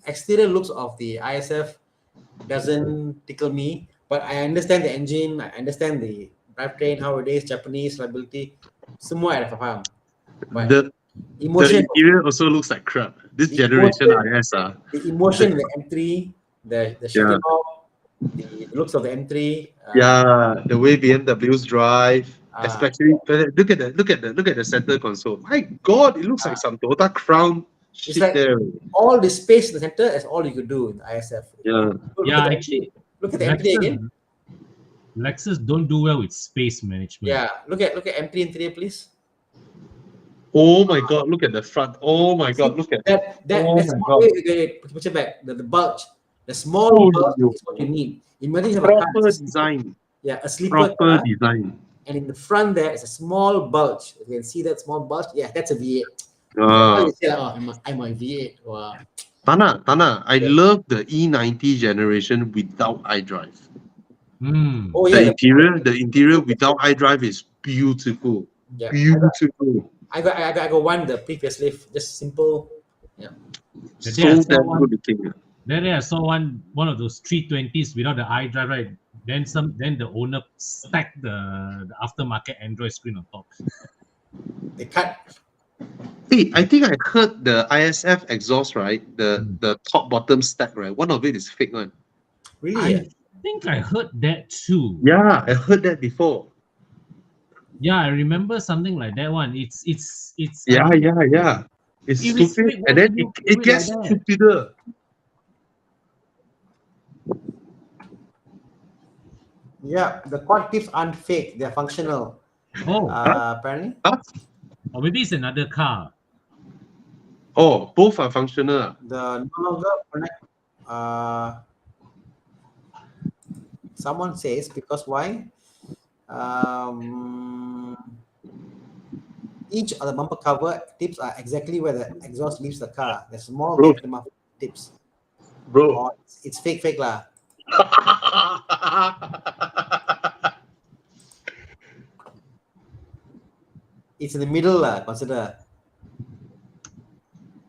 exterior looks of the ISF doesn't tickle me, but I understand the engine, I understand the drivetrain, how it is, Japanese reliability, semua ada faham. But the emotion, interior also looks like crap. This the generation emotion, IS the emotion in the M3, the shutting Yeah. off, the looks of the M3. Yeah, the way BMWs drive, Uh, especially look at the center console. My God, it looks like some Toyota Crown it's shit like there. all the space in the center is all you could do in the ISF. Yeah. Look Yeah, at the actually, look at the M3 again. Lexus don't do well with space management. Yeah, look at M3 interior, please. Oh my God, look at the front. Oh my God, look at Oh that's my small, God. put it back. The bulge, the small Oh, bulge you is what you need. Imagine you have a car, proper design. yeah, a sleeper Proper car, design. and in the front there is a small bulge. You can see that small bulge. Yeah, that's a V8. Uh, You say, oh, I'm a V8. Wow. Tana, I Yeah. love the E90 generation without iDrive. Oh yeah, The interior without iDrive is beautiful. yeah. Beautiful. I got one the previous lift, just simple. Yeah. That day I So saw damn one. good looking. That day I saw one of those 320s without the iDrive, right? Then the owner stacked the aftermarket Android screen on top. They cut. Hey, I think I heard the ISF exhaust, right? The top bottom stack, right? One of it is fake one. Really? I think I heard that too. Yeah, I heard that before. Yeah, I remember something like that one. It's Yeah. It's if it's stupid, fake, and why then would you do it it gets like that? stupider. Yeah, the quad tips aren't fake, they're functional. Oh, Apparently. Huh? or maybe it's another car. Oh, both are functional. The no longer connect. Someone says because why? Um, each of the bumper cover tips are exactly where the exhaust leaves the car. The small Bro. tips. Bro. Or it's fake lah. It's in the middle lah. Consider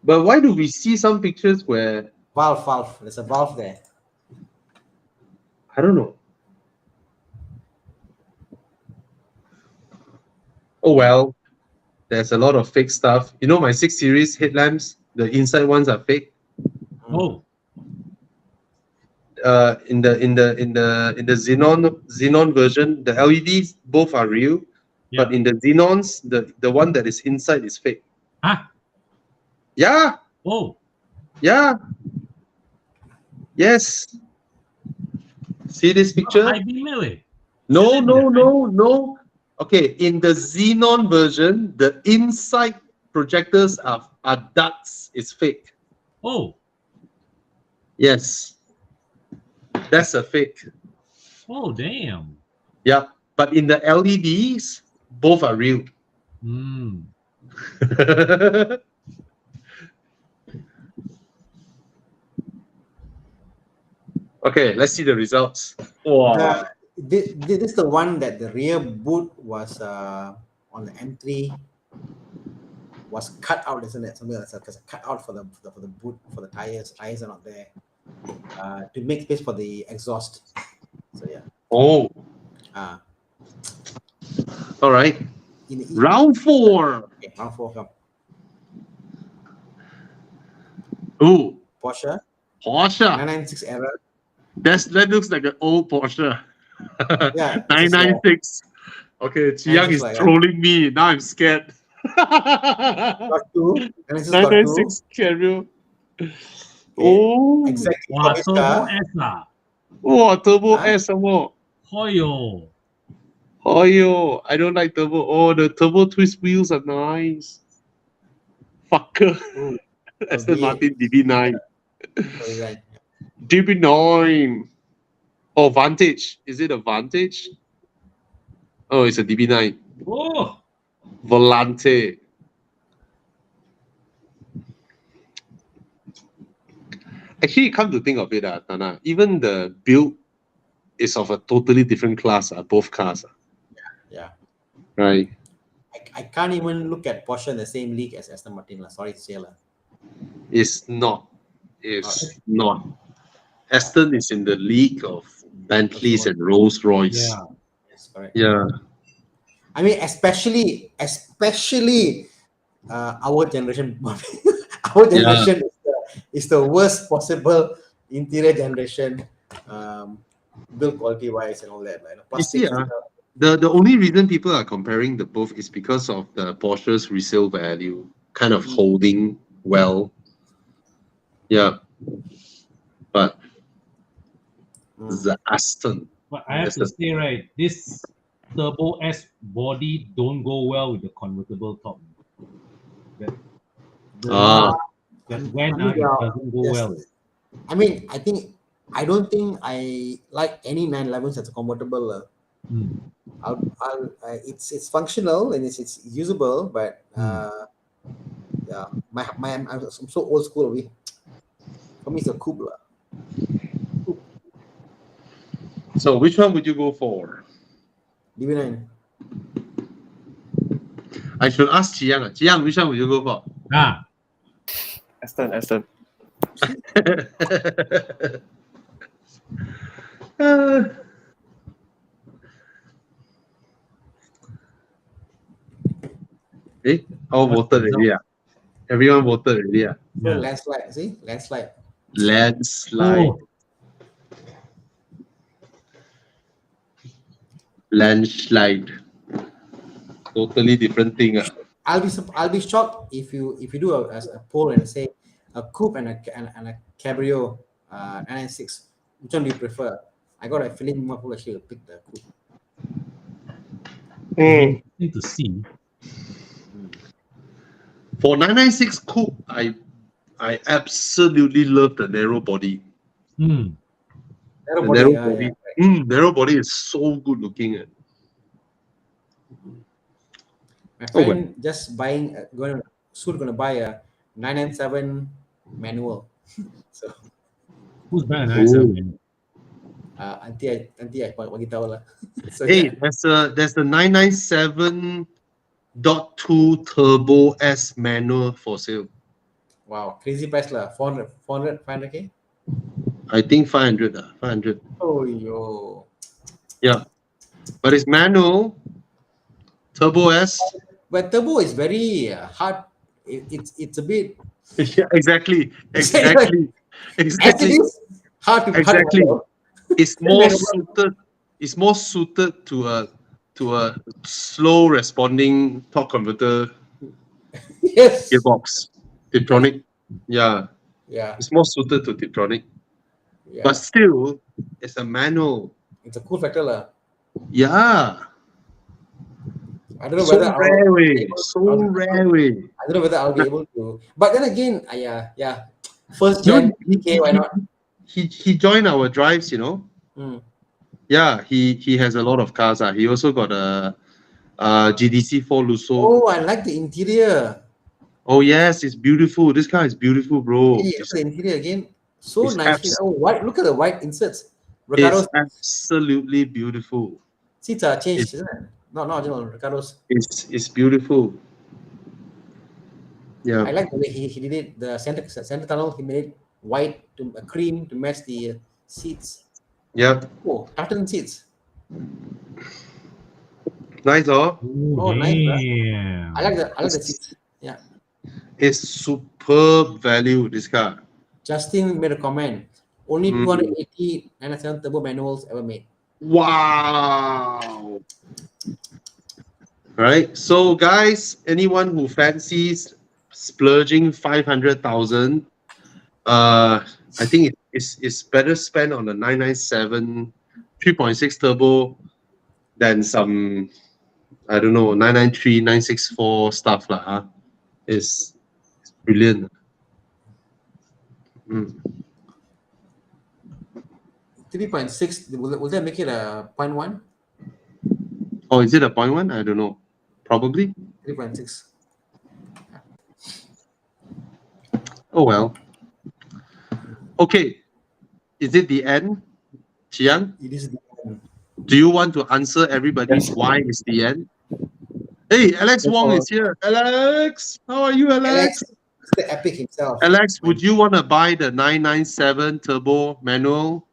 But why do we see some pictures where valve. There's a valve there. I don't know? Oh well, there's a lot of fake stuff. You know, my 6 Series headlamps, the inside ones are fake. Oh, In the Xenon version, the LEDs both are real, yeah. but in the Xenons, the one that is inside is fake. Ah, Yeah, oh, yeah, yes. See this picture? high beam eh? No. Okay, in the Xenon version, the inside projectors are ducts. It's fake. Oh, Yes, that's a fake. oh, damn. Yeah, but in the LEDs, both are real. Okay, let's see the results. Wow. This is the one that the rear boot was on the M3 was cut out, isn't it? Something like that, because cut out for the boot, for the tires. Tires are not there to make space for the exhaust. So yeah. Oh. All right. Round 4. Okay, round 4 come. Oh. Porsche 996 era. That looks like an old Porsche. Yeah. 996. Okay, Chiang is trolling me. Now I'm scared. Got 2. 996 Carrier. Oh. Exactly. Wow, Turbo S lah. Oh, Turbo S some more. Hoyo. I don't like turbo. Oh, the turbo twist wheels are nice. Fucker. Aston Martin DB9. DB9. Oh, Vantage. Is it a Vantage? Oh, it's a DB9. Oh. Volante. Actually, come to think of it, Thana, even the build is of a totally different class, both cars. Yeah. Right. I can't even look at Porsche in the same league as Aston Martin. Sorry to say. It's not. It's not. Aston is in the league of Bentleys and Rolls Royce. Yeah. Yes, correct. Yeah. I mean, especially our generation. Our generation is the worst possible interior generation, build quality wise and all that. Like, You see, plastics. the only reason people are comparing the both is because of the Porsche's resale value kind of holding well. Yeah. But the Aston. But I have to say, right, this Turbo S body don't go well with the convertible top. That when it doesn't go well. I mean, I don't think I like any 911s as a convertible. It's functional and it's usable, but yeah, I'm so old school. For me, it's a coupe. So which one would you go for? DB9. I should ask Chiang. Chiang, which one would you go for? Aston. All voted already. Everyone voted already. So landslide. See, landslide. Landslide. Oh. Landslide. Totally different thing. I'll be shocked if you do a poll and say a coupe and a cabrio 996. Which one do you prefer? I got a feeling more people actually will pick the coupe. Interesting to see. For 996 coupe, I absolutely love the narrow body. Narrow body is so good looking. My friend just buying soon gonna buy a 997 manual. So who's buying a 997? Nanti I bagi tahu lah. So, hey, there's the 997.2 Turbo S manual for sale. Wow, crazy price lah. 500K? I think 500. 500. Oh yo. Yeah. But it's manual. Turbo S. But turbo is very hard. It's a bit. Yeah, exactly. As it is hard to. Exactly. It's more suited. It's more suited to a slow responding torque converter. Yes. Gearbox. Tiptronic. Yeah. Yeah. It's more suited to Tiptronic. Yeah. But still, it's a manual. It's a cool factor lah. Yeah. I don't know So whether rare. I don't know whether I'll be able to. But then again, yeah. First gen DK, why not? He joined our drives, Yeah, he has a lot of cars. He also got a GDC4 Lusso. Oh, I like the interior. Oh yes, it's beautiful. This car is beautiful, bro. Hey, look at the interior again. So It's nicely. White. Look at the white inserts. It's absolutely beautiful. Seats are changed, isn't it? No, Ricardo's. It's beautiful. Yeah. I like the way he did it. The center tunnel, he made it white to cream to match the seats. Yeah. Oh, tartan seats. Nice, Oh, nice. Right? I like the seats. Yeah. It's superb value, this car. Justin made a comment. Only 280 997 turbo manuals ever made. Wow. Right. So guys, anyone who fancies splurging 500,000, I think it's better spent on a 997 3.6 turbo than some, I don't know, 993 964 stuff lah. Huh? It's brilliant. 3.6, will that make it a 0.1? Oh, is it a 0.1? I don't know. Probably. 3.6. Oh well. Okay. Is it the end, Chiang? It is the end. Do you want to answer everybody why it's the end? Hey, Alex Wong for is here. Alex, how are you, Alex, Alex? the epic himself. Alex, would you want to buy the 997 turbo manual?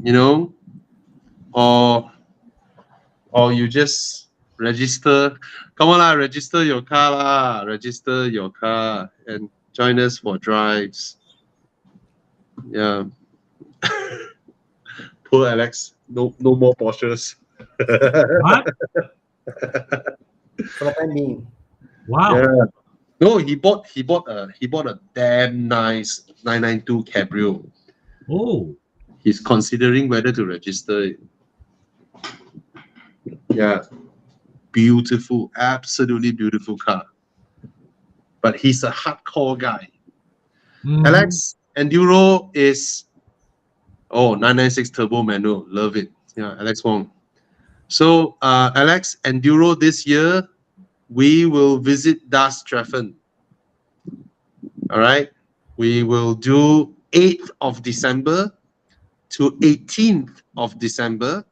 You know, or you just register. Come on, lah, register your car, lah. Register your car and join us for drives. Yeah. Poor Alex. No more Porsches. What? For the time being. Wow. Yeah. No, he bought a damn nice 992 Cabrio. Oh. He's considering whether to register it. Yeah. Beautiful, absolutely beautiful car. But he's a hardcore guy. Alex, Enduro is 996 turbo manual. Love it. Yeah, Alex Wong. So Alex, Enduro this year, we will visit Das Treffen. All right. We will do 8th of December to 18th of December.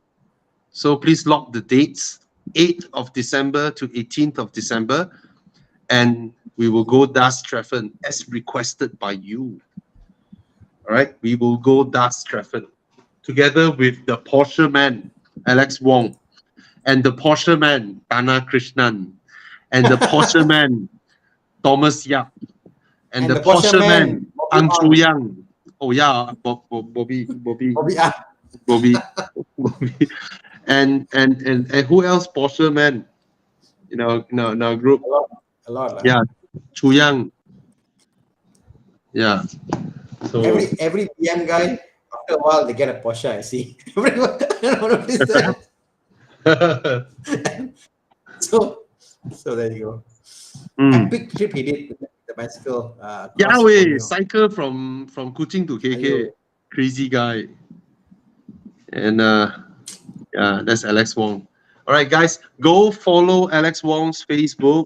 So please lock the dates. 8th of December to 18th of December. And we will go Das Treffen as requested by you. All right. We will go Das Treffen together with the Porsche man, Alex Wong, and the Porsche man, Thana Krishnan, and the Porsche man, Thomas Yap, and the Porsche man, Ang Chu Yang. Oh yeah, Bobby. Bobby. And who else? Porsche man, in our group. A lot. Yeah, Chu Yang. Yeah. So every PM guy, after a while they get a Porsche. I see. Everyone, so there you go. Epic trip he did with the bicycle. Yeah, we cycle from Kuching to KK. Crazy guy. And yeah, that's Alex Wong. All right, guys, go follow Alex Wong's Facebook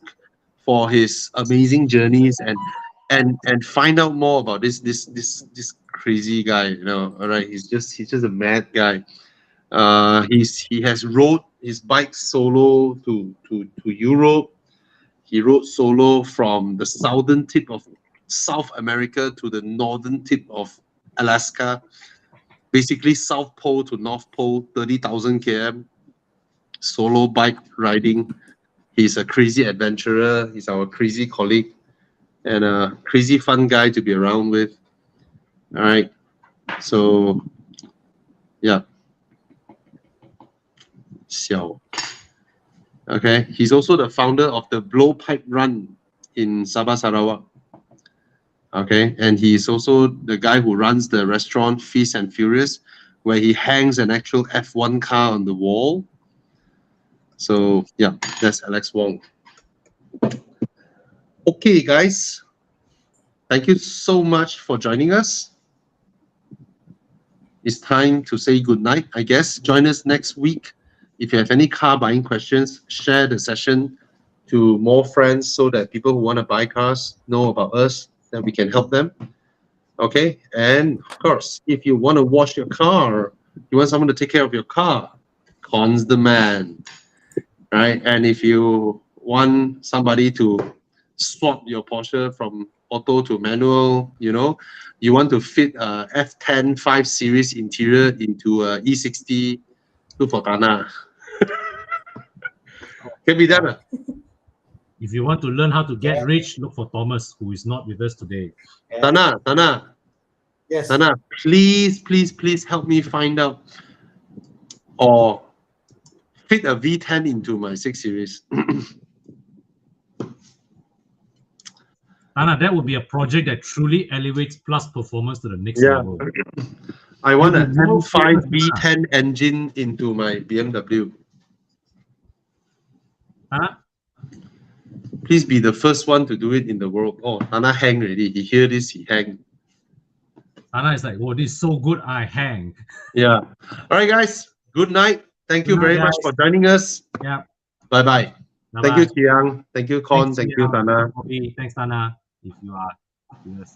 for his amazing journeys and find out more about this crazy guy. You know, all right, he's just a mad guy. He has rode his bike solo to Europe. He rode solo from the southern tip of South America to the northern tip of Alaska. Basically, South Pole to North Pole, 30,000 km, solo bike riding. He's a crazy adventurer. He's our crazy colleague and a crazy fun guy to be around with. All right. So, yeah. Xiao. Okay. He's also the founder of the Blowpipe Run in Sabah, Sarawak. Okay. And he's also the guy who runs the restaurant Feast and Furious, where he hangs an actual F1 car on the wall. So, yeah, that's Alex Wong. Okay, guys. Thank you so much for joining us. It's time to say goodnight, I guess. Join us next week. If you have any car buying questions, share the session to more friends so that people who want to buy cars know about us, that we can help them. Okay? And of course, if you want to wash your car, you want someone to take care of your car, Kon's the man. Right? And if you want somebody to swap your Porsche from auto to manual, you want to fit a F10 5 Series interior into a E60, look for Thana. Can be done. If you want to learn how to get rich, look for Thomas, who is not with us today. Thana. Yes. Thana, please help me find out or fit a V10 into my 6 Series. Thana, that would be a project that truly elevates Plus performance to the next level. I want a M5 V10 engine into my BMW. Thana? Please be the first one to do it in the world. Oh, Thana hang already. He hear this, he hang. Thana is like, oh, this is so good, I hang. Yeah. All right, guys. Good night. Thank you very much for joining us. Yeah. Bye-bye. Thank you, Chiang. Thank you, Kon. Thank you, Thana. Thanks, Thana, if you are. Yes.